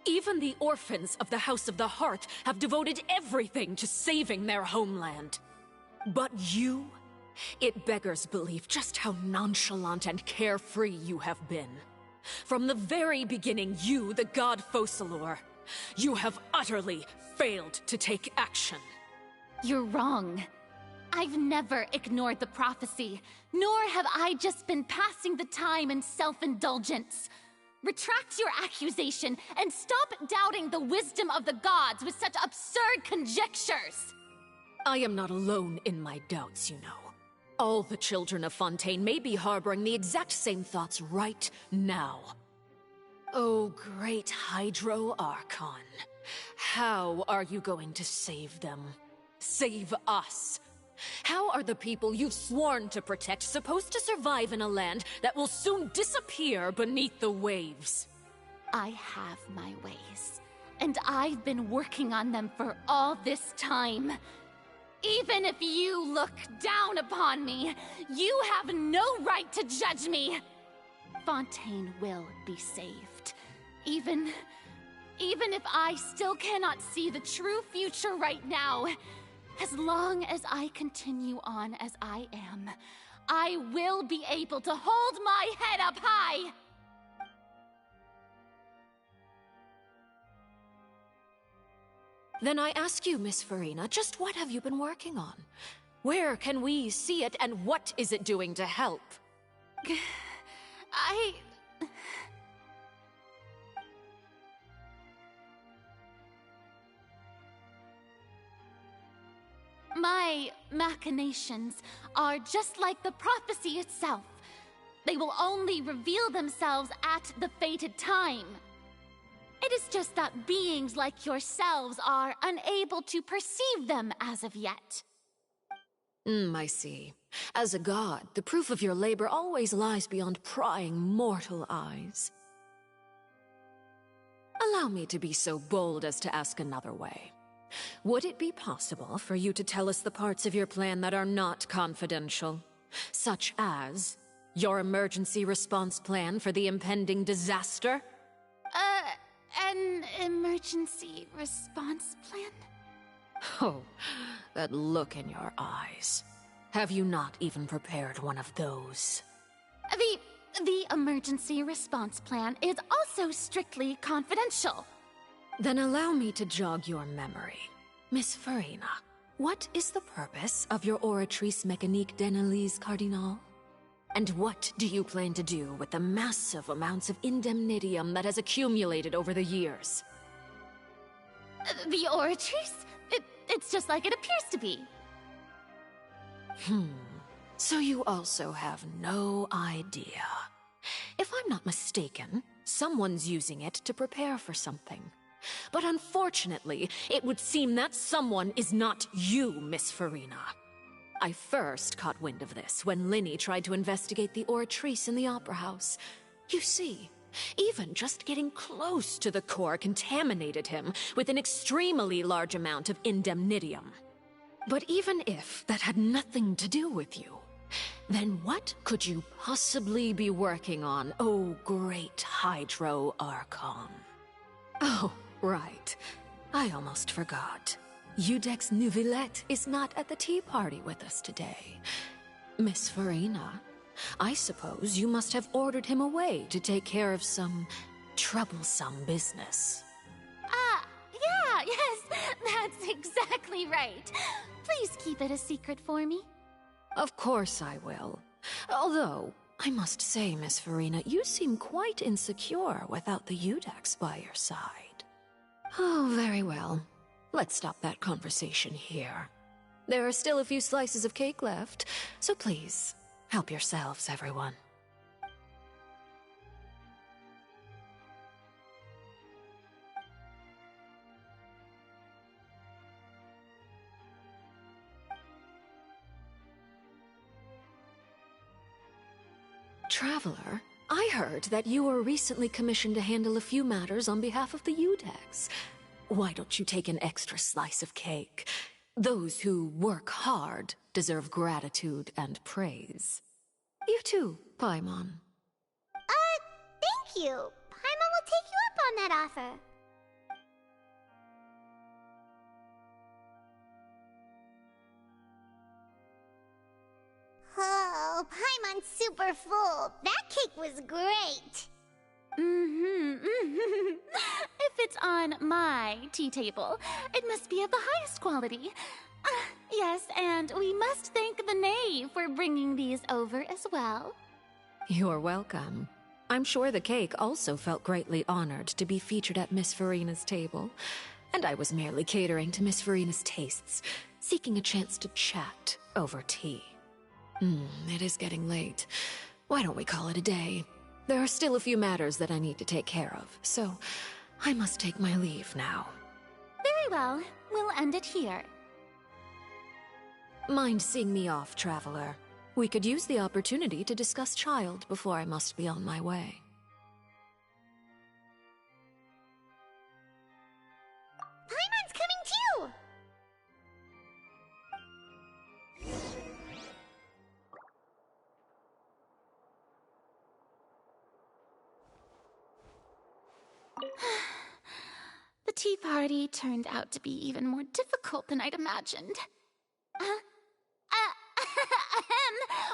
Even the orphans of the House of the Hearth have devoted everything to saving their homeland. But you? It beggars belief just how nonchalant and carefree you have been. From the very beginning, you, the god Focalor, you have utterly failed to take action. You're wrong. I've never ignored the prophecy, nor have I just been passing the time in self-indulgence. Retract your accusation and stop doubting the wisdom of the gods with such absurd conjectures! I am not alone in my doubts, you know. All the children of Fontaine may be harboring the exact same thoughts right now. Oh, great Hydro Archon. How are you going to save them? Save us? How are the people you've sworn to protect supposed to survive in a land that will soon disappear beneath the waves? I have my ways, and I've been working on them for all this time. Even if you look down upon me, you have no right to judge me. Fontaine will be saved. Even if I still cannot see the true future right now, as long as I continue on as I am, I will be able to hold my head up high! Then I ask you, Miss Farina, just what have you been working on? Where can we see it, and what is it doing to help? My machinations are just like the prophecy itself. They will only reveal themselves at the fated time. It is just that beings like yourselves are unable to perceive them as of yet. I see. As a god, the proof of your labor always lies beyond prying mortal eyes. Allow me to be so bold as to ask another way. Would it be possible for you to tell us the parts of your plan that are not confidential? Such as your emergency response plan for the impending disaster? An emergency response plan? Oh, that look in your eyes. Have you not even prepared one of those? The emergency response plan is also strictly confidential. Then allow me to jog your memory. Miss Farina, what is the purpose of your Oratrice Mécanique d'Analyse Cardinal? And what do you plan to do with the massive amounts of indemnitium that has accumulated over the years? The Oratrice? It's just like it appears to be. So you also have no idea. If I'm not mistaken, someone's using it to prepare for something. But unfortunately, it would seem that someone is not you, Miss Farina. I first caught wind of this when Linny tried to investigate the Oratrice in the Opera House. You see, even just getting close to the core contaminated him with an extremely large amount of indemnitium. But even if that had nothing to do with you, then what could you possibly be working on, oh great Hydro Archon? Oh, right. I almost forgot. Udex Neuvillette is not at the tea party with us today. Miss Farina, I suppose you must have ordered him away to take care of some troublesome business. Yeah, yes, that's exactly right. Please keep it a secret for me. Of course I will. Although, I must say, Miss Farina, you seem quite insecure without the Udex by your side. Oh, very well. Let's stop that conversation here. There are still a few slices of cake left, so please, help yourselves, everyone. Traveler, I heard that you were recently commissioned to handle a few matters on behalf of the Udex. Why don't you take an extra slice of cake? Those who work hard deserve gratitude and praise. You too, Paimon. Thank you. Paimon will take you up on that offer. Oh, Paimon's super full. That cake was great. If it's on my tea table, it must be of the highest quality. Yes, and we must thank the knave for bringing these over as well. You're welcome. I'm sure the cake also felt greatly honored to be featured at Miss Farina's table, and I was merely catering to Miss Farina's tastes, seeking a chance to chat over tea. It is getting late. Why don't we call it a day? There are still a few matters that I need to take care of, so I must take my leave now. Very well. We'll end it here. Mind seeing me off, Traveler? We could use the opportunity to discuss Child before I must be on my way. Paimon's coming too! The tea party turned out to be even more difficult than I'd imagined.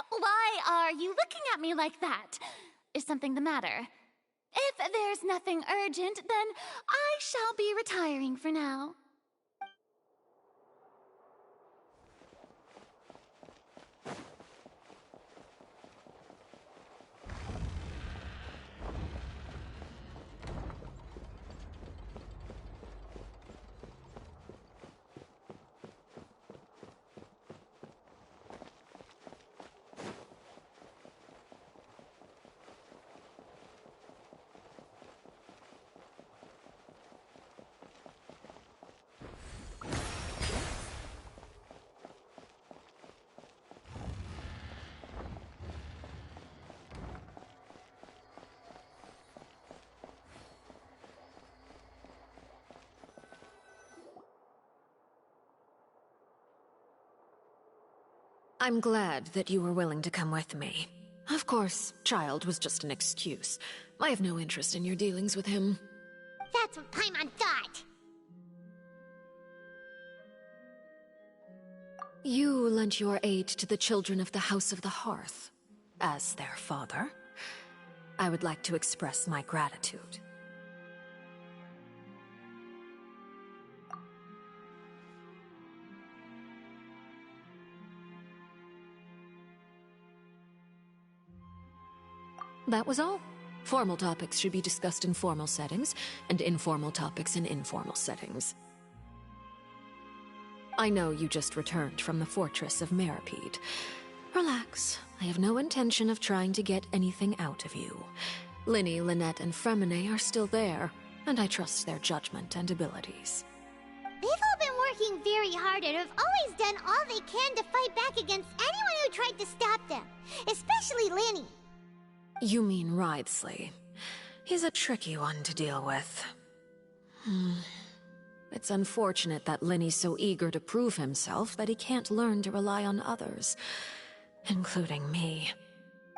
Why are you looking at me like that? Is something the matter? If there's nothing urgent, then I shall be retiring for now. I'm glad that you were willing to come with me. Of course, Child was just an excuse. I have no interest in your dealings with him. That's what Paimon thought. You lent your aid to the children of the House of the Hearth. As their father, I would like to express my gratitude. That was all. Formal topics should be discussed in formal settings, and informal topics in informal settings. I know you just returned from the fortress of Meripede. Relax. I have no intention of trying to get anything out of you. Linny, Lynette, and Fremine are still there, and I trust their judgment and abilities. They've all been working very hard and have always done all they can to fight back against anyone who tried to stop them, especially Linny. You mean Wriothesley. He's a tricky one to deal with. It's unfortunate that Linny's so eager to prove himself that he can't learn to rely on others, including me.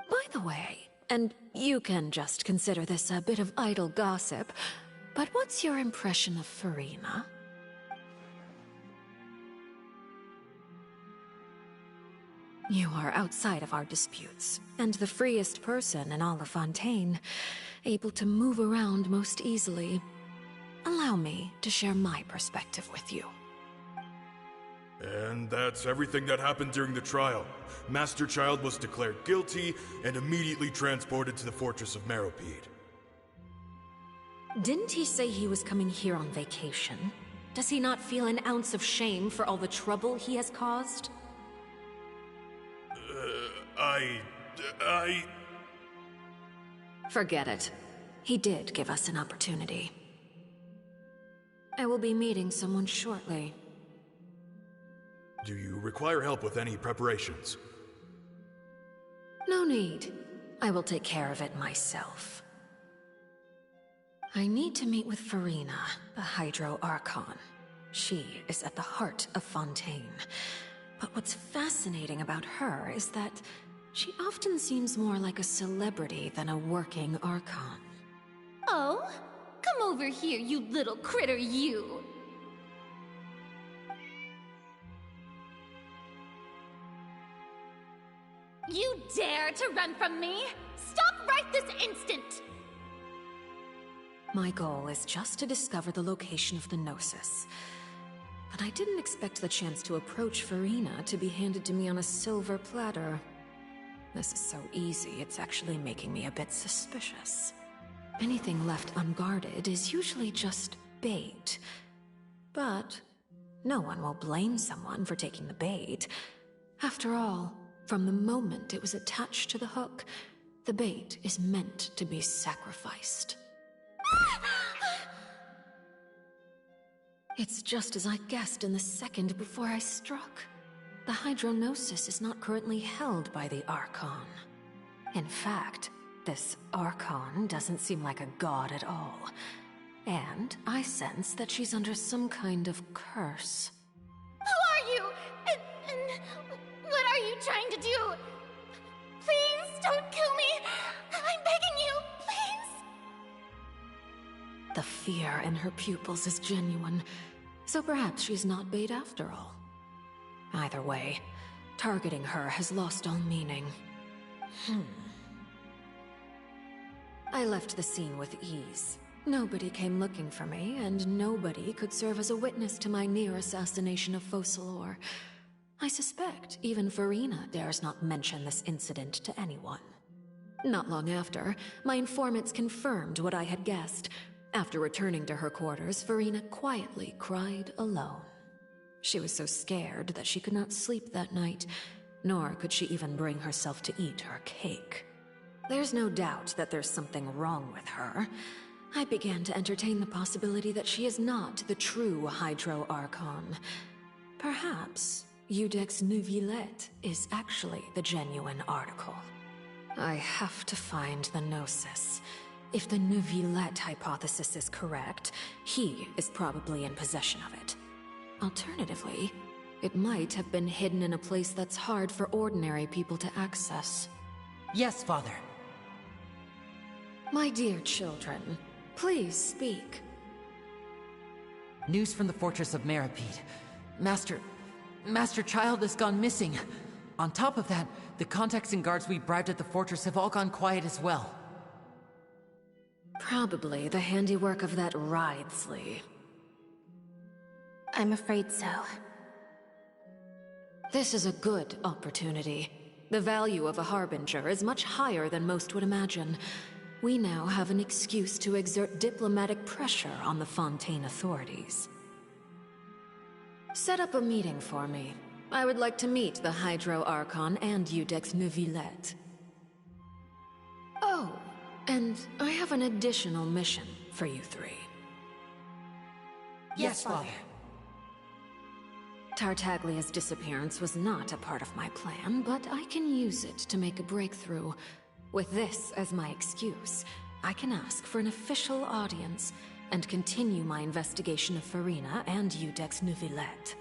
By the way, and you can just consider this a bit of idle gossip, but what's your impression of Farina? You are outside of our disputes, and the freest person in all of Fontaine, able to move around most easily. Allow me to share my perspective with you. And that's everything that happened during the trial. Master Child was declared guilty and immediately transported to the Fortress of Meropide. Didn't he say he was coming here on vacation? Does he not feel an ounce of shame for all the trouble he has caused? Forget it. He did give us an opportunity. I will be meeting someone shortly. Do you require help with any preparations? No need. I will take care of it myself. I need to meet with Farina, the Hydro Archon. She is at the heart of Fontaine. But what's fascinating about her is that she often seems more like a celebrity than a working Archon. Oh? Come over here, you little critter, you! You dare to run from me? Stop right this instant! My goal is just to discover the location of the Gnosis. But I didn't expect the chance to approach Farina to be handed to me on a silver platter. This is so easy, it's actually making me a bit suspicious. Anything left unguarded is usually just bait. But no one will blame someone for taking the bait. After all, from the moment it was attached to the hook, the bait is meant to be sacrificed. It's just as I guessed in the second before I struck. The Hydronosis is not currently held by the Archon. In fact, this Archon doesn't seem like a god at all. And I sense that she's under some kind of curse. Who are you? And what are you trying to do? Please don't kill me! I'm begging you, please! The fear in her pupils is genuine, so perhaps she's not bait after all. Either way, targeting her has lost all meaning. I left the scene with ease. Nobody came looking for me, and nobody could serve as a witness to my near assassination of Focalor. I suspect even Farina dares not mention this incident to anyone. Not long after, my informants confirmed what I had guessed. After returning to her quarters, Farina quietly cried alone. She was so scared that she could not sleep that night, nor could she even bring herself to eat her cake. There's no doubt that there's something wrong with her. I began to entertain the possibility that she is not the true Hydro Archon. Perhaps Eudex Neuvillette is actually the genuine article. I have to find the Gnosis. If the Neuvillette hypothesis is correct, he is probably in possession of it. Alternatively, it might have been hidden in a place that's hard for ordinary people to access. Yes, Father. My dear children, please speak. News from the Fortress of Meropide. Master Child has gone missing. On top of that, the contacts and guards we bribed at the fortress have all gone quiet as well. Probably the handiwork of that Ridesley. I'm afraid so. This is a good opportunity. The value of a Harbinger is much higher than most would imagine. We now have an excuse to exert diplomatic pressure on the Fontaine authorities. Set up a meeting for me. I would like to meet the Hydro Archon and Eudex Neuvillette. Oh, and I have an additional mission for you three. Yes, Father. Tartaglia's disappearance was not a part of my plan, but I can use it to make a breakthrough. With this as my excuse, I can ask for an official audience and continue my investigation of Farina and Eudex Neuvillette.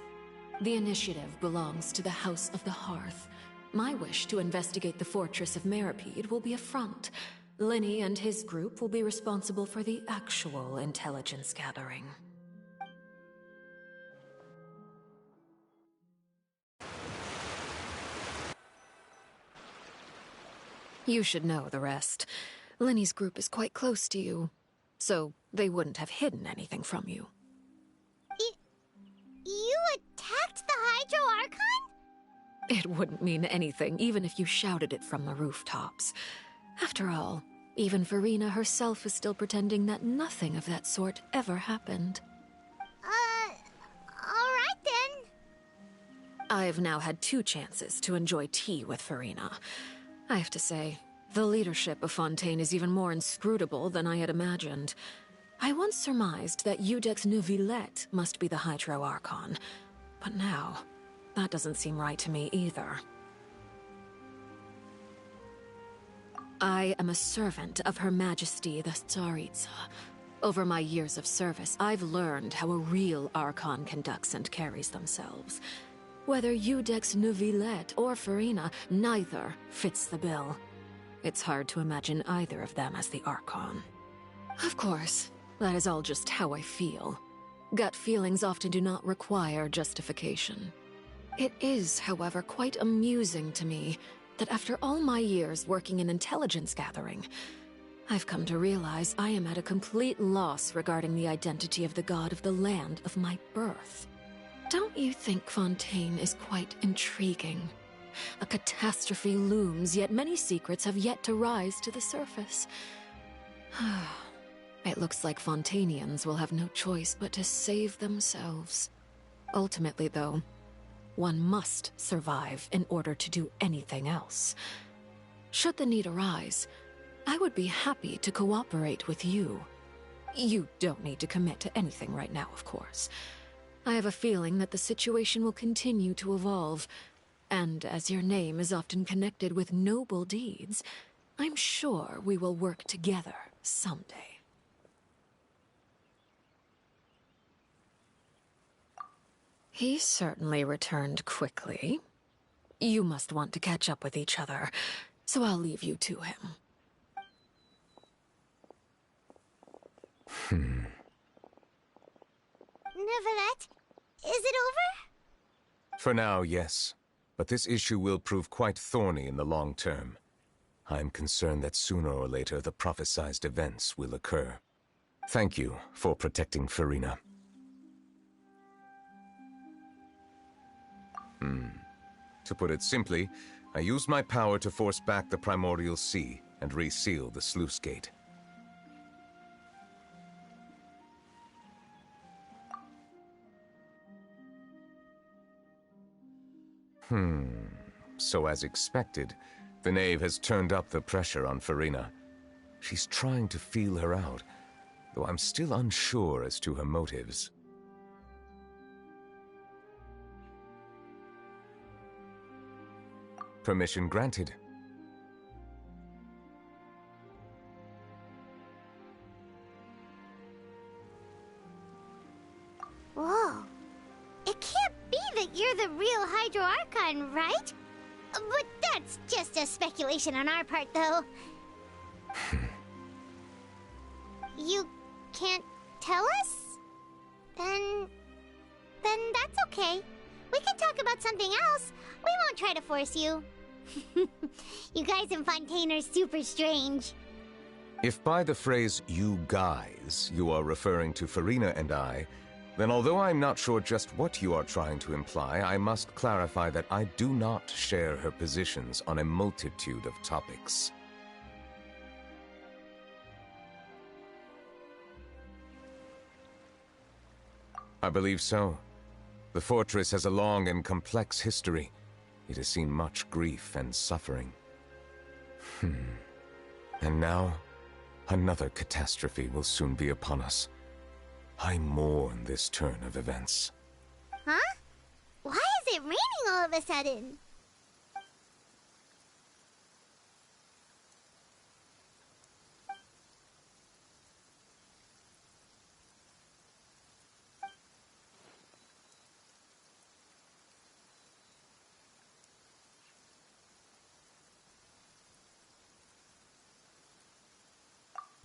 The initiative belongs to the House of the Hearth. My wish to investigate the Fortress of Meropide will be a front. Linny and his group will be responsible for the actual intelligence gathering. You should know the rest. Lenny's group is quite close to you, so they wouldn't have hidden anything from you. You attacked the Hydro Archon? It wouldn't mean anything, even if you shouted it from the rooftops. After all, even Farina herself is still pretending that nothing of that sort ever happened. Alright then. I've now had 2 chances to enjoy tea with Farina. I have to say, the leadership of Fontaine is even more inscrutable than I had imagined. I once surmised that Iudex Neuvillette must be the Hydro Archon, but now, that doesn't seem right to me either. I am a servant of Her Majesty the Tsaritsa. Over my years of service, I've learned how a real Archon conducts and carries themselves. Whether Iudex Neuvillette or Farina, neither fits the bill. It's hard to imagine either of them as the Archon. Of course, that is all just how I feel. Gut feelings often do not require justification. It is, however, quite amusing to me that after all my years working in intelligence gathering, I've come to realize I am at a complete loss regarding the identity of the god of the land of my birth. Don't you think Fontaine is quite intriguing? A catastrophe looms, yet many secrets have yet to rise to the surface. It looks like Fontainians will have no choice but to save themselves. Ultimately, though, one must survive in order to do anything else. Should the need arise, I would be happy to cooperate with you. You don't need to commit to anything right now, of course. I have a feeling that the situation will continue to evolve, and as your name is often connected with noble deeds, I'm sure we will work together someday. He certainly returned quickly. You must want to catch up with each other, so I'll leave you to him. Neuvillette, is it over? For now, yes. But this issue will prove quite thorny in the long term. I'm concerned that sooner or later the prophesized events will occur. Thank you for protecting Farina. To put it simply, I used my power to force back the Primordial Sea and reseal the sluice gate. So as expected, the Knave has turned up the pressure on Farina. She's trying to feel her out, though I'm still unsure as to her motives. Permission granted. Whoa. It can't be that you're the real Hydro Archon, right? But that's just a speculation on our part, though. You can't tell us? Then that's okay. We can talk about something else. We won't try to force you. You guys in Fontaine are super strange. If by the phrase, you guys, you are referring to Farina and I, then although I'm not sure just what you are trying to imply, I must clarify that I do not share her positions on a multitude of topics. I believe so. The fortress has a long and complex history. It has seen much grief and suffering. And now, another catastrophe will soon be upon us. I mourn this turn of events. Huh? Why is it raining all of a sudden?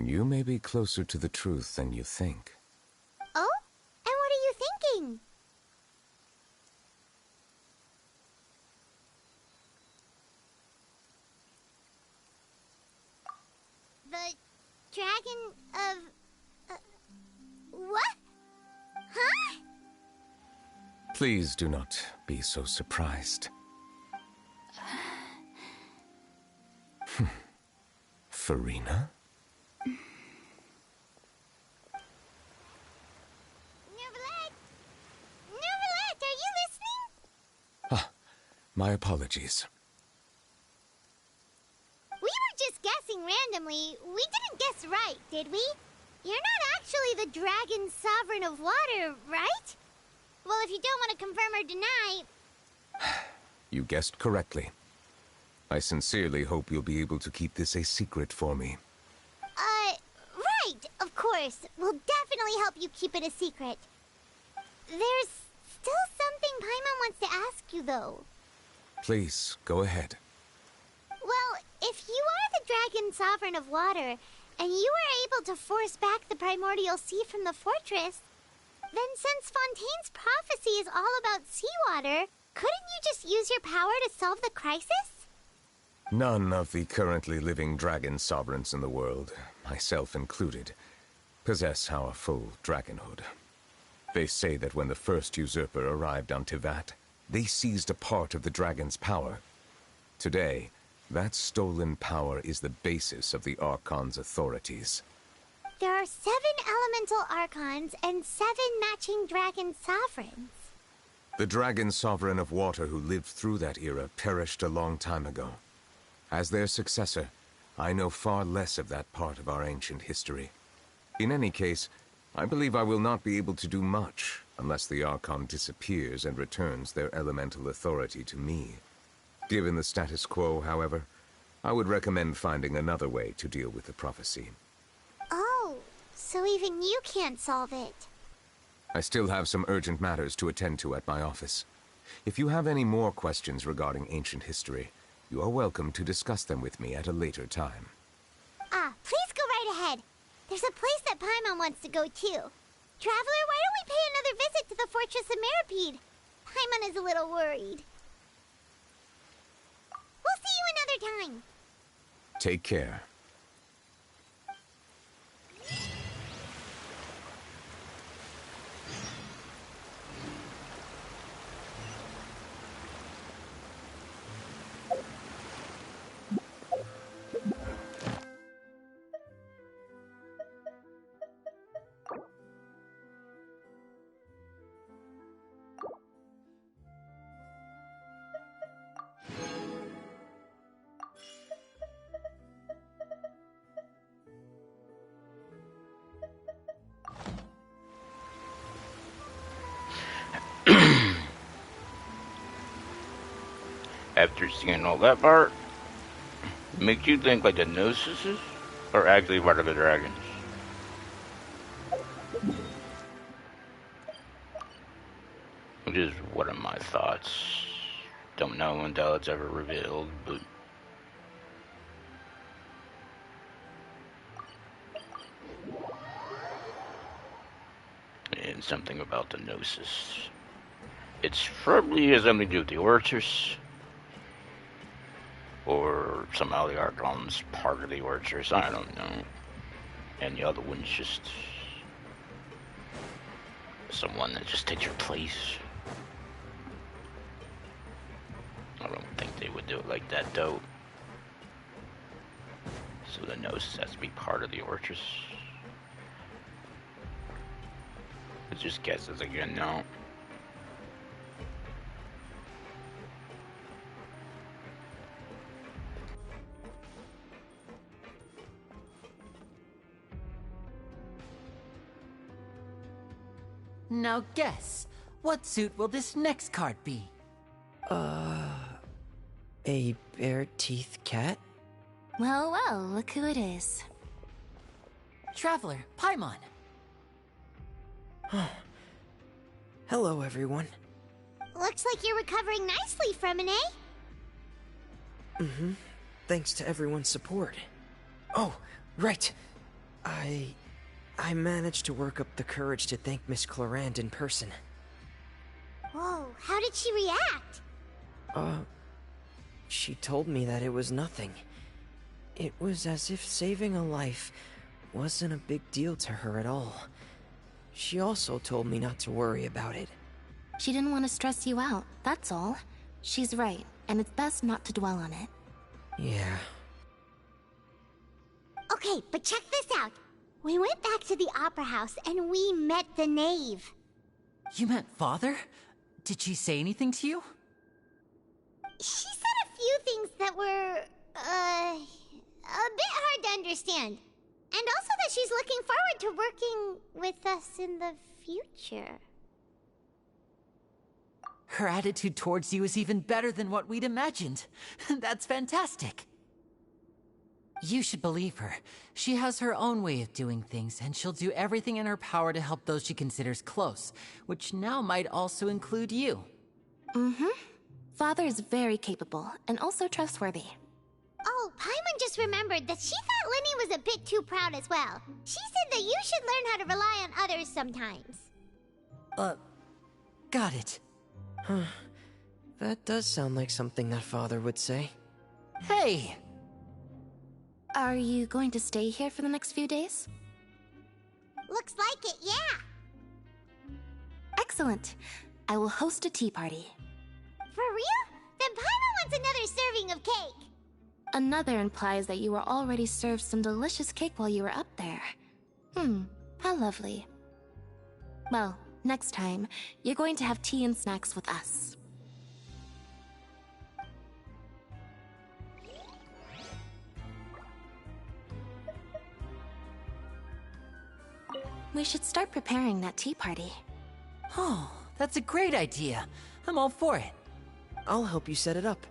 You may be closer to the truth than you think. Oh? And what are you thinking? The dragon of... what? Huh? Please do not be so surprised. Farina? Neverlet, are you listening? Ah, my apologies. We were just guessing randomly. We didn't guess right, did we? You're not actually the dragon sovereign of water, right? Well, if you don't want to confirm or deny... You guessed correctly. I sincerely hope you'll be able to keep this a secret for me. Right, of course. We'll definitely help you keep it a secret. There's still something Paimon wants to ask you, though. Please, go ahead. Well, if you are the dragon sovereign of water, and you were able to force back the primordial sea from the fortress, then since Fontaine's prophecy is all about seawater, couldn't you just use your power to solve the crisis? None of the currently living dragon sovereigns in the world, myself included, possess our full dragonhood. They say that when the first usurper arrived on Tivat, they seized a part of the dragon's power. Today, that stolen power is the basis of the Archon's authorities. There are 7 elemental Archons and 7 matching dragon sovereigns. The dragon sovereign of water who lived through that era perished a long time ago. As their successor, I know far less of that part of our ancient history. In any case, I believe I will not be able to do much unless the Archon disappears and returns their elemental authority to me. Given the status quo, however, I would recommend finding another way to deal with the prophecy. Oh, so even you can't solve it. I still have some urgent matters to attend to at my office. If you have any more questions regarding ancient history, you are welcome to discuss them with me at a later time. Please go right ahead. There's a place that Paimon wants to go too. Traveler, why don't we pay another visit to the Fortress of Meripede? Paimon is a little worried. We'll see you another time. Take care. After seeing all that part, makes you think like the Gnosis are actually part of the dragons. Which is one of my thoughts. Don't know until it's ever revealed, but... and something about the Gnosis. It's probably has something to do with the Orchers. Or somehow the Archon's part of the Orchers, I don't know. And the other one's just... someone that just takes your place. I don't think they would do it like that, though. So the Gnosis has to be part of the Orchers. It's just guesses again, no. Now guess, what suit will this next card be? A bare-teeth cat? Well, well, look who it is. Traveler, Paimon. Hello, everyone. Looks like you're recovering nicely from an A. Mm-hmm. Thanks to everyone's support. Oh, right. I managed to work up the courage to thank Miss Clorand in person. Whoa, how did she react? She told me that it was nothing. It was as if saving a life wasn't a big deal to her at all. She also told me not to worry about it. She didn't want to stress you out, that's all. She's right, and it's best not to dwell on it. Yeah. Okay, but check this out. We went back to the Opera House and we met the knave. You met Father? Did she say anything to you? She said a few things that were, a bit hard to understand. And also that she's looking forward to working with us in the future. Her attitude towards you is even better than what we'd imagined. That's fantastic. You should believe her. She has her own way of doing things, and she'll do everything in her power to help those she considers close, which now might also include you. Mm-hmm. Father is very capable, and also trustworthy. Oh, Paimon just remembered that she thought Lenny was a bit too proud as well. She said that you should learn how to rely on others sometimes. Got it. Huh. That does sound like something that Father would say. Hey! Are you going to stay here for the next few days? Looks like it, yeah. Excellent. I will host a tea party. For real? Then Paimon wants another serving of cake. Another implies that you were already served some delicious cake while you were up there. How lovely. Well, next time, you're going to have tea and snacks with us. We should start preparing that tea party. Oh, that's a great idea. I'm all for it. I'll help you set it up.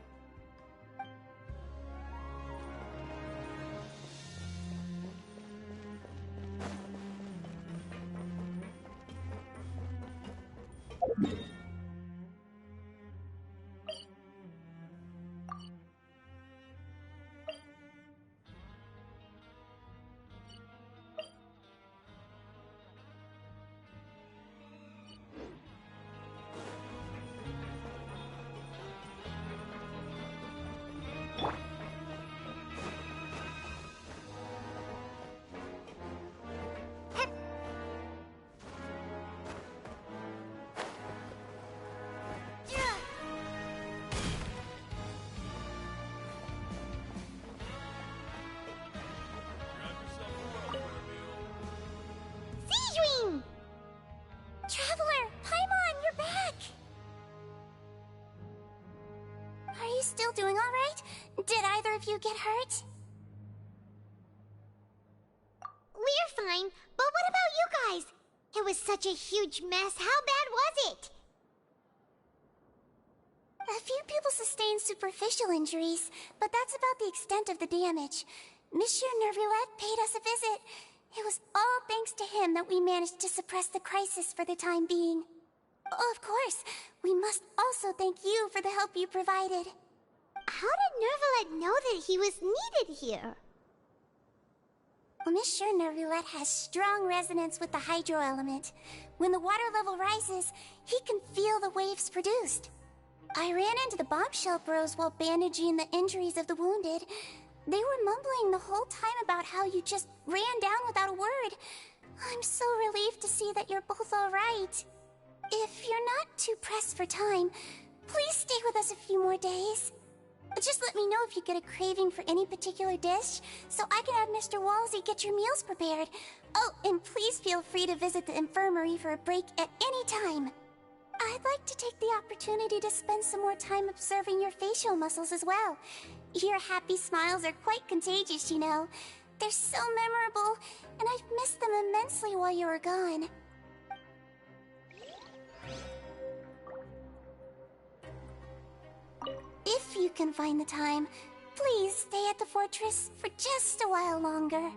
Traveler, Paimon, you're back! Are you still doing alright? Did either of you get hurt? We're fine, but what about you guys? It was such a huge mess. How bad was it? A few people sustained superficial injuries, but that's about the extent of the damage. Monsieur Nervulette paid us a visit. It was all thanks to him that we managed to suppress the crisis for the time being. Of course, we must also thank you for the help you provided. How did Nervulette know that he was needed here? Well, Monsieur Nervulette has strong resonance with the hydro element. When the water level rises, he can feel the waves produced. I ran into the bombshell bros while bandaging the injuries of the wounded. They were mumbling the whole time about how you just ran down without a word. I'm so relieved to see that you're both alright. If you're not too pressed for time, please stay with us a few more days. Just let me know if you get a craving for any particular dish, so I can have Mr. Walsey get your meals prepared. Oh, and please feel free to visit the infirmary for a break at any time. I'd like to take the opportunity to spend some more time observing your facial muscles as well. Your happy smiles are quite contagious, you know. They're so memorable, and I've missed them immensely while you were gone. If you can find the time, please stay at the fortress for just a while longer.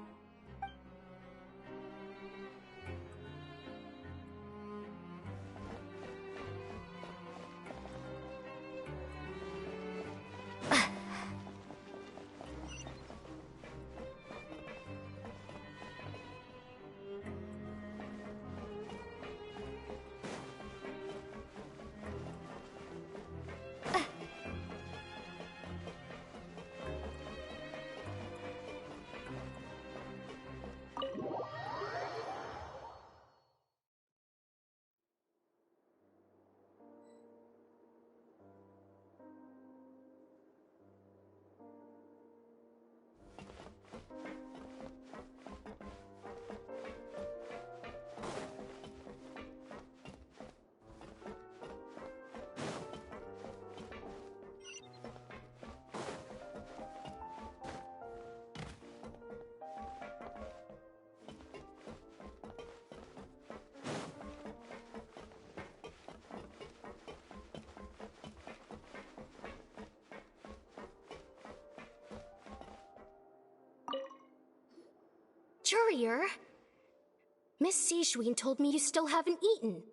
Courier? Miss Sijween told me you still haven't eaten.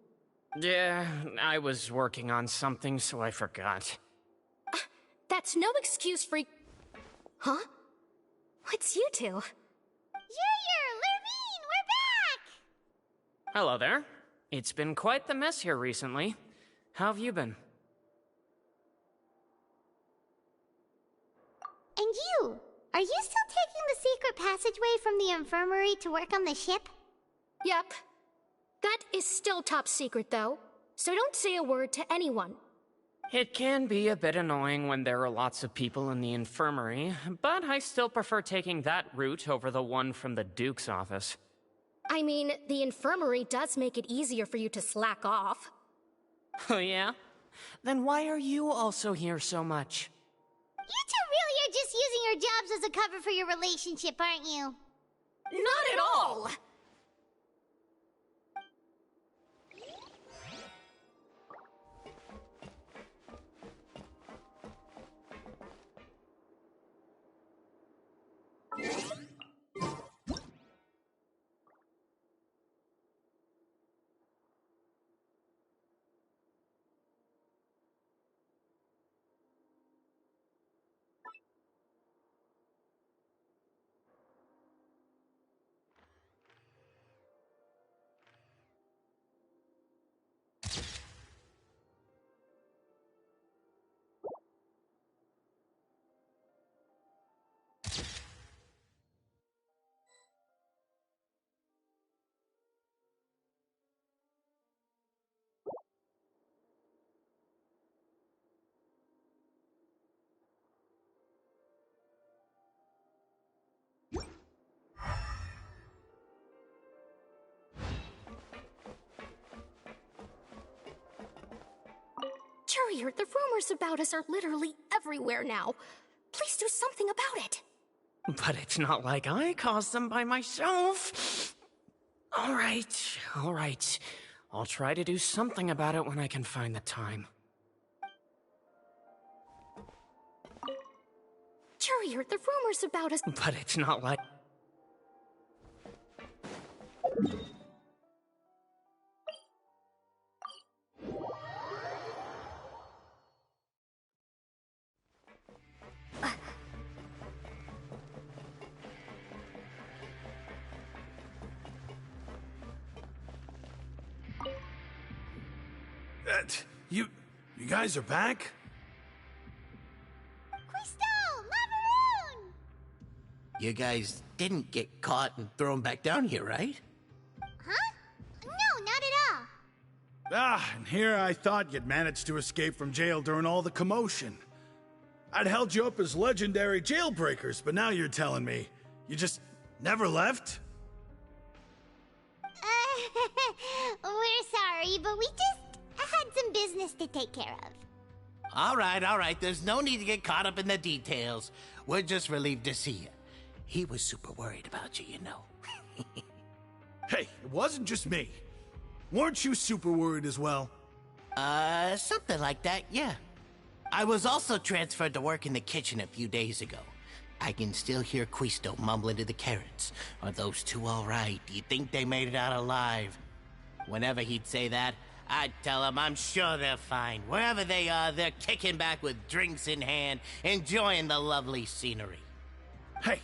Yeah, I was working on something, so I forgot. That's no excuse for... Huh? It's you two. Junior! Lurvine! We're back! Hello there. It's been quite the mess here recently. How have you been? And you? Are you still taking the secret passageway from the infirmary to work on the ship? Yep. That is still top secret, though. So don't say a word to anyone. It can be a bit annoying when there are lots of people in the infirmary, but I still prefer taking that route over the one from the Duke's office. I mean, the infirmary does make it easier for you to slack off. Oh yeah? Then why are you also here so much? You two really are just using your jobs as a cover for your relationship, aren't you? Not at all! Courier, the rumors about us are literally everywhere now. Please do something about it. But it's not like I caused them by myself. All right. I'll try to do something about it when I can find the time. Courier, the rumors about us... But it's not like... You guys are back? Quisto! Lavaroon! You guys didn't get caught and thrown back down here, right? Huh? No, not at all. And here I thought you'd managed to escape from jail during all the commotion. I'd held you up as legendary jailbreakers, but now you're telling me you just never left? We're sorry, but we just had some business to take care of. All right. There's no need to get caught up in the details. We're just relieved to see you. He was super worried about you, you know. Hey, it wasn't just me. Weren't you super worried as well? Something like that, yeah. I was also transferred to work in the kitchen a few days ago. I can still hear Quisto mumbling to the carrots. Are those two all right? Do you think they made it out alive? Whenever he'd say that, I'd tell him I'm sure they're fine. Wherever they are, they're kicking back with drinks in hand, enjoying the lovely scenery. Hey,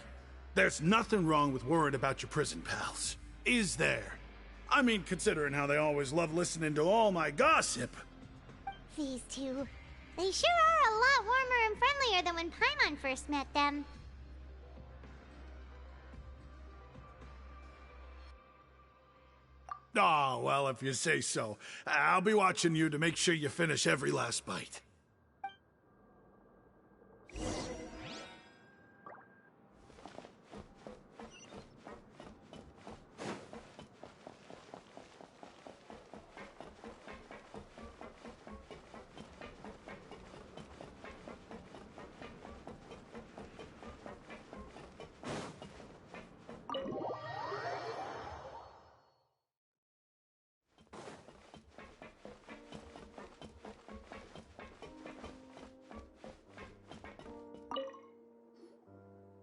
there's nothing wrong with worrying about your prison pals, is there? I mean, considering how they always love listening to all my gossip. These two. They sure are a lot warmer and friendlier than when Paimon first met them. Oh, well, if you say so. I'll be watching you to make sure you finish every last bite.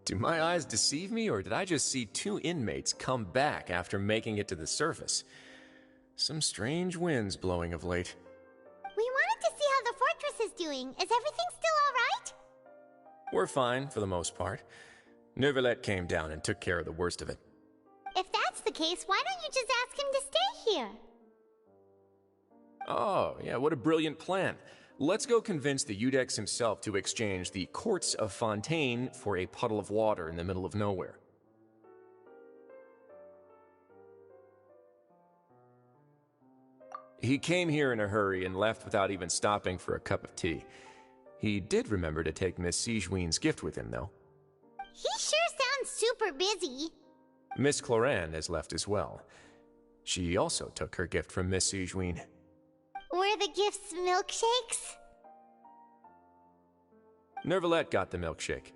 Do my eyes deceive me, or did I just see 2 inmates come back after making it to the surface? Some strange winds blowing of late. We wanted to see how the fortress is doing. Is everything still alright? We're fine, for the most part. Neuvillette came down and took care of the worst of it. If that's the case, why don't you just ask him to stay here? Oh, yeah, what a brilliant plan. Let's go convince the Eudex himself to exchange the Courts of Fontaine for a puddle of water in the middle of nowhere. He came here in a hurry and left without even stopping for a cup of tea. He did remember to take Miss Sigewinne's gift with him, though. He sure sounds super busy. Miss Cloran has left as well. She also took her gift from Miss Sigewinne. Were the gifts milkshakes? Neuvillette got the milkshake.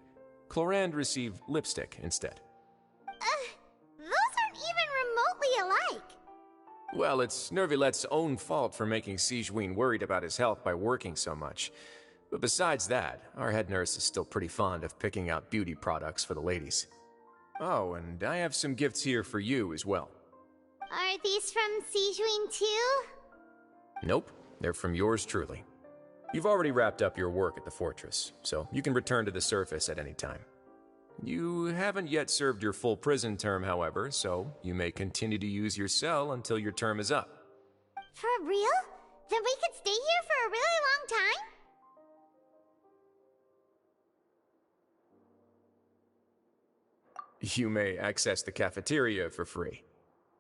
Cloran received lipstick instead. Those aren't even remotely alike. Well, it's Neuvillette's own fault for making Sigewinne worried about his health by working so much. But besides that, our head nurse is still pretty fond of picking out beauty products for the ladies. Oh, and I have some gifts here for you as well. Are these from Sigewinne too? Nope, they're from yours truly. You've already wrapped up your work at the fortress, so you can return to the surface at any time. You haven't yet served your full prison term, however, so you may continue to use your cell until your term is up. For real? Then we could stay here for a really long time? You may access the cafeteria for free.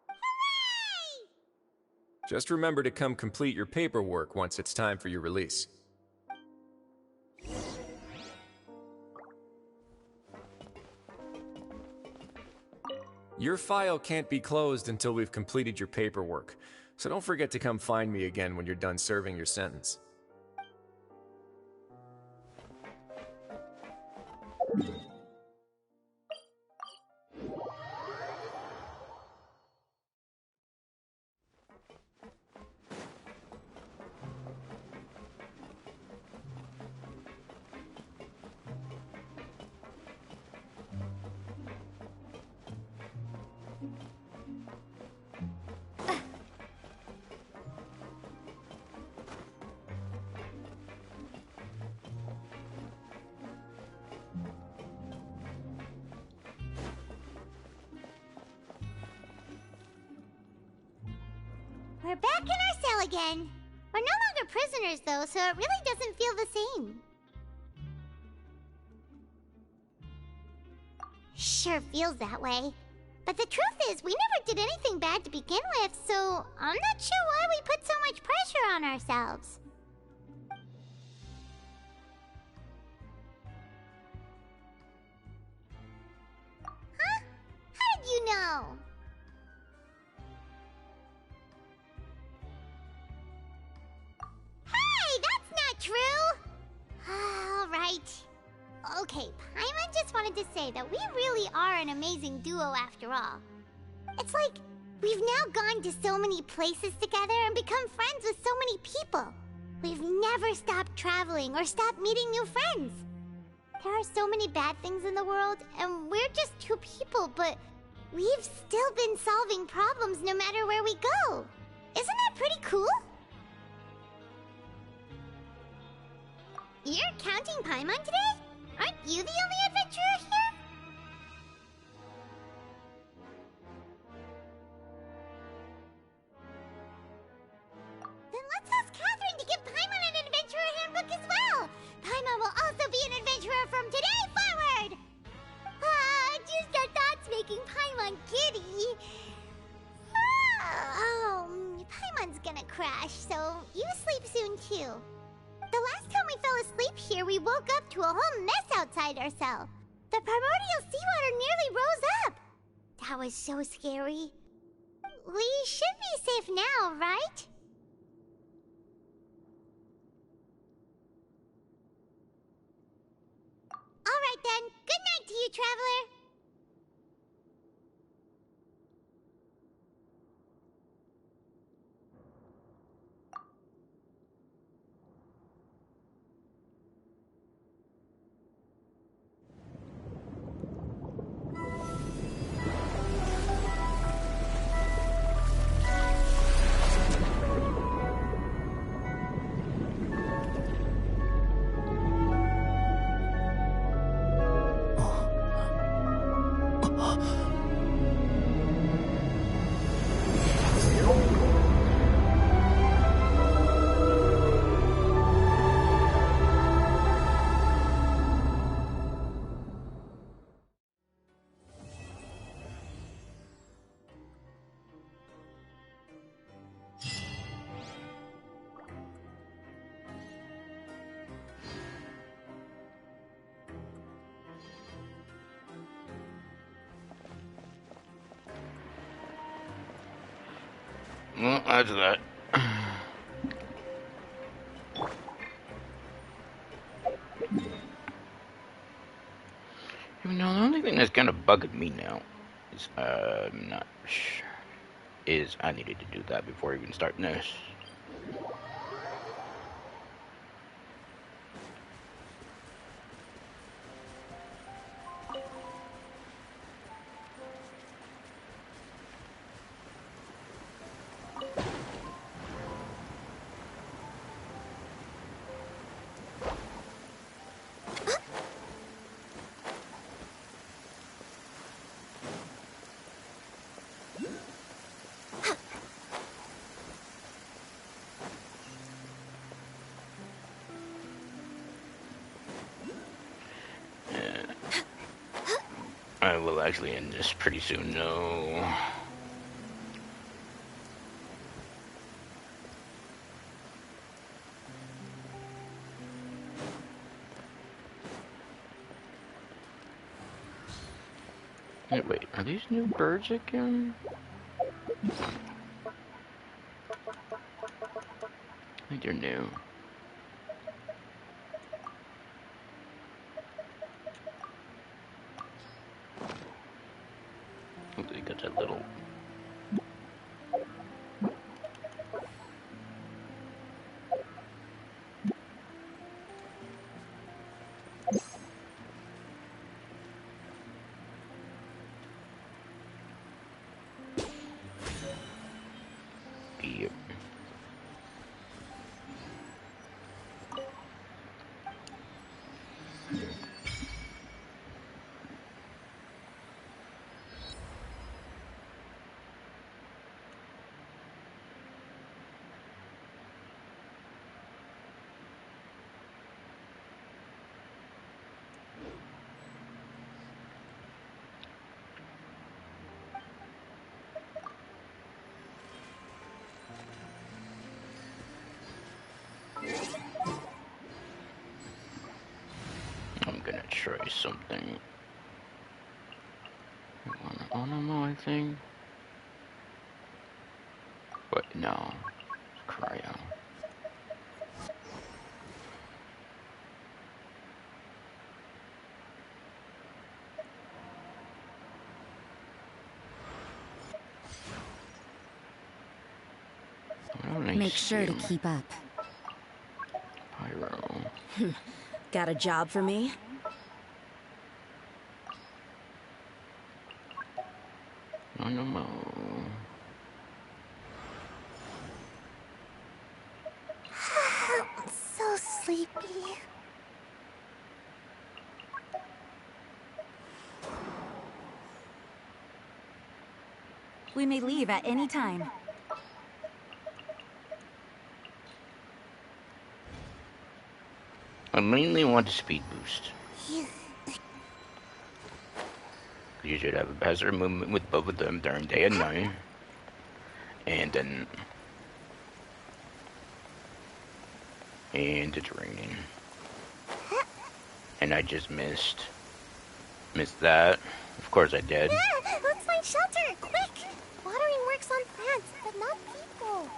Hooray! Just remember to come complete your paperwork once it's time for your release. Your file can't be closed until we've completed your paperwork, so don't forget to come find me again when you're done serving your sentence. We're back in our cell again. We're no longer prisoners, though, so it really doesn't feel the same. Sure feels that way. But the truth is, we never did anything bad to begin with, so I'm not sure why we put so much pressure on ourselves. Huh? How did you know? Hey, that's not true! Alright. Okay, Paimon just wanted to say that we really are an amazing duo after all. It's like, we've now gone to so many places together and become friends with so many people. We've never stopped traveling or stopped meeting new friends. There are so many bad things in the world, and we're just two people, but we've still been solving problems no matter where we go. Isn't that pretty cool? You're counting Paimon today? Aren't you the only adventurer here? Then let's ask Catherine to give Paimon an adventurer handbook as well. Paimon will also be an adventurer from today forward. Just our thoughts making Paimon giddy. Paimon's gonna crash, so you sleep soon too. The last time we fell asleep here, we woke up to a whole mess outside our cell. The primordial seawater nearly rose up. That was so scary. We should be safe now, right? Alright then, good night to you, traveler. Well, that's that. You know, the only thing that's kind of bugging me now is, I'm not sure, is I needed to do that before even starting this. I will actually end this pretty soon, no. Hey, wait, are these new birds again? I think they're new. Oh, they got that little... Yep. I'm gonna try something. I don't know, I think. But no, it's cryo. Make sure to keep up. Pyro. Got a job for me? No. I'm so sleepy. We may leave at any time. I mainly want a speed boost. You should have a faster movement with both of them during day and night. And then... And it's raining. And I just missed that. Of course I did. Yeah, let's find shelter, quick! Watering works on plants, but not people.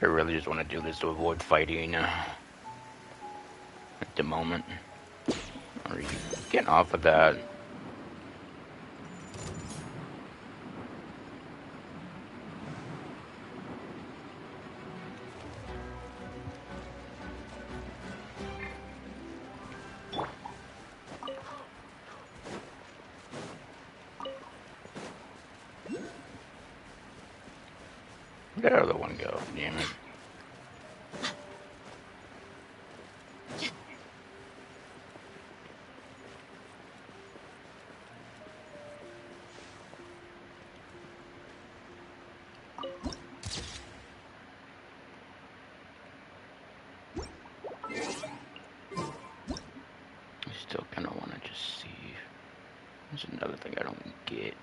I really just want to do this to avoid fighting at the moment. Are you getting off of that? Where'd the other one go? Damn it. That's another thing I don't get.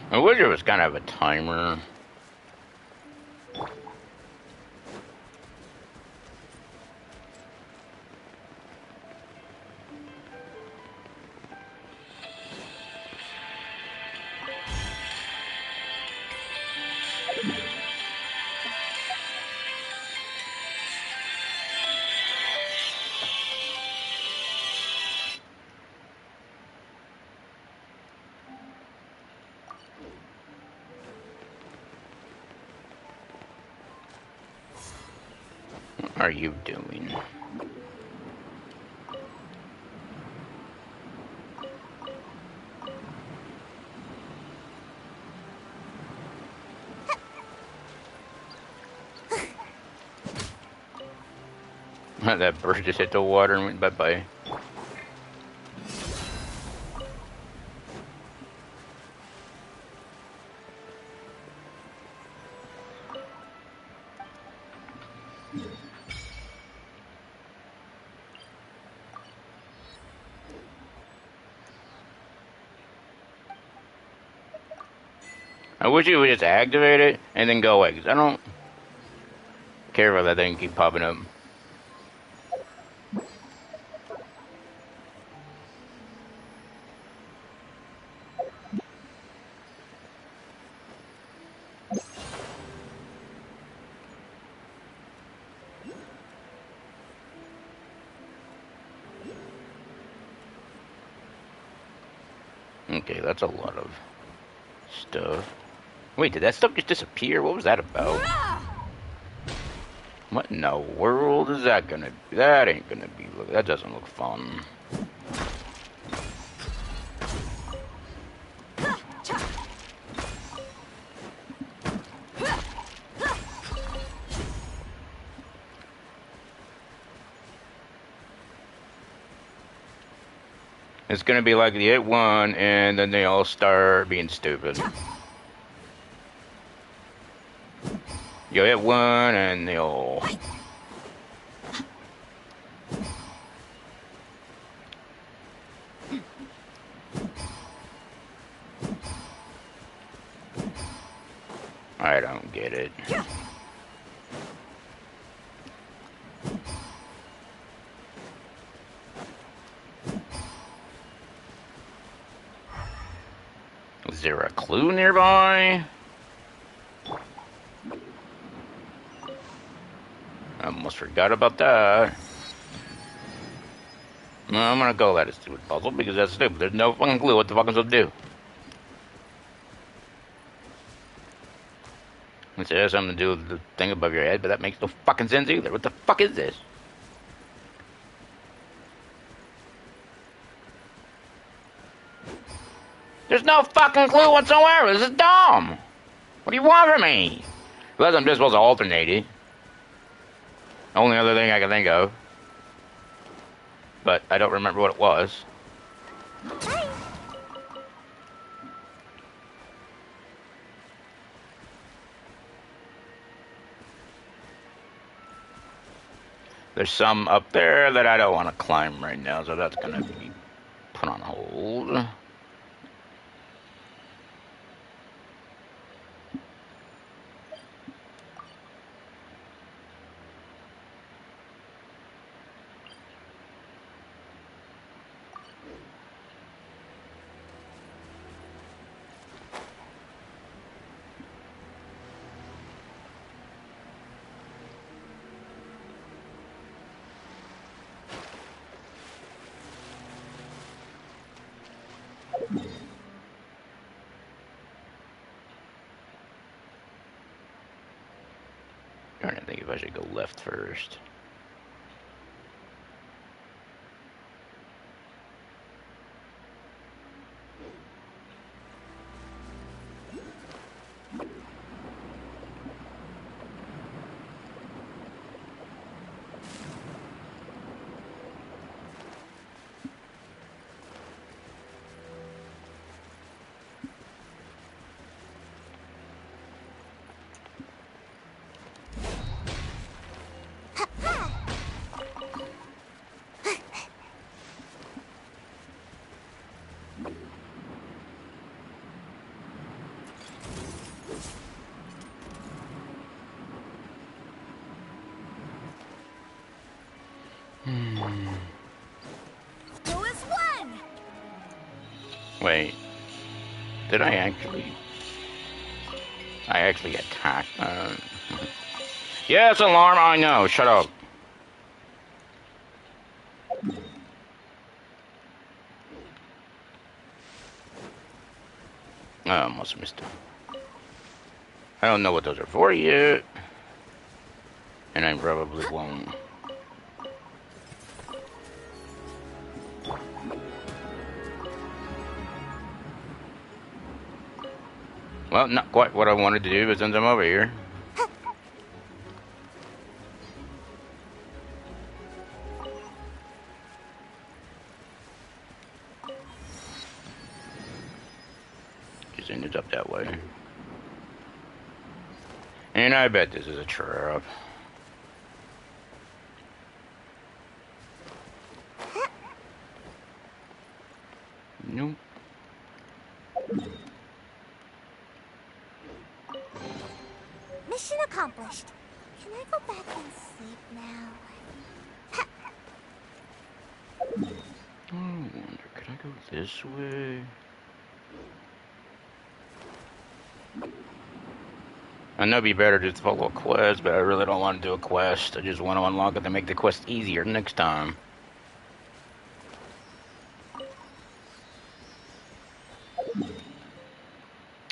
I wish there was kind of a timer. What are you doing? That bird just hit the water and went bye-bye. I wish you would just activate it and then go away, because I don't care about that thing keep popping up. Okay, that's a lot of stuff. Wait, did that stuff just disappear? What was that about? What in the world is that gonna be? That ain't gonna be, that doesn't look fun. It's gonna be like the hit one, and then they all start being stupid. You hit one, and they all... I don't get it. Is there a clue nearby? I almost forgot about that. No, I'm gonna go let it stupid puzzle because that's stupid. There's no fucking clue what the fuck I'm supposed to do. It has something to do with the thing above your head, but that makes no fucking sense either. What the fuck is this? There's no fucking clue whatsoever. This is dumb. What do you want from me? Unless I'm just supposed to alternate it. Only other thing I can think of. But I don't remember what it was. There's some up there that I don't want to climb right now, so that's going to be put on hold. trying to think if I should go left first. Wait, did I actually? I actually attacked. Yes, alarm. I know. Shut up. Oh, I must have missed it. I don't know what those are for yet, and I probably won't. Well, not quite what I wanted to do, but since I'm over here. Just ended up that way. And I bet this is a trap. Nope. Mission accomplished. Can I go back and sleep now? I wonder, could I go this way? I know it'd be better to just follow a quest, but I really don't want to do a quest. I just want to unlock it to make the quest easier next time.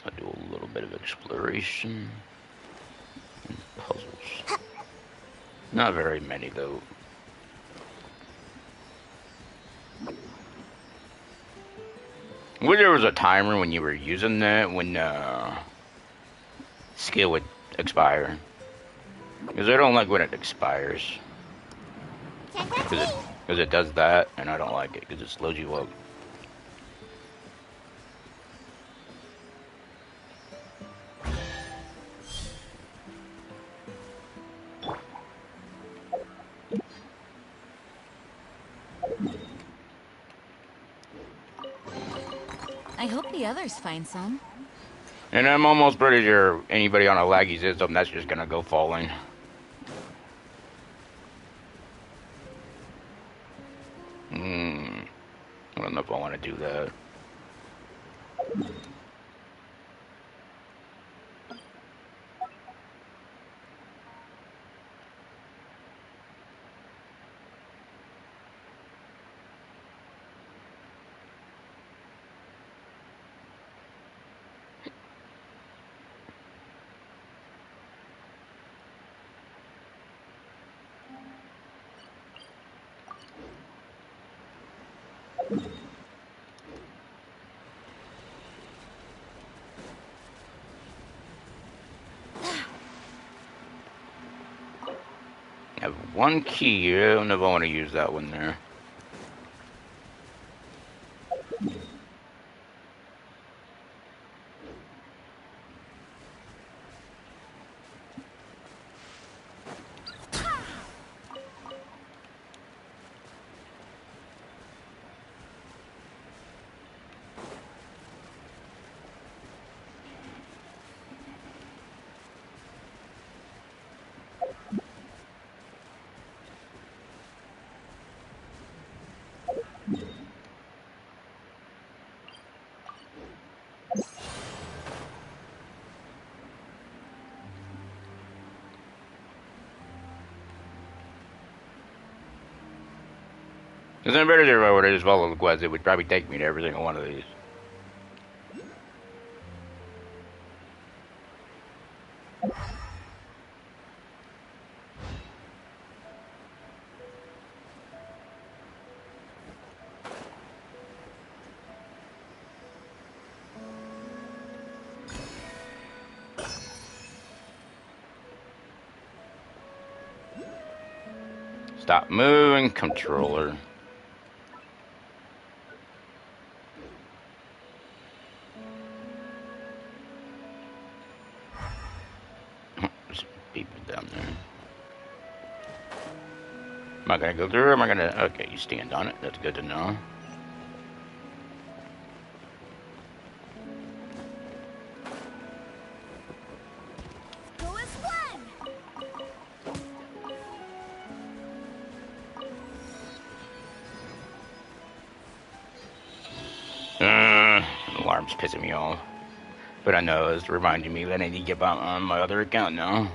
I'll do a little bit of exploration and puzzles. Not very many, though. Well, there was a timer when you were using that, when skill would expire. Because I don't like when it expires. Because it does that, and I don't like it, because it slows you up. I hope the others find some. And I'm almost pretty sure anybody on a laggy system, that's just gonna go falling. I don't know if I want to do that. I have one key. I don't know if I want to use that one there. Because I'm pretty sure if I were to just follow the quest, it would probably take me to every single one of these. Stop moving, controller. There's people down there. Am I gonna go through? Am I gonna? Okay, you stand on it. That's good to know. Alarm's pissing me off. But I know it's reminding me that I need to get back on my other account now.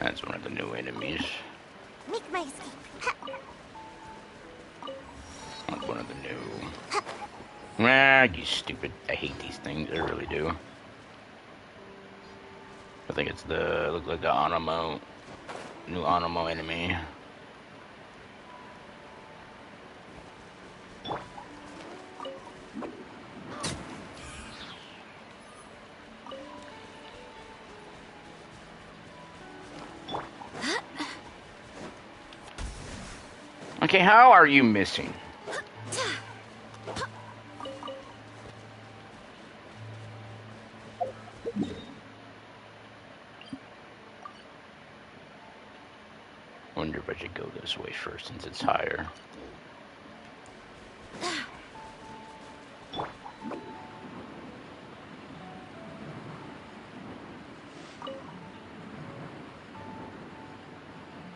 That's one of the new enemies. Make my escape. That's one of the new... Ah, you stupid. I hate these things. I really do. I think it's the... Looks like the Anemo... New Anemo enemy. Okay, how are you missing? Wonder if I should go this way first since it's higher.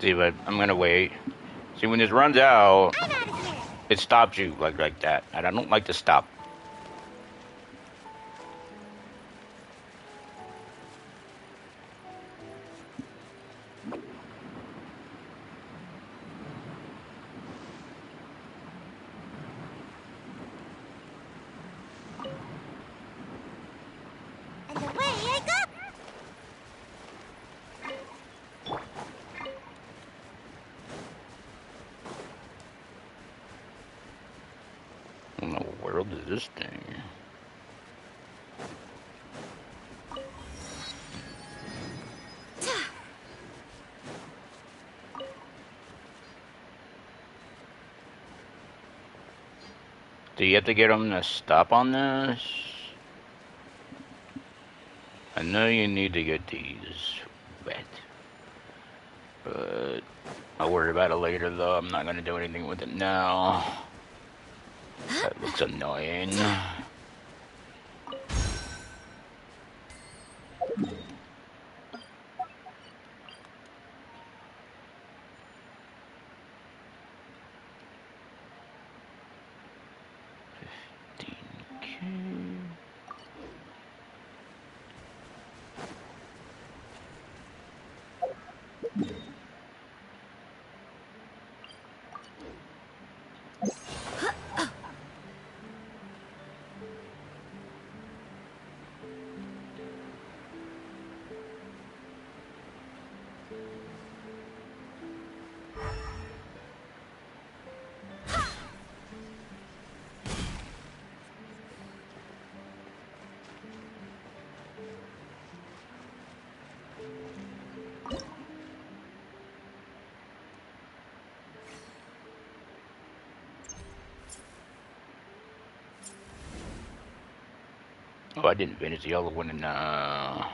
See, but I'm gonna wait. See, when this runs out, it stops you like that, and I don't like to stop. And away I go! What in the world is this thing? Do you have to get them to stop on this? I know you need to get these wet. But I'll worry about it later though. I'm not going to do anything with it now. That looks annoying. Oh, I didn't finish the other one, and I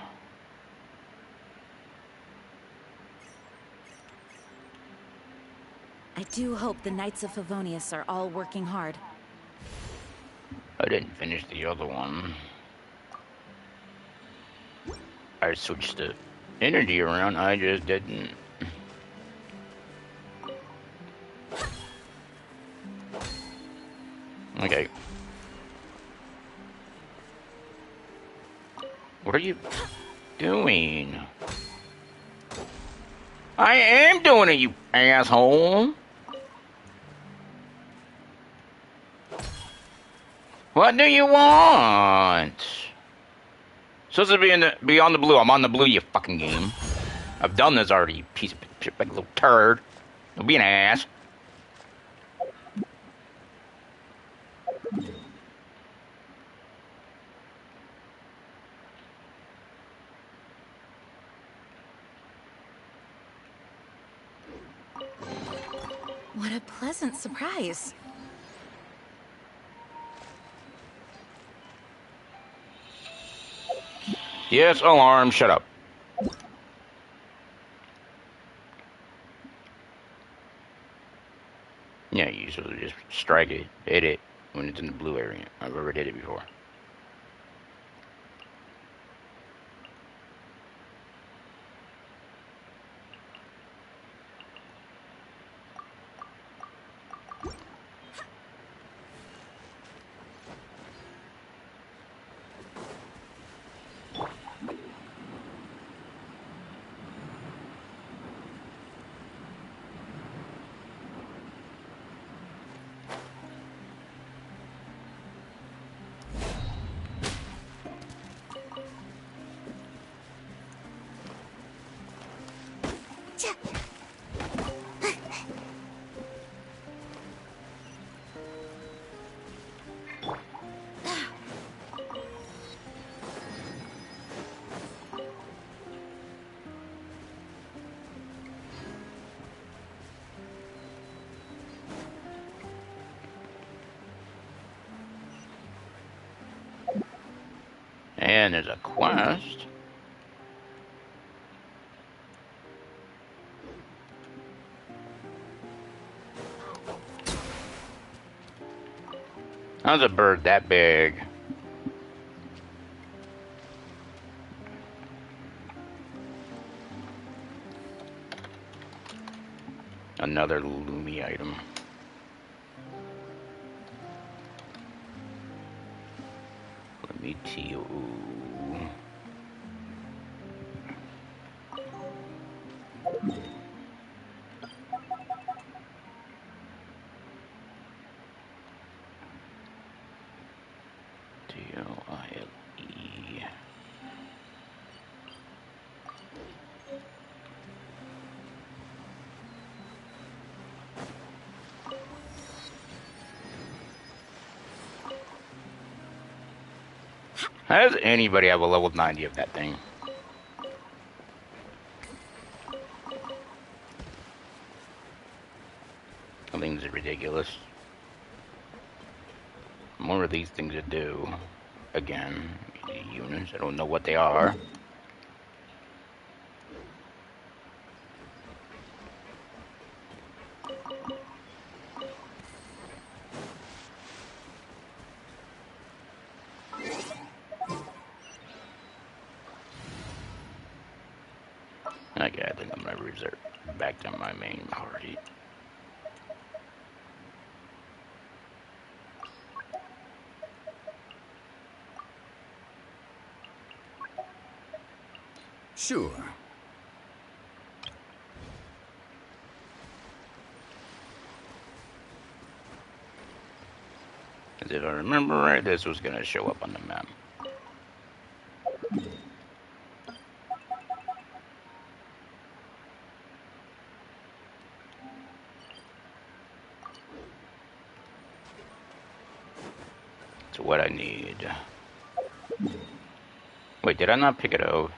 do hope the Knights of Favonius are all working hard. I didn't finish the other one. I switched the energy around, I just didn't. Okay. What are you doing? I am doing it, you asshole! What do you want? Supposed to be in the Beyond the Blue. I'm on the blue, you fucking game. I've done this already, you piece of shit, like a little turd. Don't be an ass. What a pleasant surprise. Yes, alarm, shut up. Yeah, you usually just strike it, hit it when it's in the blue area. I've already did it before. And there's a quest. How's a bird that big? Another Lumi item. Let me tell you. D-O-I-L-E. How does anybody have a level 90 of that thing? I think this is ridiculous. More of these things to do. Again, units, I don't know what they are. Okay, I think I'm gonna reserve back to my main party. Sure. As if I remember right, this was gonna show up on the map. It's what I need. Wait, did I not pick it up?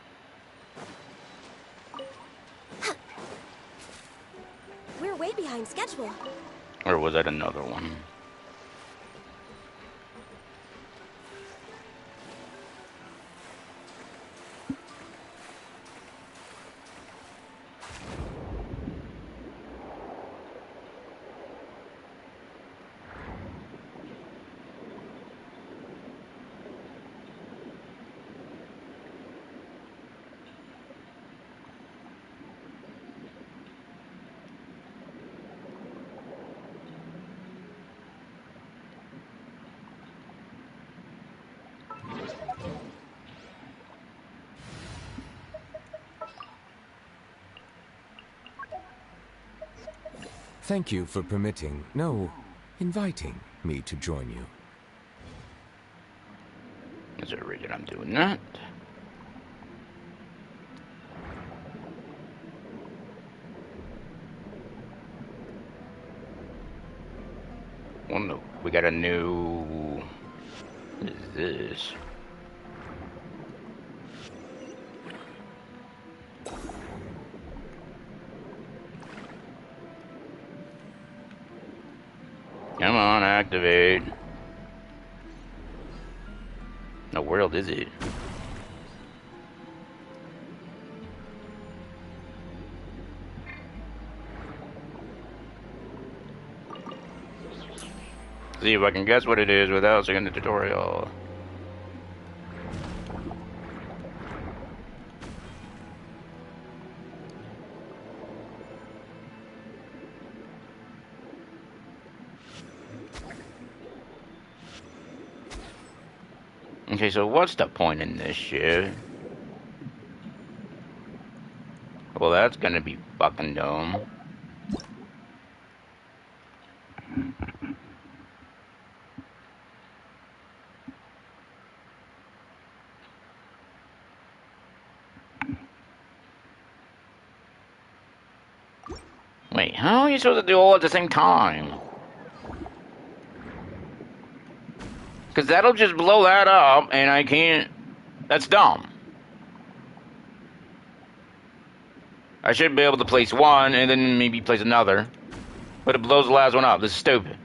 We're way behind schedule. Or was that another one? Thank you for permitting, no, inviting me to join you. Is there a reason I'm doing that? Oh no, we got a new... What is this? Come on, activate. The world is it? See if I can guess what it is without seeing the tutorial. Okay, so what's the point in this shit? Well, that's gonna be fucking dumb. Wait, how are you supposed to do all at the same time? Because that'll just blow that up, and I can't... That's dumb. I should be able to place one, and then maybe place another. But it blows the last one up. This is stupid.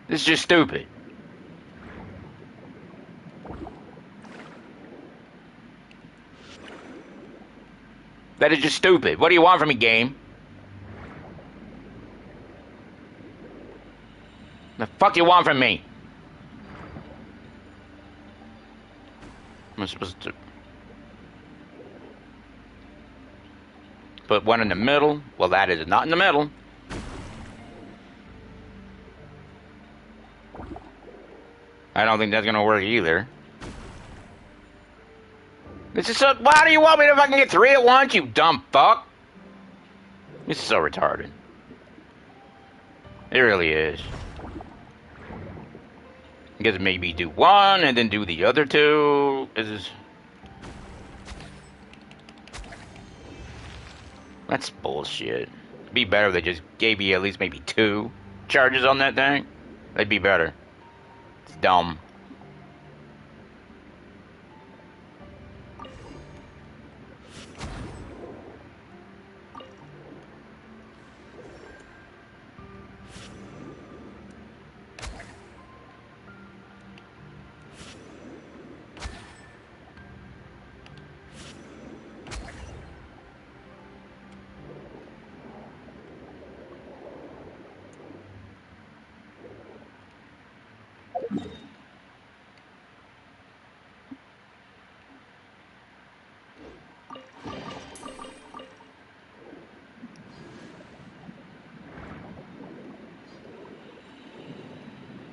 This is just stupid. That is just stupid. What do you want from me, game? The fuck you want from me? I'm supposed to put one in the middle. Well, that is not in the middle. I don't think that's gonna work either. This is so... Why do you want me to fucking get 3 at once, you dumb fuck? This is so retarded. It really is. I guess maybe do one and then do the other 2. This is... That's bullshit. It'd be better if they just gave you at least maybe 2 charges on that thing. That'd be better. It's dumb.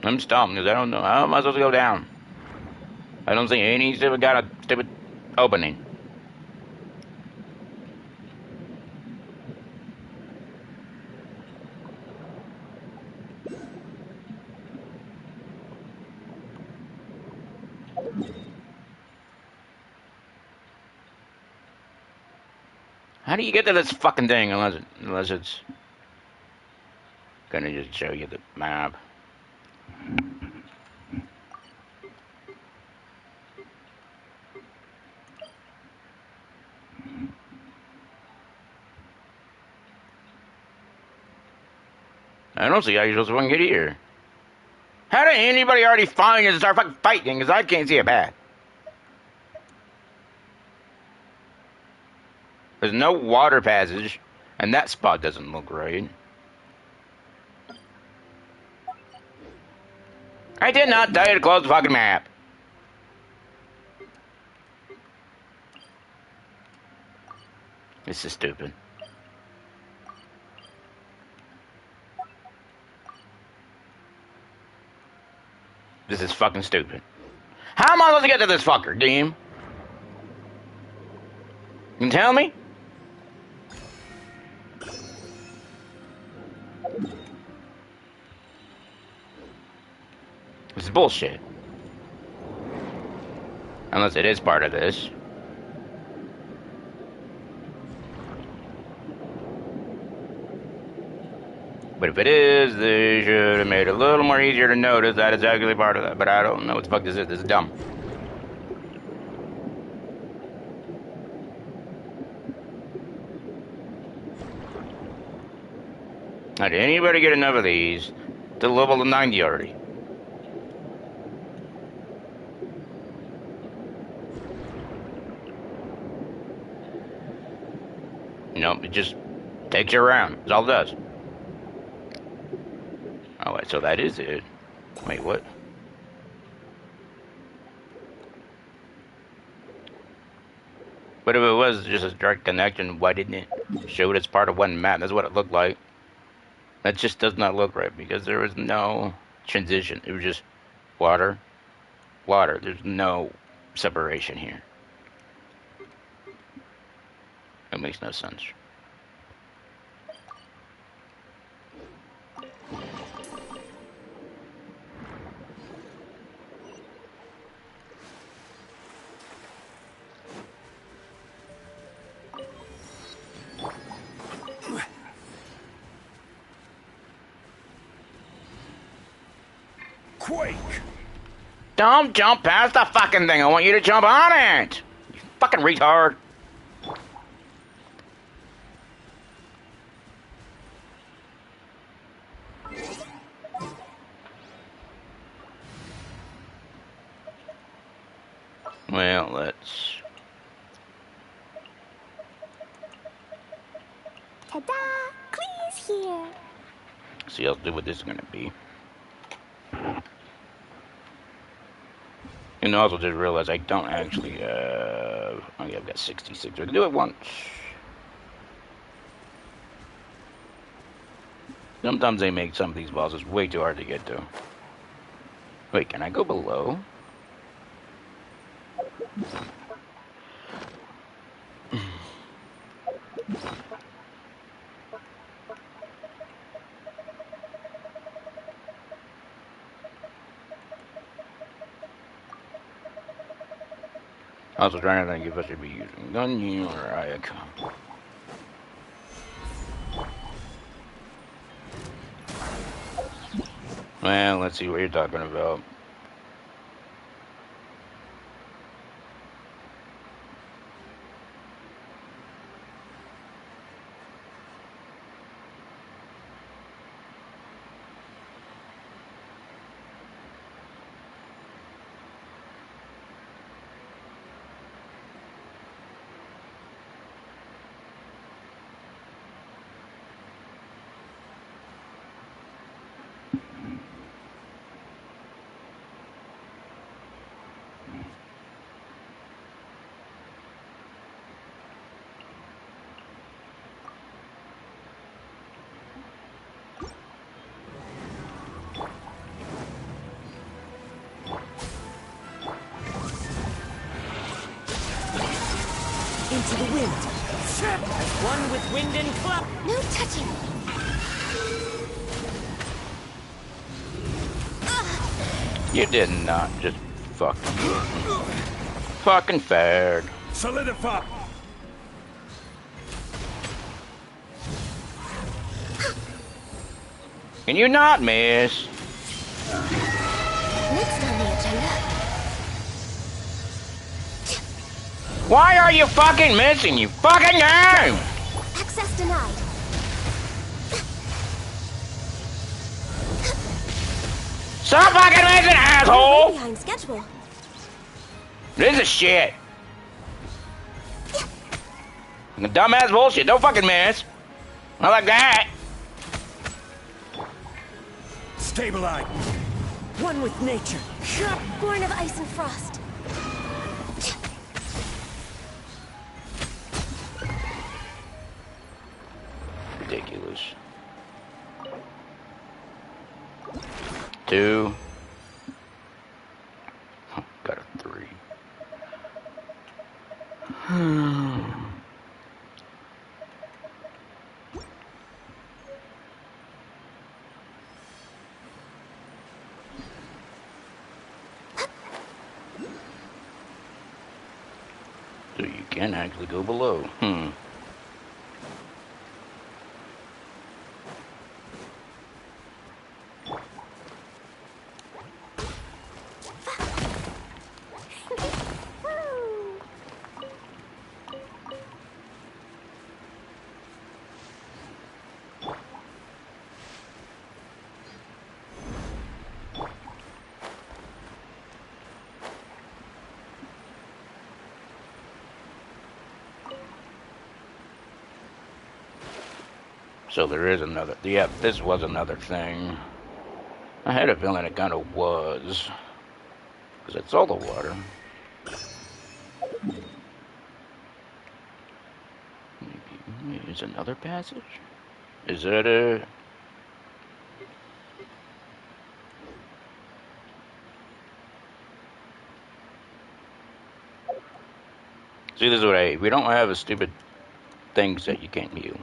I'm stumped because I don't know. How am I supposed to go down? I don't see any stupid got a stupid opening. How do you get to this fucking thing unless it's gonna just show you the map? I don't see how you're supposed to fucking get here. How did anybody already find you and start fucking fighting? Because I can't see a path. There's no water passage, and that spot doesn't look right. I did not tell you to close the fucking map. This is stupid. This is fucking stupid. How am I supposed to get to this fucker, game? You can tell me? is bullshit. Unless it is part of this. But if it is, they should have made it a little more easier to notice that it's actually part of that. But I don't know what the fuck this is. This is dumb. Now, did anybody get enough of these to level of 90 already? Nope, it just takes you around. That's all it does. Oh, wait, so that is it. Wait, what? But if it was just a direct connection, why didn't it show it as part of one map? That's what it looked like. That just does not look right because there was no transition. It was just water, water. There's no separation here. It makes no sense. Quake! Don't jump past the fucking thing. I want you to jump on it. You fucking retard. Well, let's... Ta-da! Clee's here. see how what this is gonna be. And also just realize I don't actually, oh yeah, I've got 66. I can do it once. Sometimes they make some of these bosses way too hard to get to. Wait, can I go below? Also trying to think if I should be using Gunyu or Archon. Well, let's see what you're talking about. Into the wind. As one with wind and clap. No touching. You did not just fucking fared. Solidify. Can you not miss? Next on the agenda. Why are you fucking missing, you fucking game? Access denied. Stop fucking missing, asshole! Way behind schedule. This is shit. Dumbass bullshit. Don't fucking miss. Not like that. Stabilize. One with nature. Born of ice and frost. Ridiculous. 2. Oh, got a 3. So you can actually go below. So there is another. Yeah, this was another thing. I had a feeling it kind of was. Because it's all the water. Maybe it's another passage? Is that a... See, this is what I hate. We don't have a stupid things that you can't heal.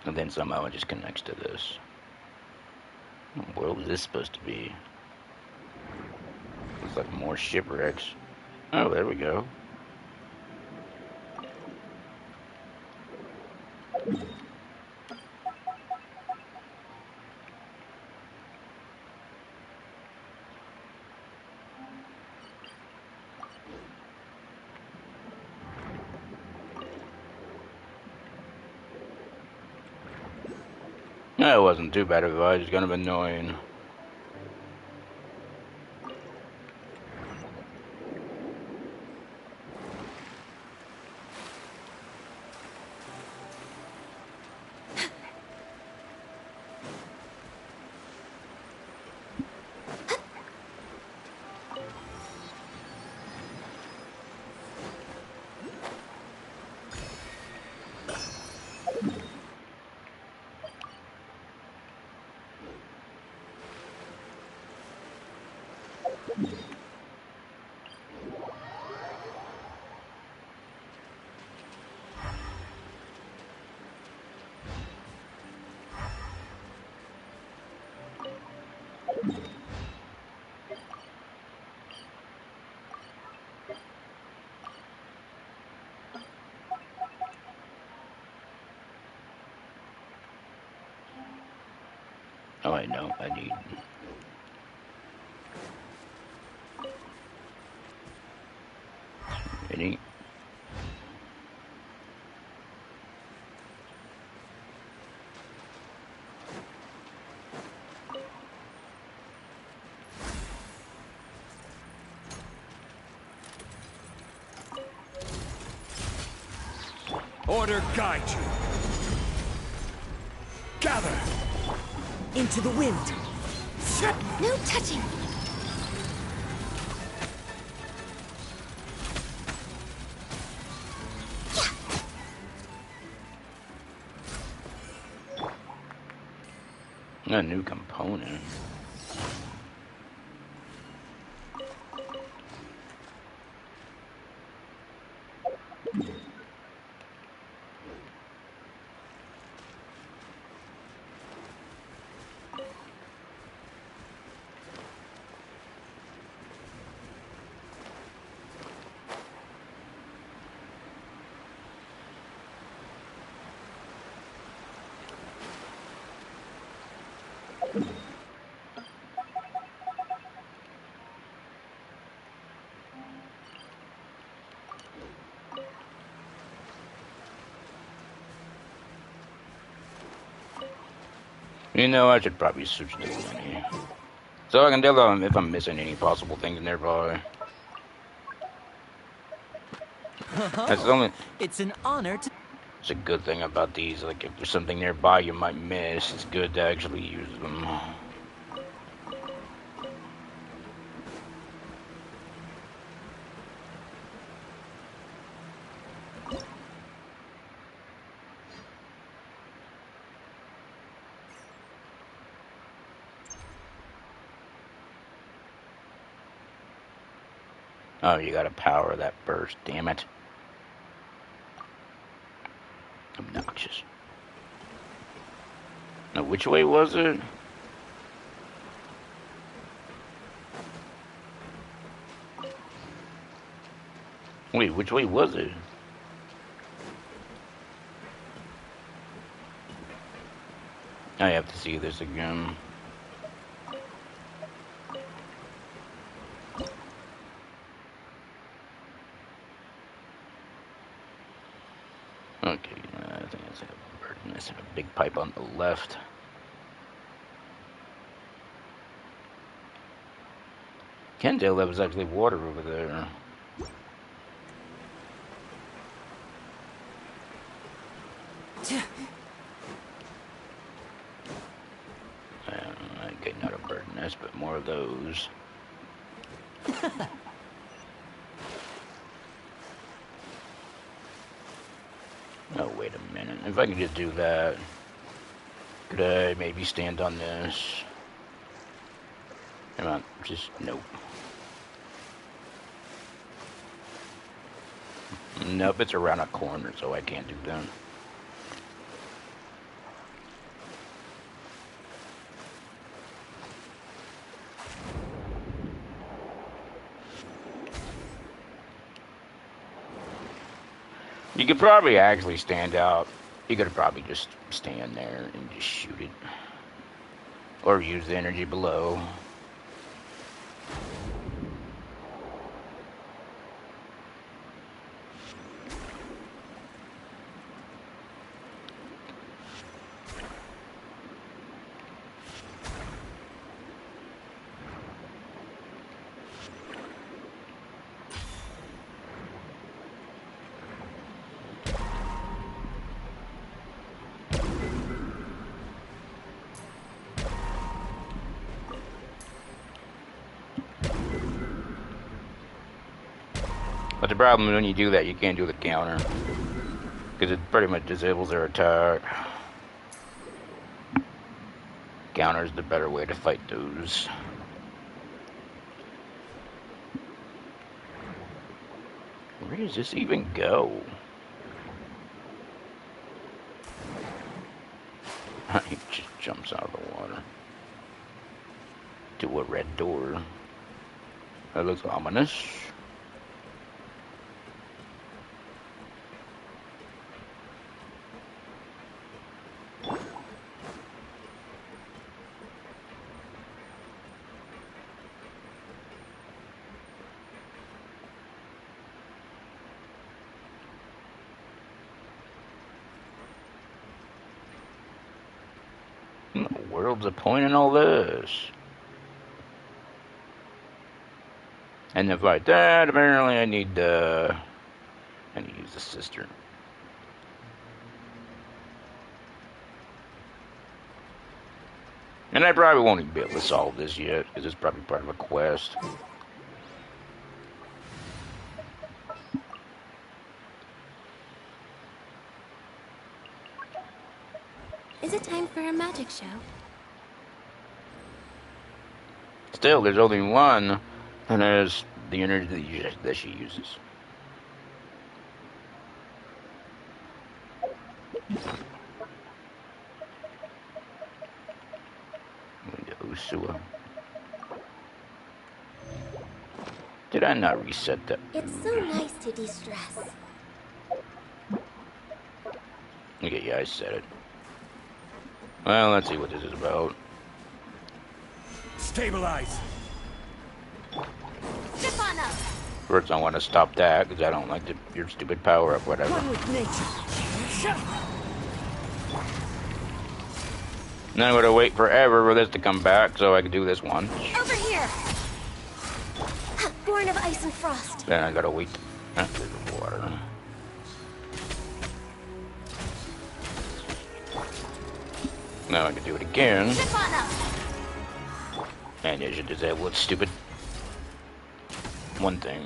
And then somehow it just connects to this. What world is this supposed to be? Looks like more shipwrecks. Oh, there we go. That wasn't too bad of a fight, it's kind of annoying. Oh, I know, I need... Any... Order guide you. Gather. Into the wind. No touching. A new component. You know, I should probably switch to Lenny. So I can tell if I'm missing any possible things nearby. That's the only... It's an honor to... It's a good thing about these, like if there's something nearby you might miss, it's good to actually use them. Oh, you gotta power that burst, damn it. Obnoxious. Now, which way was it? Wait, which way was it? I have to see this again. Okay, I think that's a burden. That's a big pipe on the left. Can't tell that was actually water over there. Okay, not a bird nest, but more of those. Oh, wait a minute. If I could just do that, could I maybe stand on this? Come on, just nope. Nope, it's around a corner, so I can't do that. You could probably actually stand out. You could probably just stand there and just shoot it. Or use the energy below. But the problem is when you do that, you can't do the counter. Because it pretty much disables their attack. Counter is the better way to fight those. Where does this even go? He just jumps out of the water. To a red door. That looks ominous. What the world's the point in all this? And to fight that, apparently I need to use the cistern. And I probably won't even be able to solve this yet, because it's probably part of a quest. Is it time for a magic show? Still, there's only one, and there's the energy that she uses. Usua. Did I not reset that? It's so nice to de-stress. Okay, yeah, I said it. Well, let's see what this is about. Stabilize. Zip on up. First, I want to stop that because I don't like your stupid power up, whatever. One with nature. Then I'm gonna wait forever for this to come back so I can do this one. Over here. Born of ice and frost. Then I gotta wait after the water. Now I can do it again. Zip on up. And it should disable its stupid one thing.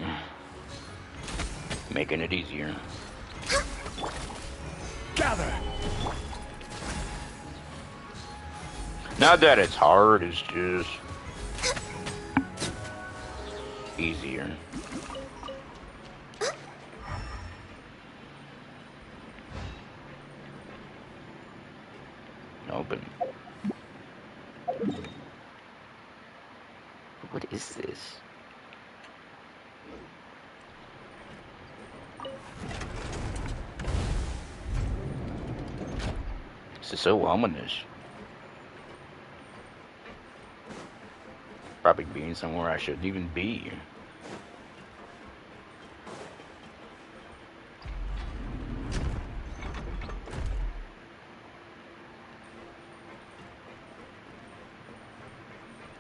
Making it easier. Gather. Not that it's hard, it's just easier. Open. What is this? This is so ominous. Probably being somewhere I shouldn't even be.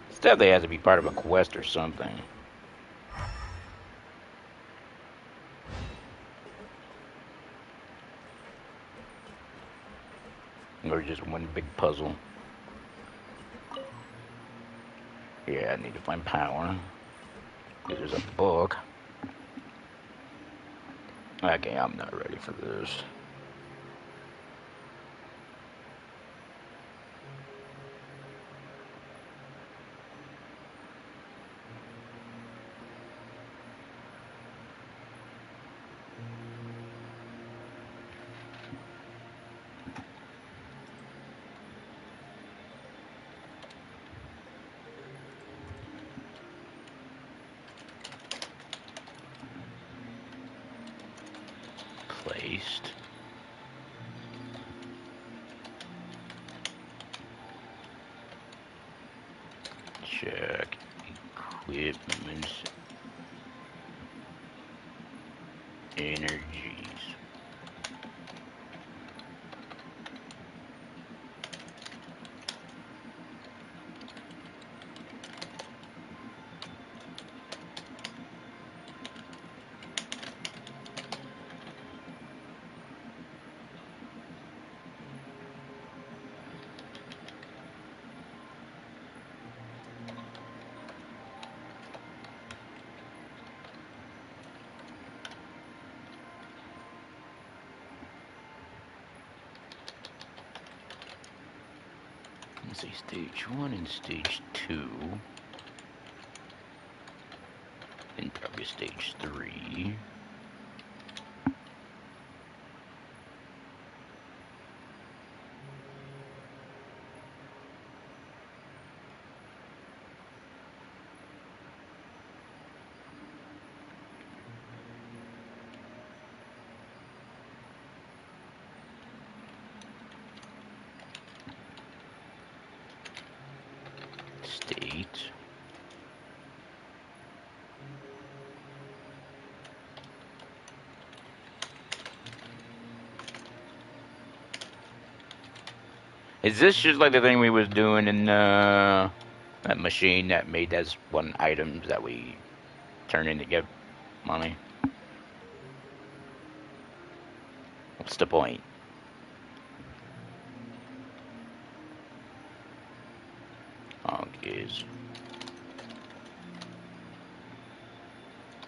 This definitely has to be part of a quest or something. Or just one big puzzle. Yeah, I need to find power. There's a book. Okay, I'm not ready for this. Placed. Check equipment. Energies. Let's see, stage 1 and stage 2. And probably stage 3. State. Is this just like the thing we was doing in that machine that made those one items that we turn in to get money? What's the point? Is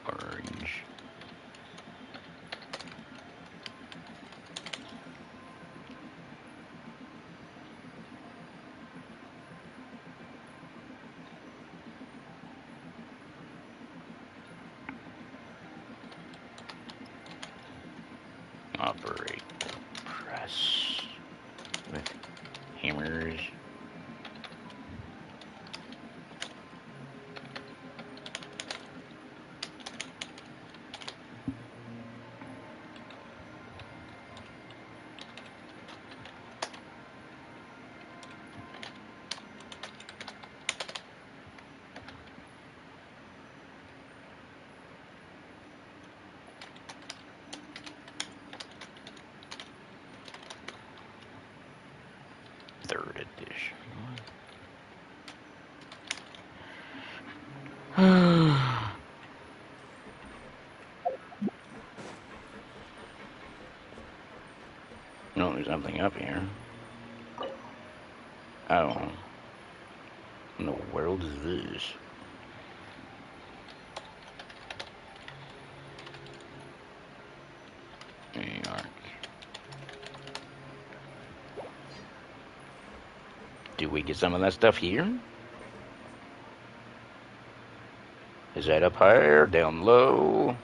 orange. Operate press with hammers. Third edition. No, there's something up here. Oh. What in the world is this? Do we get some of that stuff here? Is that up higher, down low?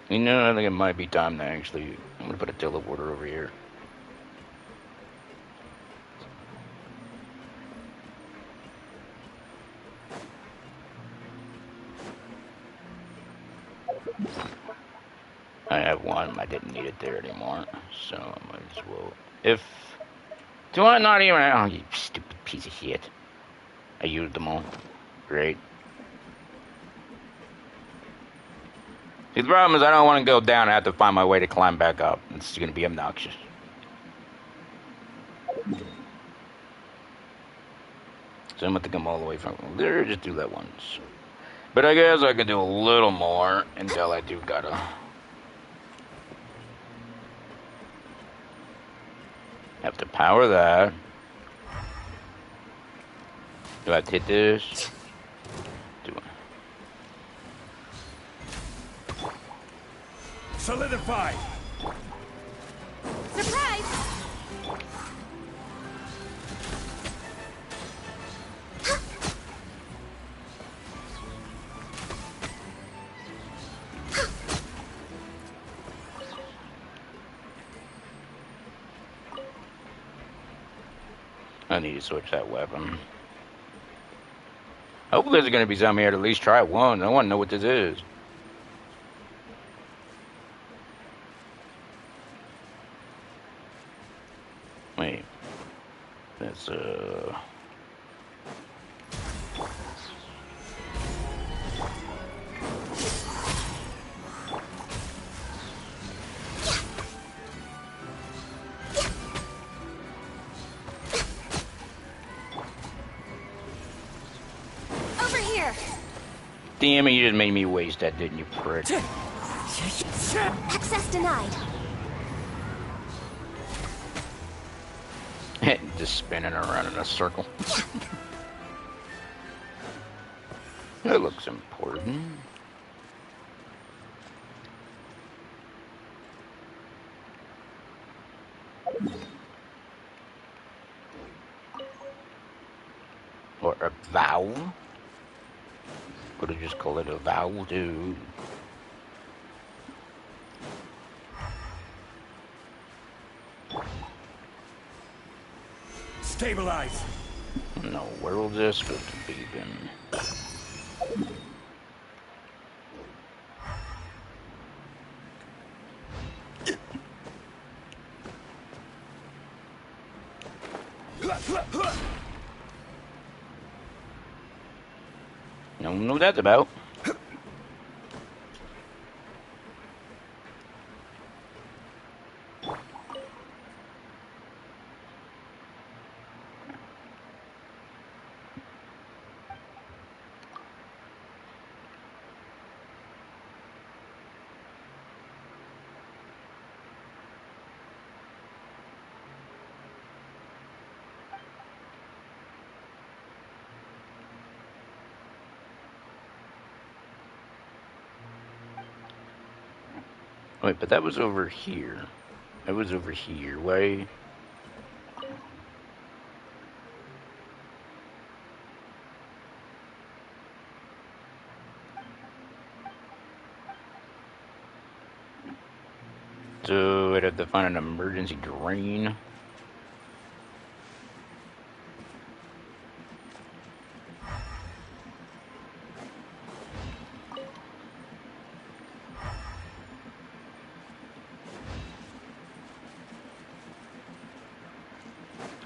You know, I think it might be time to actually... I'm gonna put a teleporter over here. I have one. I didn't need it there anymore, so I might as well. If do I not even? Oh, you stupid piece of shit! I used them all. Great. See, the problem is I don't want to go down. I have to find my way to climb back up. It's going to be obnoxious. So I'm going to come all the way from there. Just do that once. But I guess I could do a little more until I do gotta. Have to power that. Do I have to hit this? Do I? Solidify! Surprise! I need to switch that weapon. Hopefully there's going to be some here to at least try one. I want to know what this is. Wait. That's, Damn it, you just made me waste that, didn't you, prick? Access denied. Just spinning around in a circle. That looks important. Or a vowel? Could have just called it a vowel, dude. Stabilize. No, where will this go to be then? No one knows what that's about. Wait, but that was over here. That was over here. Why? So I'd have to find an emergency drain.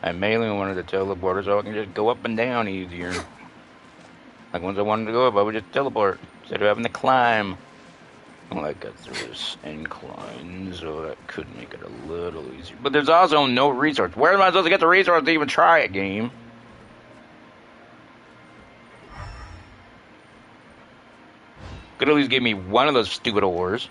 I mainly wanted to teleport so I can just go up and down easier. Like once I wanted to go up, I would just teleport instead of having to climb. Well, I got through this incline, so that could make it a little easier. But there's also no resource. Where am I supposed to get the resource to even try a game? Could at least give me one of those stupid ores.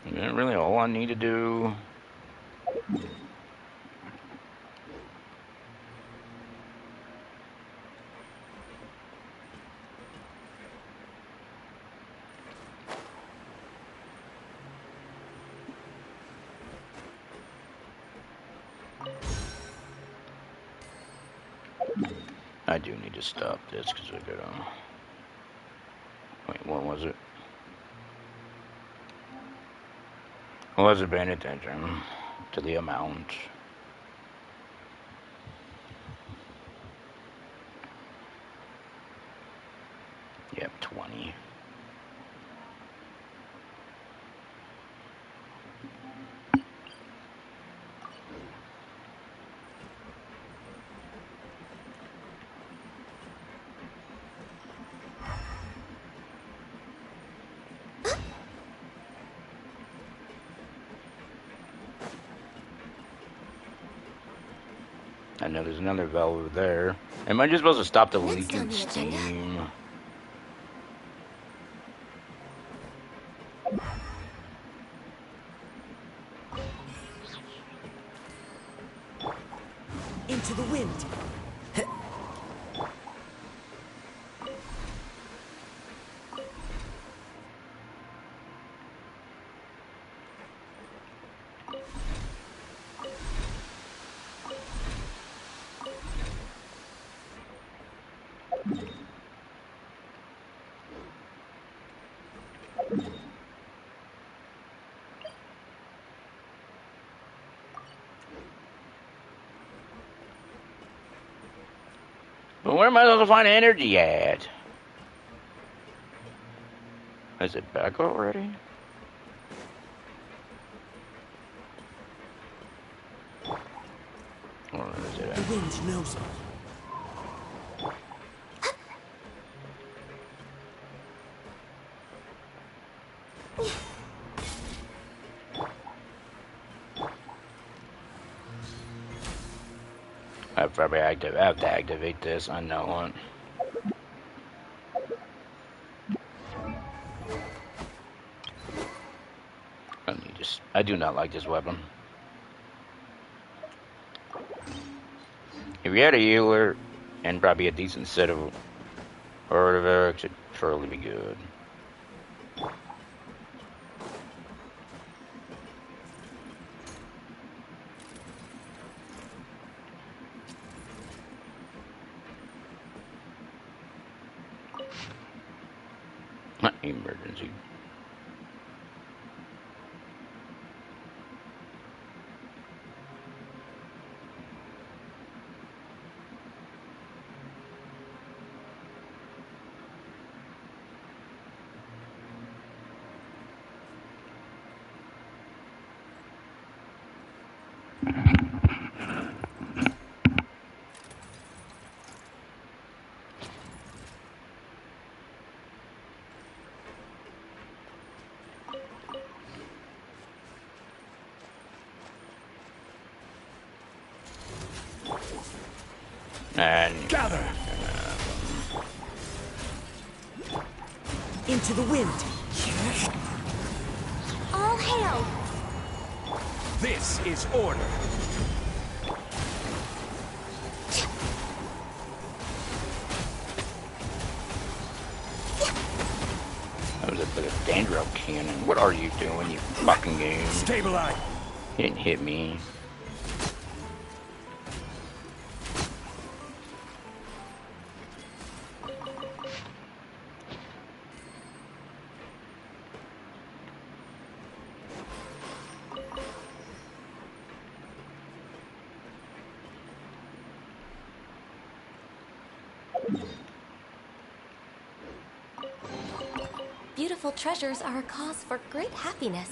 Is that really all I need to do? I do need to stop this because I gotta... Wait, what was it? I wasn't paying attention to the amount. Yep, 20. I know there's another valve over there. Am I just supposed to stop the leak in steam? Into the wind. But where am I supposed to find energy at? Is it back already? Or is it? The wind knows it. I probably have to activate this. I know it. I do not like this weapon. If you had a healer and probably a decent set of artifacts, it'd surely be good. Not emergency. And gather into the wind. All hail! This is order. That was a bit of dandruff cannon. What are you doing, you fucking game? Stabilize. You didn't hit me. Beautiful treasures are a cause for great happiness.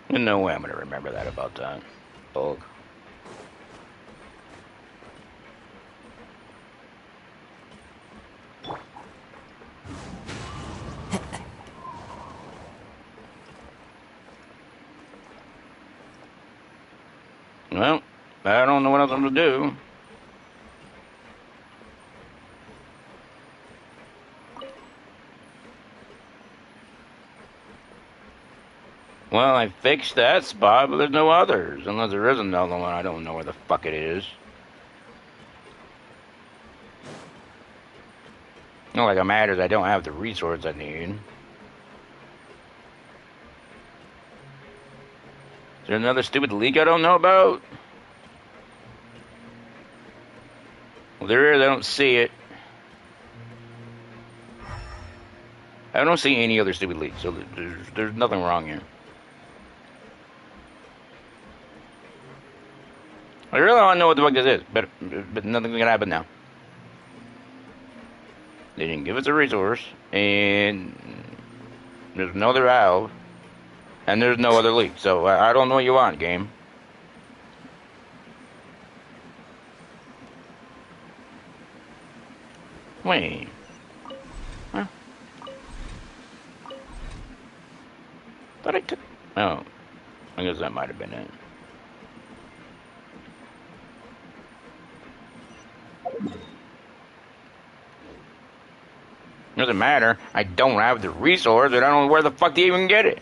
No way I'm gonna remember that about that. Bulk. Well, I don't know what else I'm gonna do. Well, I fixed that spot, but there's no others. Unless there is another one, I don't know where the fuck it is. Not like it matters, I don't have the resource I need. Is there another stupid leak I don't know about? there is, I don't see it. I don't see any other stupid leaks, so there's nothing wrong here. I really don't know what the fuck this is, but nothing's gonna happen now. They didn't give us a resource, and there's no other valve, and there's no other leak, so I don't know what you want, game. Wait. Huh? Thought I took... Oh. I guess that might have been it. Doesn't matter. I don't have the resource, and I don't know where the fuck to even get it.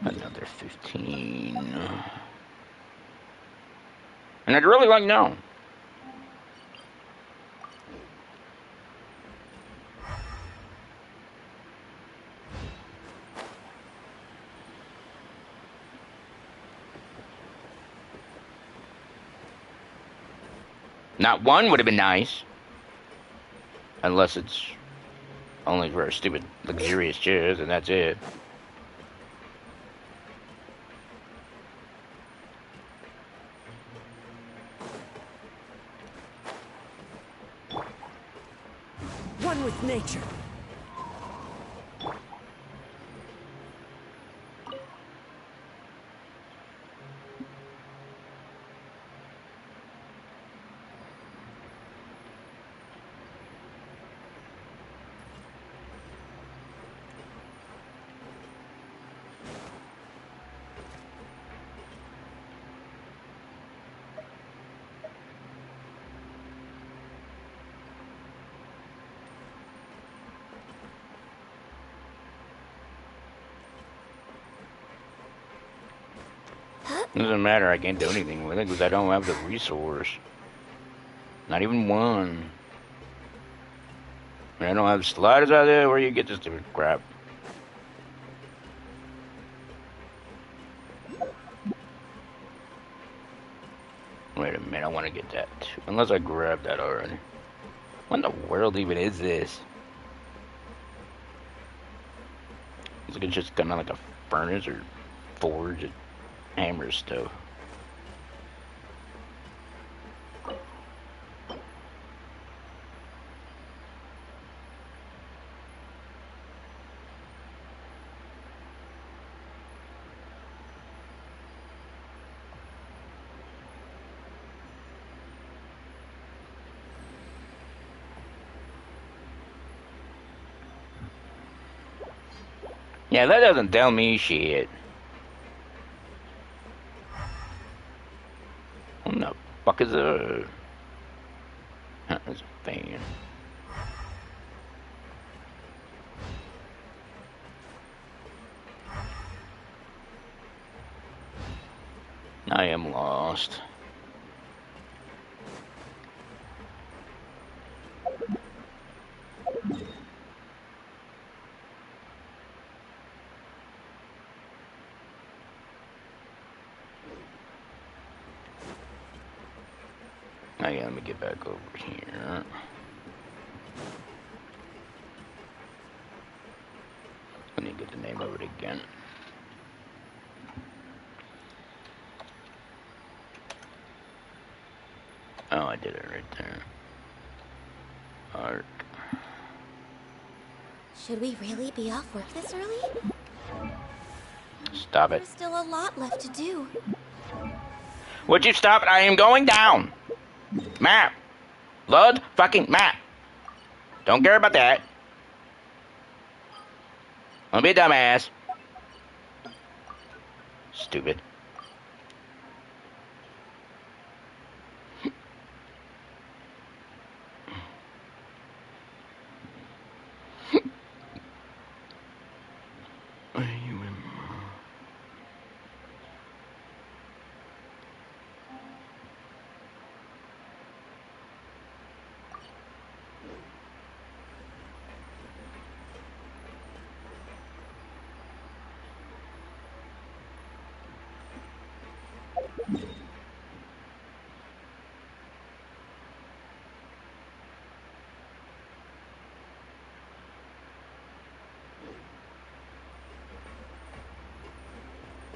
Another 15. And I'd really like to know. Not one would have been nice. Unless it's only for stupid, luxurious chairs, and that's it. One with nature. Doesn't matter, I can't do anything with it because I don't have the resource. Not even one. I don't have sliders out there. Where you get this stupid crap? Wait a minute, I want to get that too. Unless I grabbed that already. What in the world even is this? Is it just kind of like a furnace or forge? Hammer stuff. Yeah, that doesn't tell me shit. What the fuck is a... There's a fan. I am lost. Oh yeah, let me get back over here. Let me get the name of it again. Oh, I did it right there. Arc. Should we really be off work this early? Stop it. There's still a lot left to do. Would you stop it? I am going down. Map. Load fucking map. Don't care about that. Don't be a dumbass. Stupid.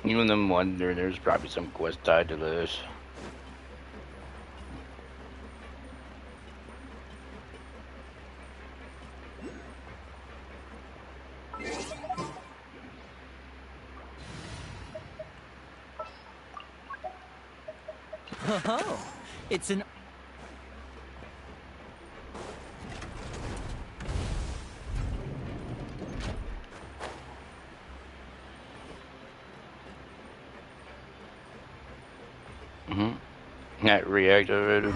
Even them wonder there's probably some quest tied to this. Oh, it's an... Not reactivated.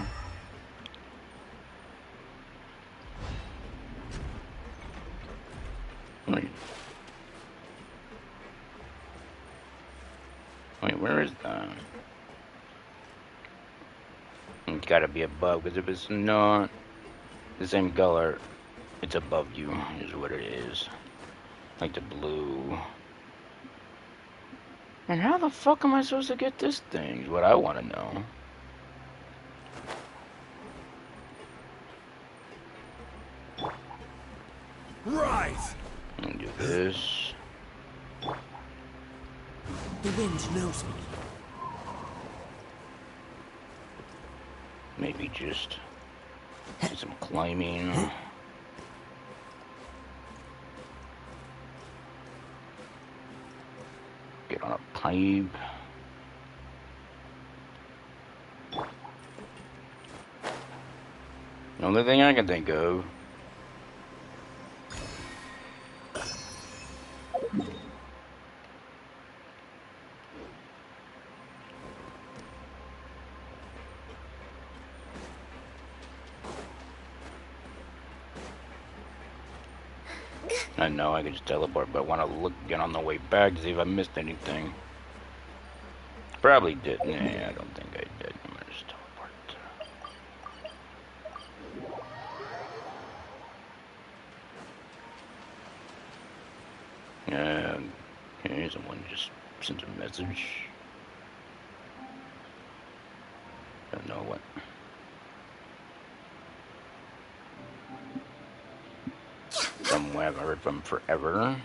Wait, where is that? It's gotta be above, because if it's not the same color, it's above you, is what it is. Like the blue. And how the fuck am I supposed to get this thing, is what I want to know. Right! And do this. The wind knows me. Maybe just do some climbing. Get on a pipe. The only thing I can think of. I know I could just teleport, but I want to look again on the way back to see if I missed anything. Probably did. Nah, I don't think I did. I'm gonna just teleport. Okay, someone just sent a message. Don't know what. Someone I haven't heard from forever.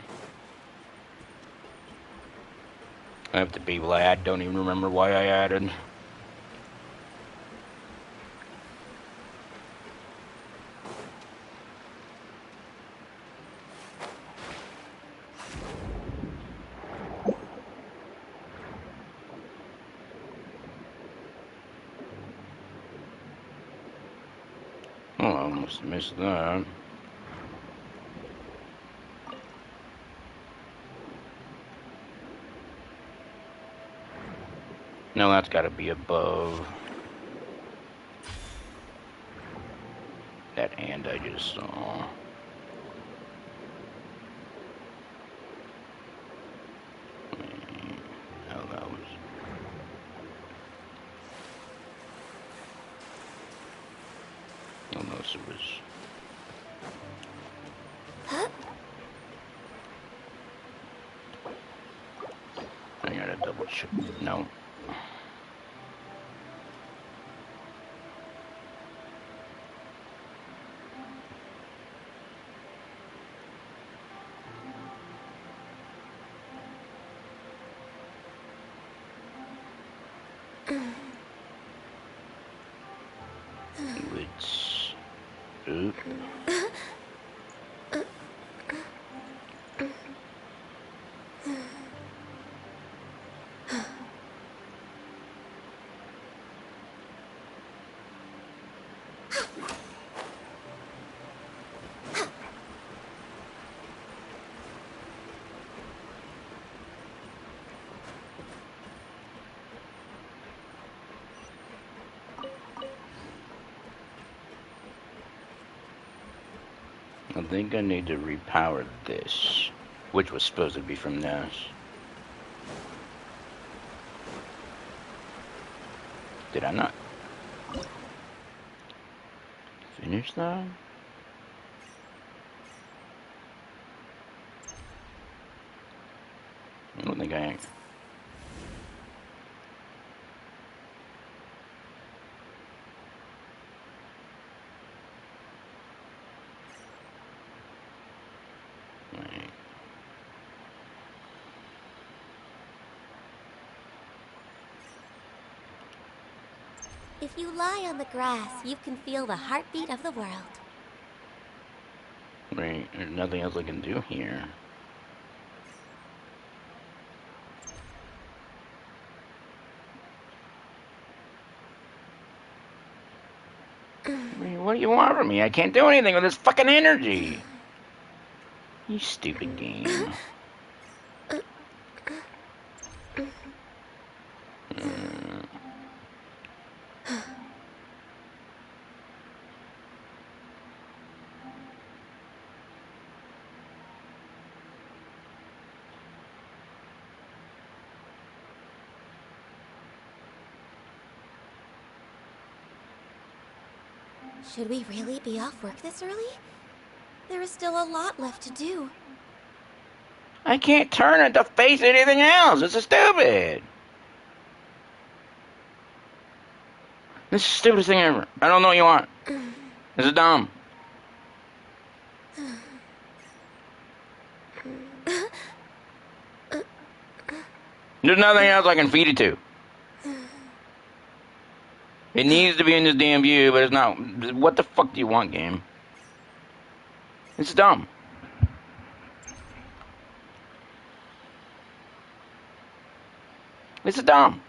Half the people I add don't even remember why I added. Oh, I almost missed that. No, that's gotta be above that hand I just saw. Oh, that was... Unless it was... I gotta double check. No. It's... Oop. I think I need to repower this, which was supposed to be from this. Did I not finish that? I don't think I... If you lie on the grass, you can feel the heartbeat of the world. Wait, there's nothing else I can do here. What do you want from me? I can't do anything with this fucking energy. You stupid game. Should we really be off work this early? There is still a lot left to do. I can't turn it to face anything else. This is stupid. This is the stupidest thing ever. I don't know what you want. This is dumb. There's nothing else I can feed it to. It needs to be in this damn view, but it's not. What the fuck do you want, game? It's dumb. It's dumb.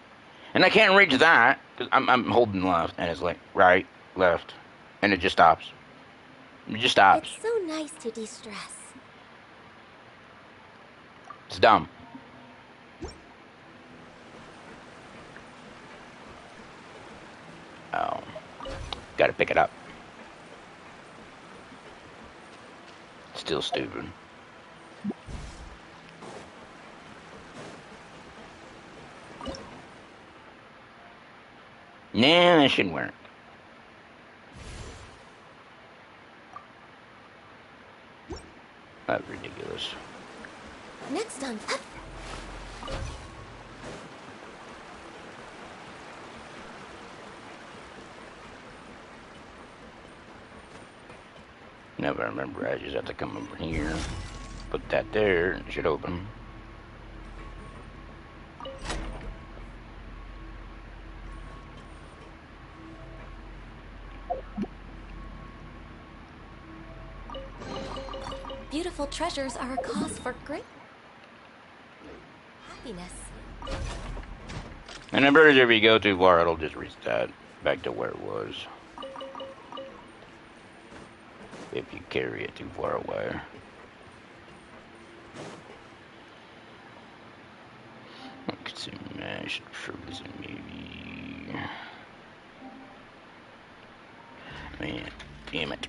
And I can't reach that, because I'm holding left, and it's like, right, left, and it just stops. It just stops. It's so nice to de-stress. It's dumb. Oh. Gotta pick it up. Still stupid. Nah, that shouldn't work. That's ridiculous. Next on. Never remember. I just have to come over here. Put that there. It should open. Beautiful treasures are a cause for great happiness. And I'm pretty sure if you go too far, it'll just reset back to where it was. If you carry it too far away. I could see mashed fruits and maybe. Man, damn it.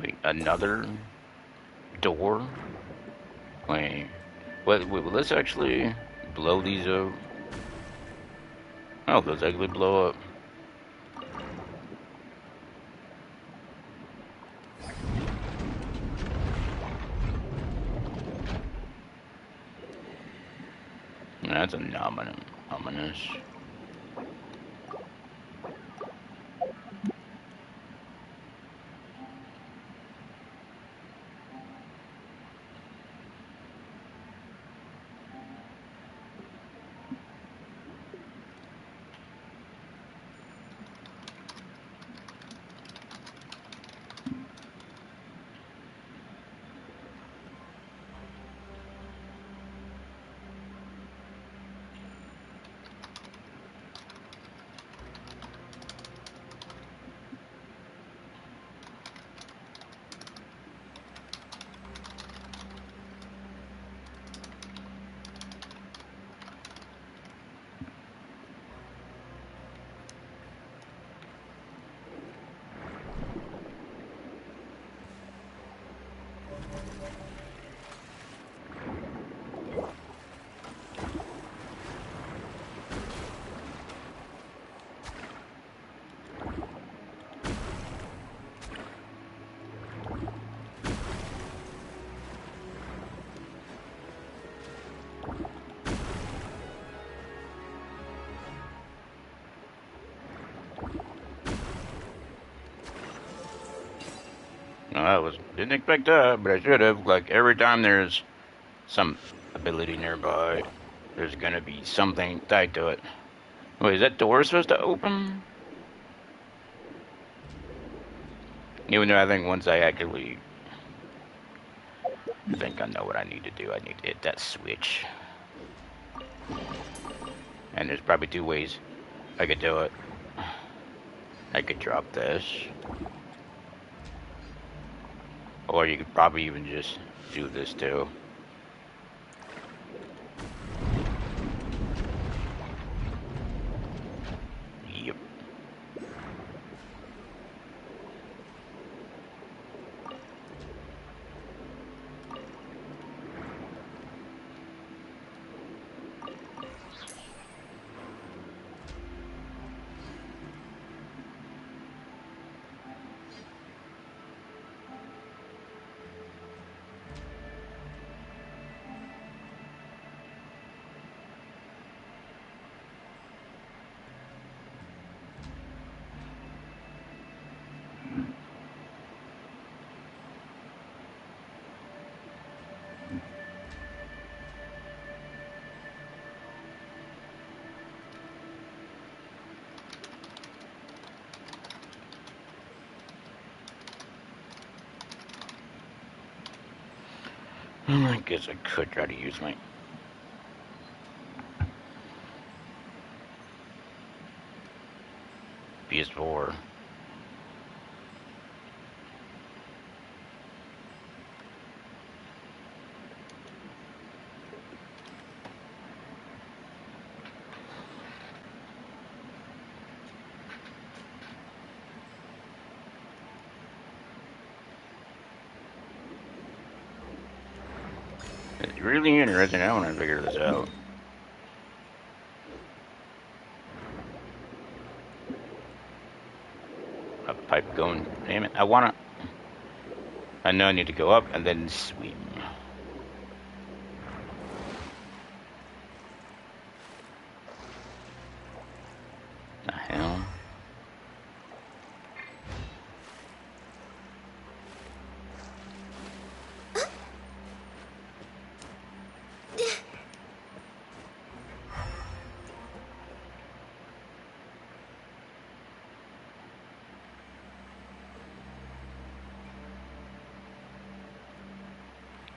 Wait, another door? Wait, will this actually blow these up? Oh, those actually blow up. That's ominous. Didn't expect that, but I should have. Like, every time there's some ability nearby, there's gonna be something tied to it. Wait, is that door supposed to open? Even though I think once I actually... I think I know what I need to do. I need to hit that switch. And there's probably two ways I could do it. I could drop this. Or you could probably even just do this too. Yep. I guess I could try to use my... PS4. It's really interesting. I want to figure this out. A pipe going. Damn it. I know I need to go up and then swim. The hell?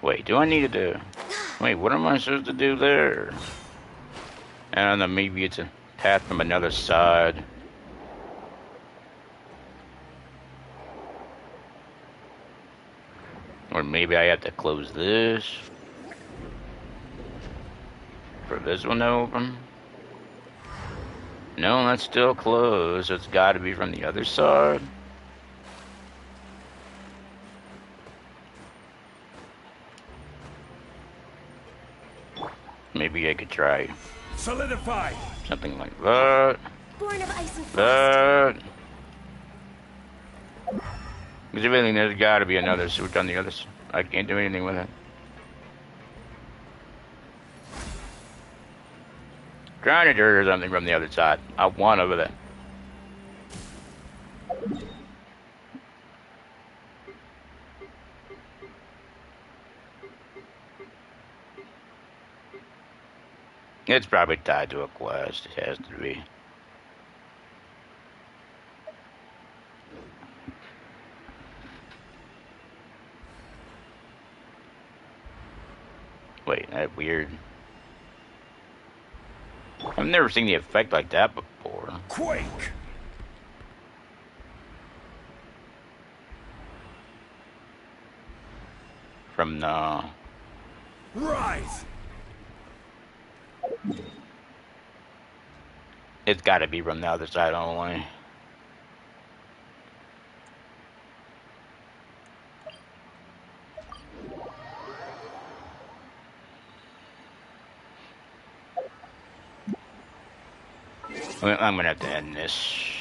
Wait, do I need to... Wait, what am I supposed to do there? I don't know, maybe it's a path from another side. Or maybe I have to close this. For this one to open. No, that's still closed. It's got to be from the other side. Maybe I could try. Solidify. Something like that. Born of ice and frost. That. Because everything, there's got to be another switch on the other side. I can't do anything with it. Trying to trigger something from the other side. I want over there. It's probably tied to a quest. It has to be. Wait, that's weird. I've never seen the effect like that before. Quake! From the... Rise! It's gotta be from the other side only. I'm gonna have to end this.